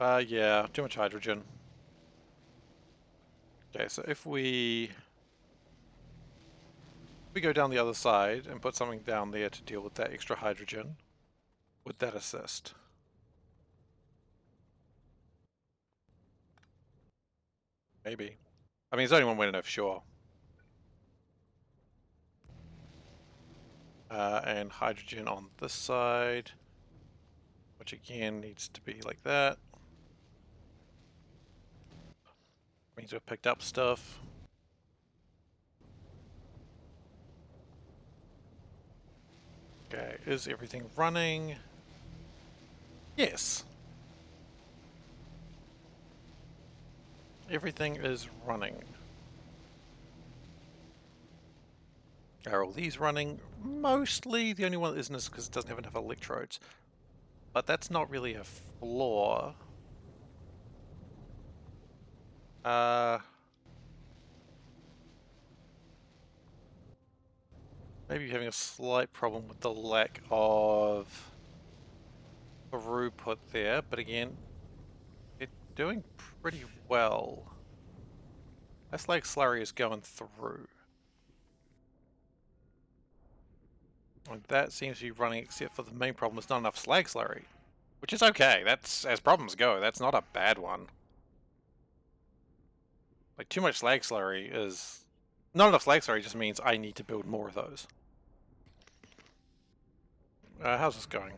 S1: Yeah, too much hydrogen. Okay, so if we go down the other side and put something down there to deal with that extra hydrogen, would that assist? Maybe. I mean, there's only one way to know for sure. And hydrogen on this side, which again needs to be like that. Means we've picked up stuff. Okay, is everything running? Yes. Everything is running. Are all these running? Mostly. The only one that isn't is because it doesn't have enough electrodes. But that's not really a flaw. Maybe having a slight problem with the lack of throughput there, but again, it's doing pretty well. That slag slurry is going through. And that seems to be running, except for the main problem is not enough slag slurry. Which is okay, that's, as problems go, that's not a bad one. Like, too much slag slurry is... not enough slag slurry just means I need to build more of those. How's this going?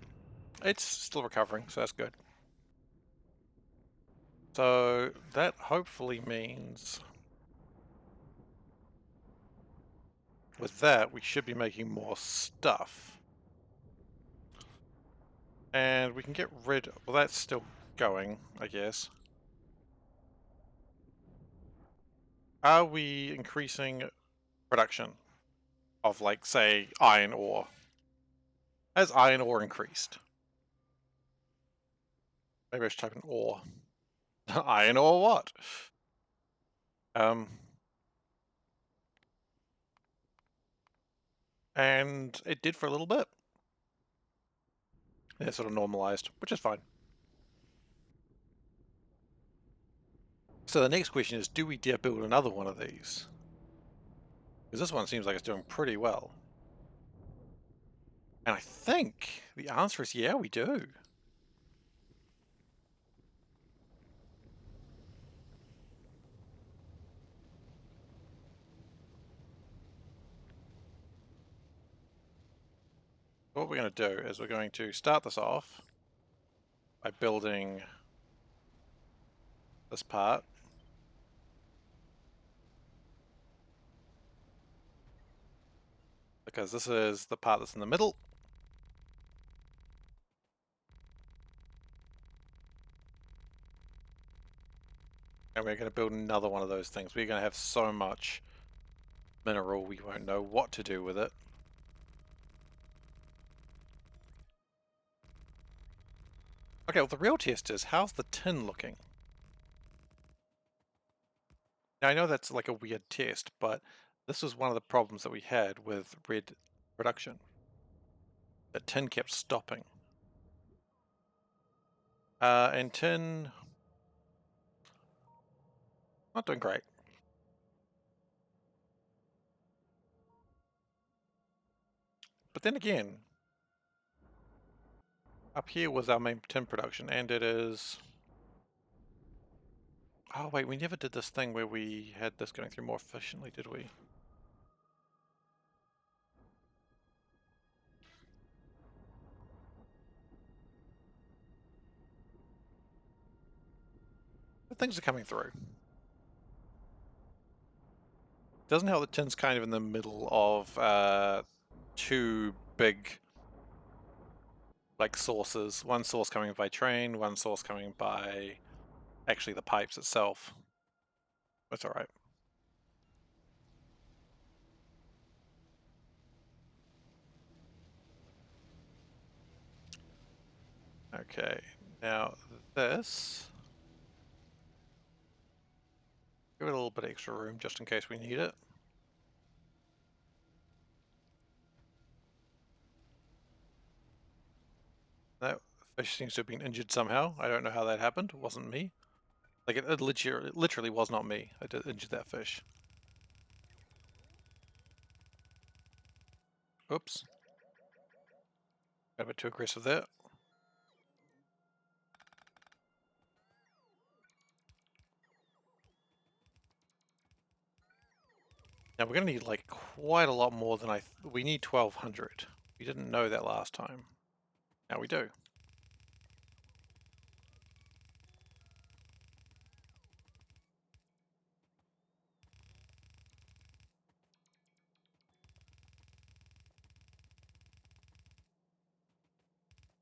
S1: It's still recovering, so that's good. So, that hopefully means... with that, we should be making more stuff. And we can get rid... well, that's still going, I guess. Are we increasing production of, like, say, iron ore. Has iron ore increased? Maybe I should type in ore. Iron ore what? And it did for a little bit. And it sort of normalized, which is fine. So the next question is, do we dare build another one of these? Because this one seems like it's doing pretty well. And I think the answer is yeah, we do. What we're going to do is we're going to start this off by building this part. Because this is the part that's in the middle. And we're going to build another one of those things. We're going to have so much mineral we won't know what to do with it. Okay, well the real test is, how's the tin looking? Now I know that's like a weird test, but this was one of the problems that we had with red production. The tin kept stopping. And tin, not doing great. But then again, up here was our main tin production, and it is... Oh wait, we never did this thing where we had this going through more efficiently, did we? But things are coming through. Doesn't help that tin's kind of in the middle of two big like sources. One source coming by train, one source coming by actually the pipes itself. That's alright. Okay, now this... Give it a little bit of extra room just in case we need it. That fish seems to have been injured somehow. I don't know how that happened. It wasn't me. Like, it literally was not me. I did injure that fish. Oops. Got a bit too aggressive there. Now we're going to need like quite a lot more than we need 1200. We didn't know that last time. Now we do.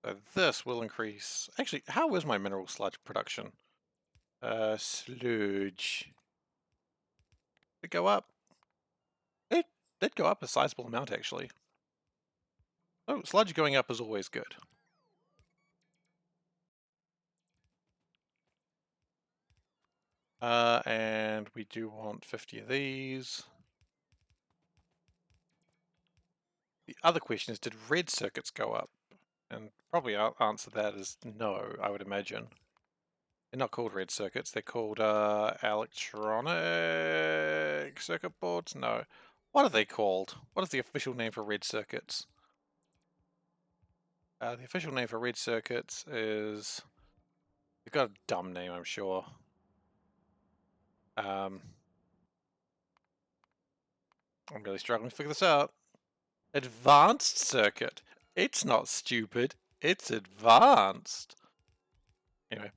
S1: So this will increase... Actually, how is my mineral sludge production? Sludge. Did it go up? It did go up a sizable amount, actually. Oh, sludge going up is always good. And we do want 50 of these. The other question is, did red circuits go up? And probably our answer to that is no, I would imagine. They're not called red circuits, they're called electronic circuit boards? No. What are they called? What is the official name for red circuits? The official name for red circuits is... They've got a dumb name, I'm sure. I'm really struggling to figure this out. Advanced circuit. It's not stupid. It's advanced. Anyway.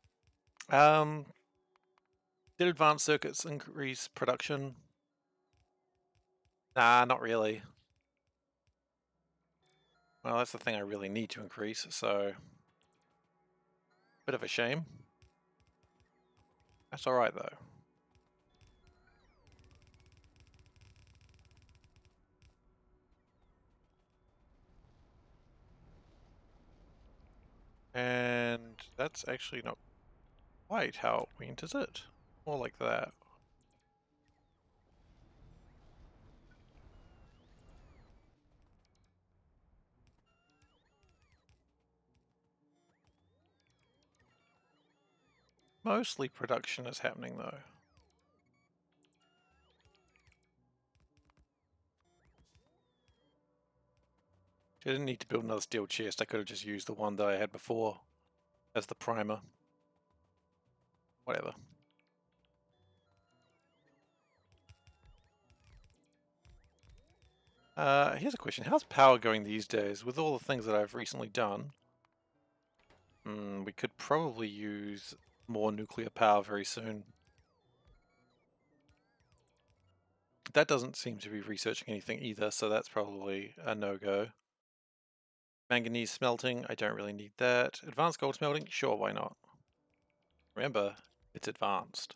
S1: Did advanced circuits increase production? Nah, not really. Well, that's the thing I really need to increase, so... Bit of a shame. That's alright, though. And that's actually not quite how it went, is it? More like that. Mostly production is happening though. I didn't need to build another steel chest, I could have just used the one that I had before as the primer. Whatever. Here's a question. How's power going these days? With all the things that I've recently done, we could probably use more nuclear power very soon. That doesn't seem to be researching anything either, so that's probably a no-go. Manganese smelting, I don't really need that. Advanced gold smelting, sure, why not? Remember, it's advanced.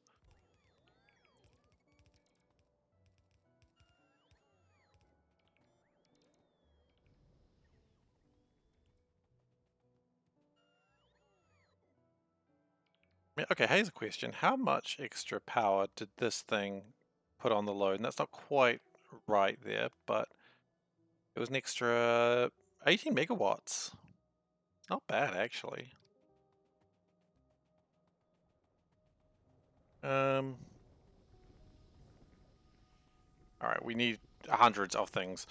S1: Okay, here's a question. How much extra power did this thing put on the load? And that's not quite right there, but it was an extra 18 megawatts. Not bad, actually. Alright, we need hundreds of things.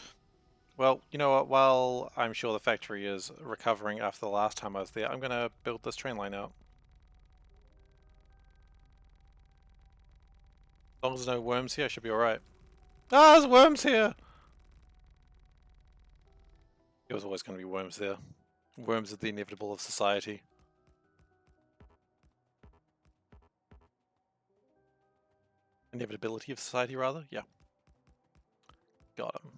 S1: Well, you know what, while I'm sure the factory is recovering after the last time I was there, I'm gonna build this train line out. As long as there's no worms here, I should be alright. Ah, there's worms here! There was always gonna be worms there. Worms are the inevitable of society. Inevitability of society, rather? Yeah. Got him.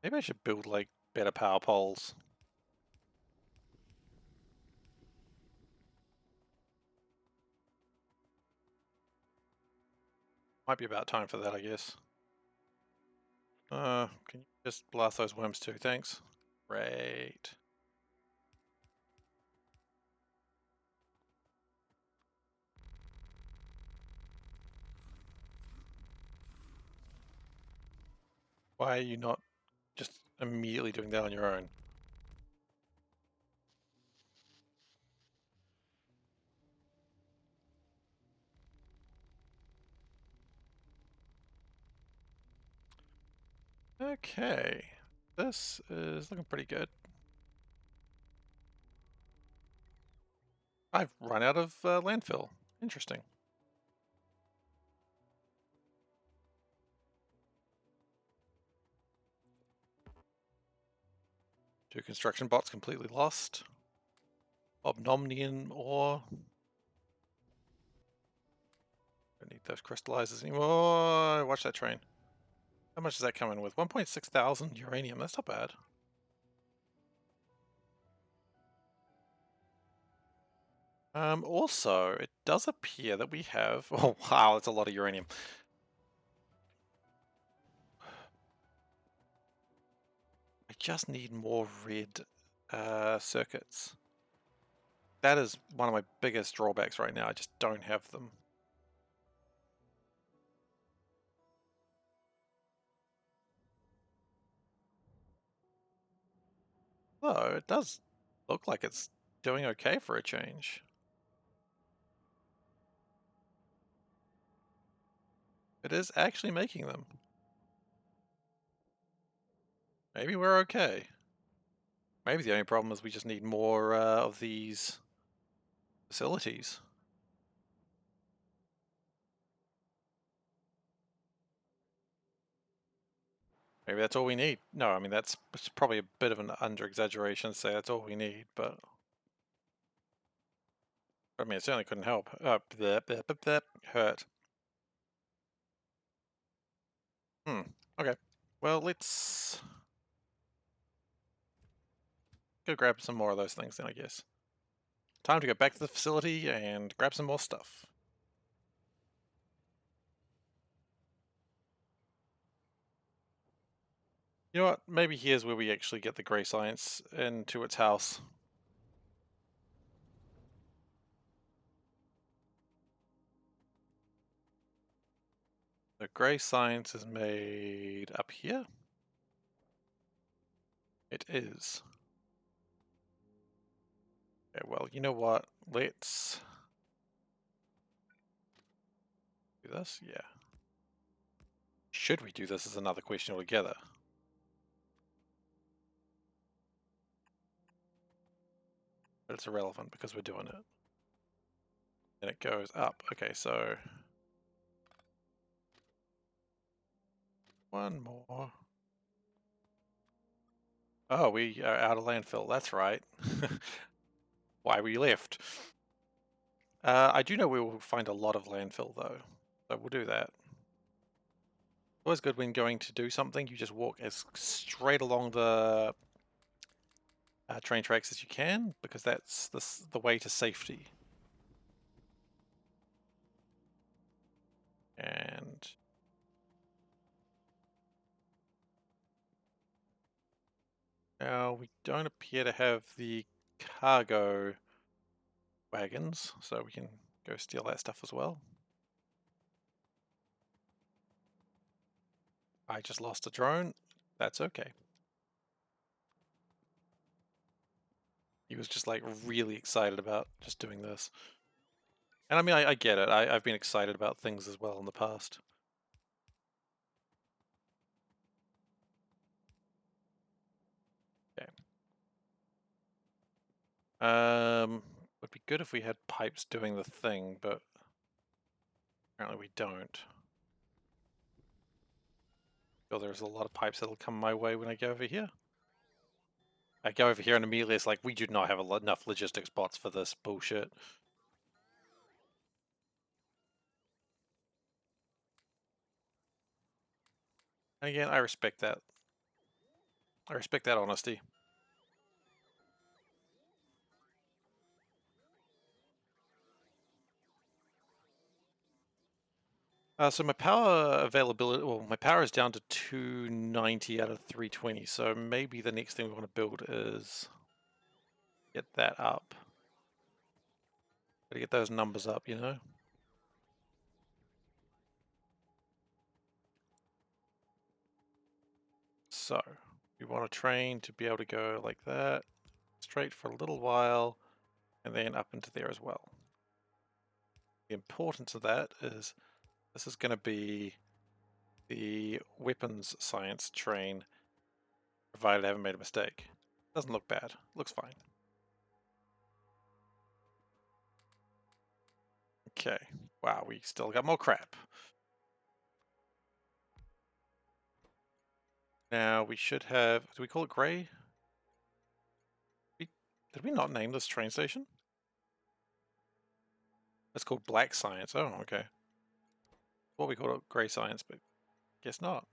S1: Maybe I should build, like, better power poles. Might be about time for that, I guess. Can you just blast those worms too? Thanks. Great. Why are you not just immediately doing that on your own? Okay. This is looking pretty good. I've run out of landfill. Interesting. Two construction bots completely lost. Obnomnian ore. Don't need those crystallizers anymore. Watch that train. How much is that coming with? 1.6 thousand uranium. That's not bad. Also, it does appear that we have... Oh, wow, that's a lot of uranium. I just need more red circuits. That is one of my biggest drawbacks right now. I just don't have them. Though, it does look like it's doing okay for a change. It is actually making them. Maybe we're okay. Maybe the only problem is we just need more of these facilities. Maybe that's all we need. No, I mean, that's probably a bit of an under-exaggeration to say that's all we need, but... I mean, it certainly couldn't help. Hurt. Okay. Well, let's go grab some more of those things then, I guess. Time to go back to the facility and grab some more stuff. You know what? Maybe here's where we actually get the grey science into its house. The grey science is made up here. It is. Okay, well, you know what? Let's do this. Yeah. Should we do this is another question altogether. But it's irrelevant because we're doing it. And it goes up. Okay, so one more. Oh, we are out of landfill. That's right. Why we left. I do know we will find a lot of landfill though, so we'll do that. Always good when going to do something, you just walk as straight along the train tracks as you can, because that's the way to safety. And now we don't appear to have the cargo wagons, so we can go steal that stuff as well. I just lost a drone. That's okay. He was just like really excited about just doing this. And I mean, I get it. I've been excited about things as well in the past. Okay. Would be good if we had pipes doing the thing, but apparently we don't. Well, there's a lot of pipes that'll come my way when I go over here. I go over here and immediately it's like, we do not have enough logistics bots for this bullshit. And again, I respect that. I respect that honesty. So my power availability, well, my power is down to 290 out of 320, so maybe the next thing we want to build is get that up. Gotta get those numbers up, you know? So, we want a train to be able to go like that, straight for a little while, and then up into there as well. The importance of that is this is going to be the weapons science train, provided I haven't made a mistake. Doesn't look bad, looks fine. Okay, wow, we still got more crap. Now we should have, do we call it grey? Did we not name this train station? It's called black science, oh okay. Well, we call it grey science, but guess not.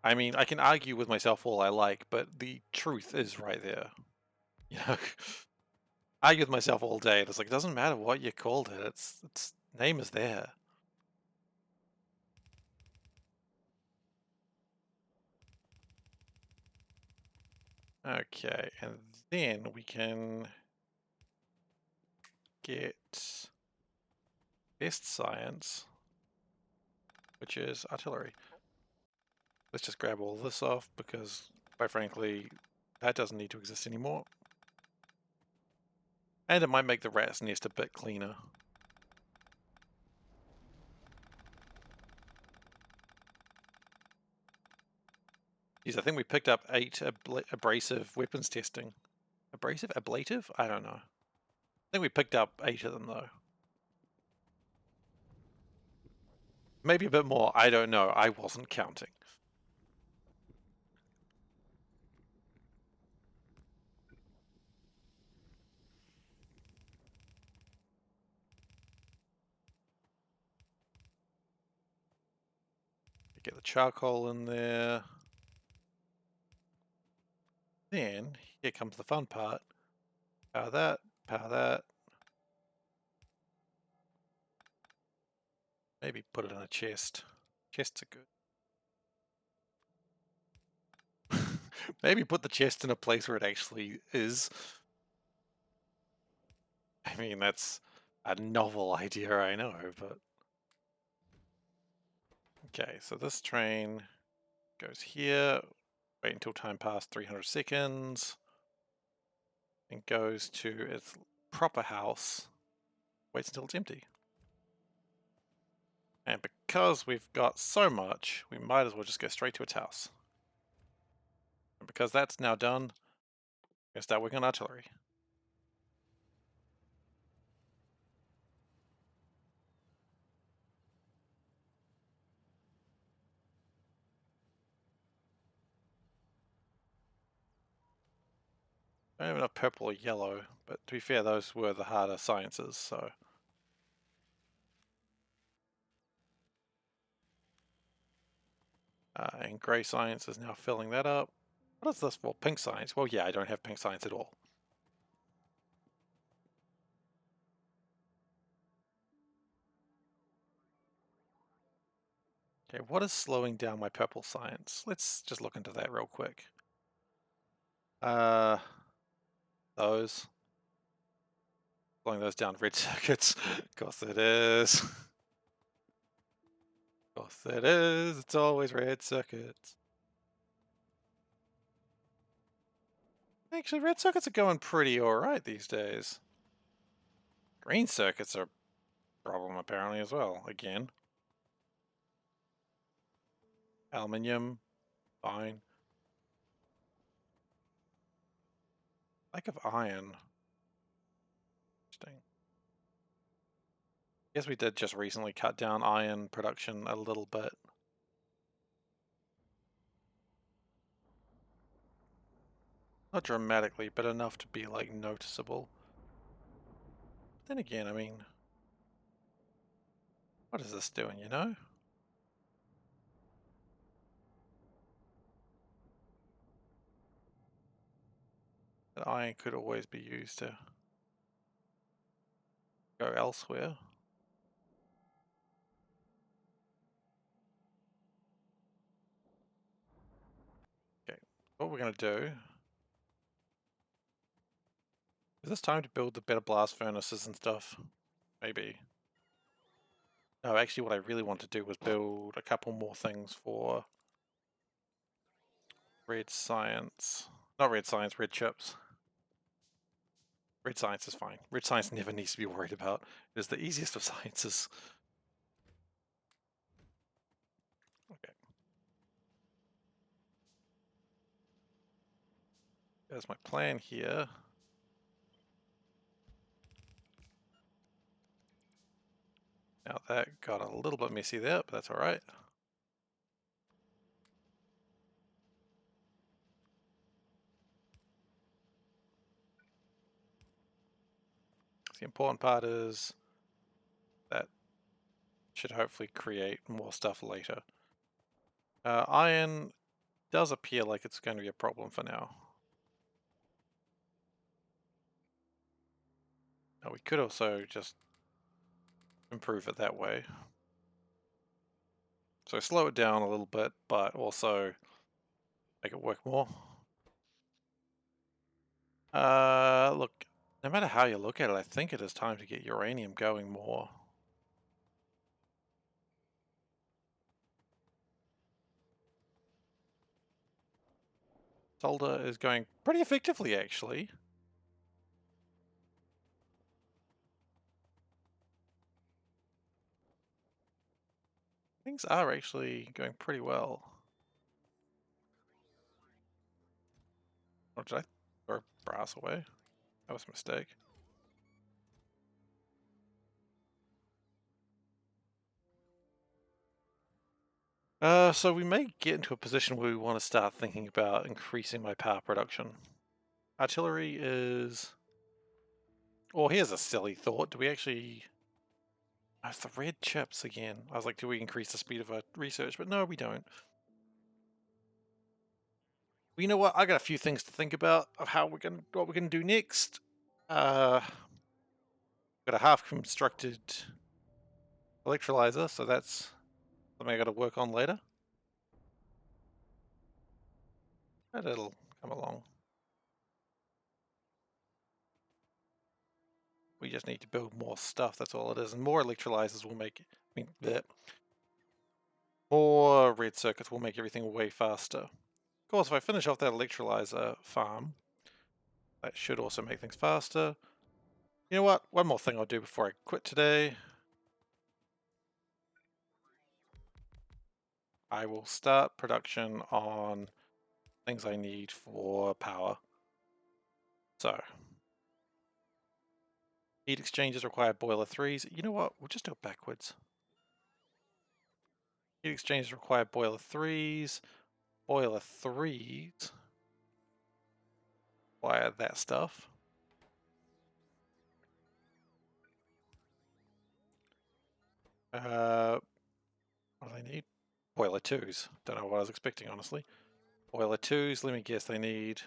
S1: I mean, I can argue with myself all I like, but the truth is right there. You know, I argue with myself all day, and it's like, it doesn't matter what you called it, its name is there. Okay, and then we can get best science, which is artillery. Let's just grab all this off because, quite frankly, that doesn't need to exist anymore. And it might make the rat's nest a bit cleaner. Geez, I think we picked up 8 abrasive weapons testing. Abrasive? Ablative? I don't know. I think we picked up 8 of them though. Maybe a bit more, I don't know. I wasn't counting. Get the charcoal in there. Then, here comes the fun part. Power that, power that. Maybe put it in a chest. Chests are good. Maybe put the chest in a place where it actually is. I mean, that's a novel idea, I know, but... Okay, so this train goes here, wait until time past 300 seconds, and goes to its proper house, waits until it's empty. And because we've got so much, we might as well just go straight to its house. And because that's now done, we're going to start working on artillery. I don't have enough purple or yellow, but to be fair, those were the harder sciences, so... and grey science is now filling that up. What is this for? Pink science? Well, yeah, I don't have pink science at all. Okay, what is slowing down my purple science? Let's just look into that real quick. Those. Slowing those down, red circuits. Of course it is. Of course it is. It's always red circuits. Actually, red circuits are going pretty alright these days. Green circuits are a problem apparently as well, again. Aluminium, fine. Lack of iron. Interesting. Guess we did just recently cut down iron production a little bit. Not dramatically, but enough to be like noticeable. Then again, I mean, what is this doing, you know? That iron could always be used to go elsewhere. Okay, what we're going to do is this time to build the better blast furnaces and stuff. Maybe. No, actually what I really want to do was build a couple more things for red science. Not red science, red chips. Red science is fine. Red science never needs to be worried about. It is the easiest of sciences. Okay. There's my plan here. Now that got a little bit messy there, but that's alright. The important part is that should hopefully create more stuff later. Iron does appear like it's going to be a problem for now. Now we could also just improve it that way. So slow it down a little bit, but also make it work more. Look, no matter how you look at it, I think it is time to get uranium going more. Solder is going pretty effectively, actually. Things are actually going pretty well. Or did I throw brass away? That was a mistake. So we may get into a position where we want to start thinking about increasing my power production. Artillery is... Well, here's a silly thought. Do we actually... Oh, it's the red chips again. I was like, do we increase the speed of our research? But no, we don't. Well, you know what? I got a few things to think about of how what we're gonna do next. Got a half-constructed electrolyzer, so that's something I got to work on later. But it'll come along. We just need to build more stuff, that's all it is. And more electrolyzers will make, more red circuits will make everything way faster. Of course, if I finish off that electrolyzer farm, that should also make things faster. You know what? One more thing I'll do before I quit today. I will start production on things I need for power. So, heat exchangers require boiler 3s. You know what? We'll just do it backwards. Heat exchangers require boiler 3s. Boiler 3s require that stuff. What do they need? Boiler 2s. Don't know what I was expecting, honestly. Boiler 2s, let me guess, they need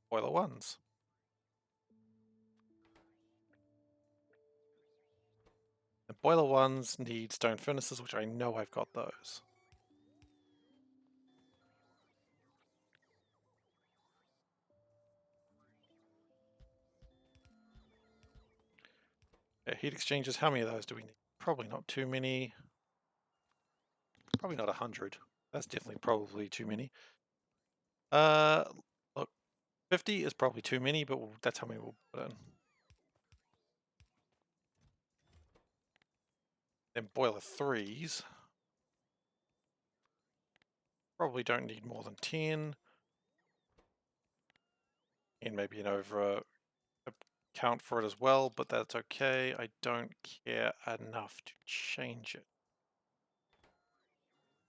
S1: boiler 1s. And boiler 1s need stone furnaces, which I know I've got those. Yeah, heat exchangers, how many of those do we need? Probably not too many. Probably not 100. That's definitely probably too many. Look, 50 is probably too many, but that's how many we'll put in. Then boiler 3s. Probably don't need more than 10. And maybe an over count for it as well, but that's okay. I don't care enough to change it.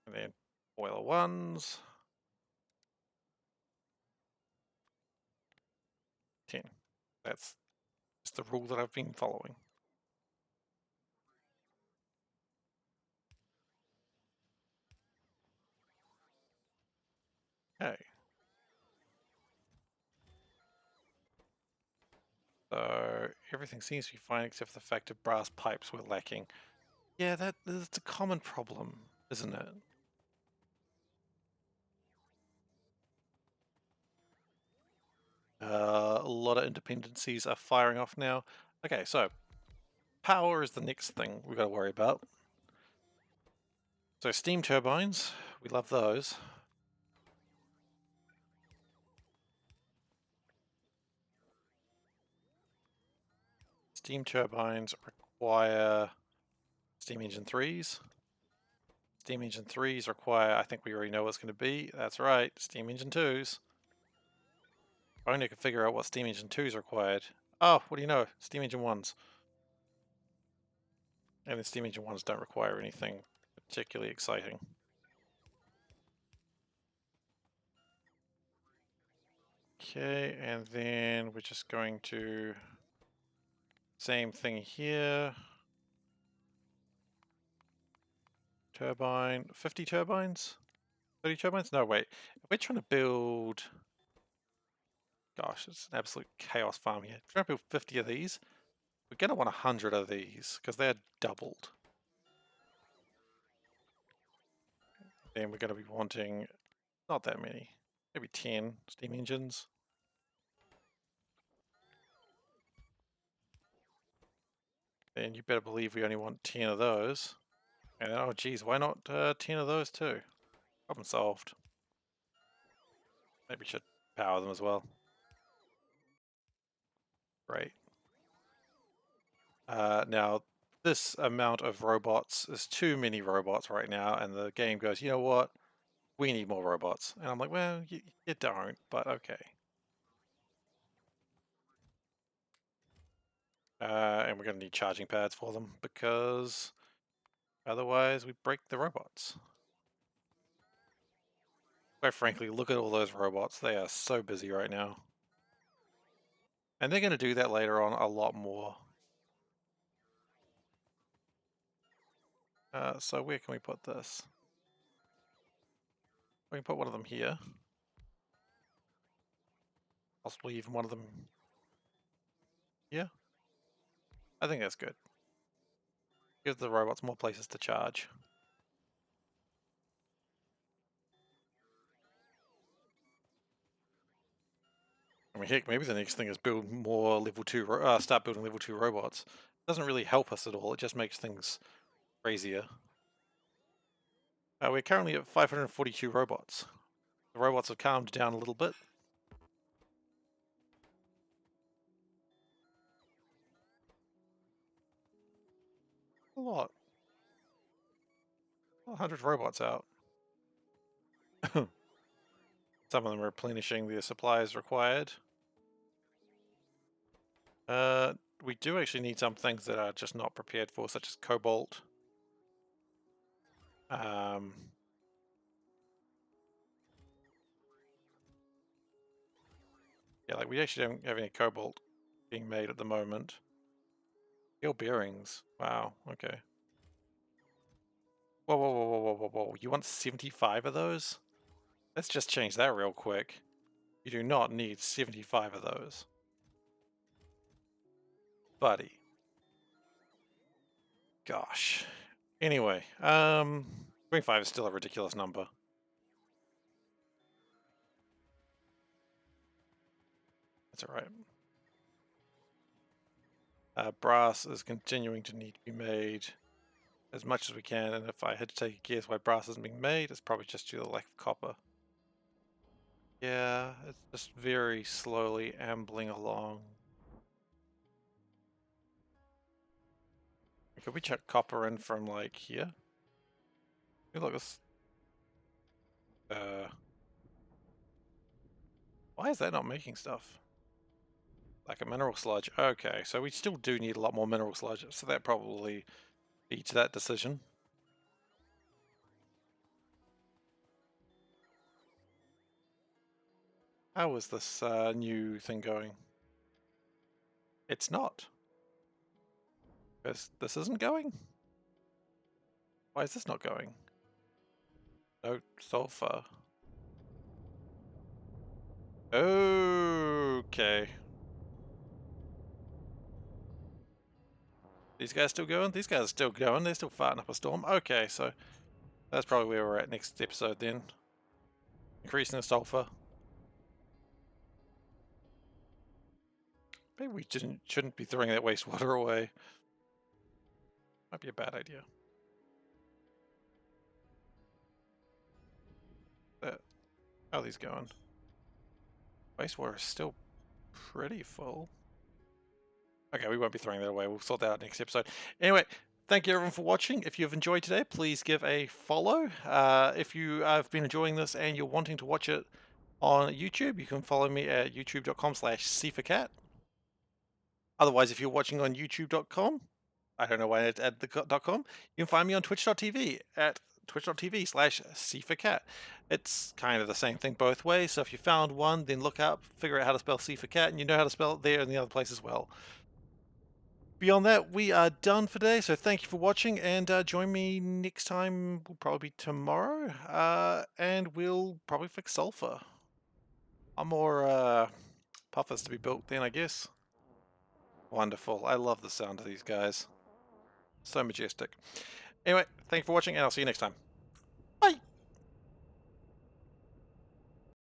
S1: And then boiler 1s. 10. That's just the rule that I've been following. Okay. So everything seems to be fine except for the fact of brass pipes we're lacking. Yeah, that's a common problem, isn't it? A lot of independencies are firing off now. Okay, so power is the next thing we've got to worry about. So steam turbines, we love those. Steam turbines require steam engine 3s. Steam engine 3s require, I think we already know what it's going to be. That's right, steam engine 2s. If only I could figure out what steam engine 2s required. Oh, what do you know? Steam engine 1s. And the steam engine 1s don't require anything particularly exciting. Okay, and then we're just going to same thing here. Turbine, 50 turbines? 30 turbines? No, wait. We're trying to build, gosh, it's an absolute chaos farm here. We're trying to build 50 of these. We're going to want 100 of these because they're doubled. Then we're going to be wanting not that many, maybe 10 steam engines. Then you better believe we only want 10 of those. And then, oh geez, why not 10 of those too? Problem solved. Maybe we should power them as well. Great. Now, this amount of robots is too many robots right now, and the game goes, you know what? We need more robots. And I'm like, well, you don't, but okay. And we're going to need charging pads for them because otherwise we break the robots. Quite frankly, look at all those robots. They are so busy right now. And they're going to do that later on a lot more. So where can we put this? We can put one of them here. Possibly even one of them here. I think that's good. Gives the robots more places to charge. I mean, heck, maybe the next thing is build more level 2, start building level 2 robots. It doesn't really help us at all, it just makes things crazier. We're currently at 542 robots. The robots have calmed down a little bit. A lot. 100 robots out. Some of them are replenishing their supplies required. We do actually need some things that are just not prepared for, such as cobalt. Yeah, like we actually don't have any cobalt being made at the moment. Steel bearings. Wow, okay. Whoa, whoa, whoa, whoa, whoa, whoa, whoa. You want 75 of those? Let's just change that real quick. You do not need 75 of those. Buddy. Gosh. Anyway, 25 is still a ridiculous number. That's alright. Brass is continuing to need to be made as much as we can, and if I had to take a guess why brass isn't being made, it's probably just due to the lack of copper. Yeah, it's just very slowly ambling along. Could we check copper in from like here? Hey, look, this. Why is that not making stuff? Like a mineral sludge. Okay, so we still do need a lot more mineral sludge, so that probably beats that decision. How is this new thing going? It's not. This isn't going? Why is this not going? No sulfur. Okay. These guys still going? These guys are still going. They're still farting up a storm. Okay, so that's probably where we're at next episode then. Increasing the sulfur. Maybe we shouldn't be throwing that wastewater away. Might be a bad idea. How are these going? Wastewater is still pretty full. Okay, we won't be throwing that away. We'll sort that out next episode. Anyway, thank you everyone for watching. If you've enjoyed today, please give a follow. If you have been enjoying this and you're wanting to watch it on YouTube, you can follow me at youtube.com/SeiferKatt. Otherwise, if you're watching on youtube.com, I don't know why I add the .com, you can find me on twitch.tv at twitch.tv/SeiferKatt. It's kind of the same thing both ways, so if you found one, then look up, figure out how to spell SeiferKatt, and you know how to spell it there and the other place as well. Beyond that, we are done for today, so thank you for watching, and join me next time, will probably be tomorrow, and we'll probably fix sulfur. I'm more puffers to be built then, I guess. Wonderful. I love the sound of these guys. So majestic. Anyway, thank you for watching, and I'll see you next time. Bye!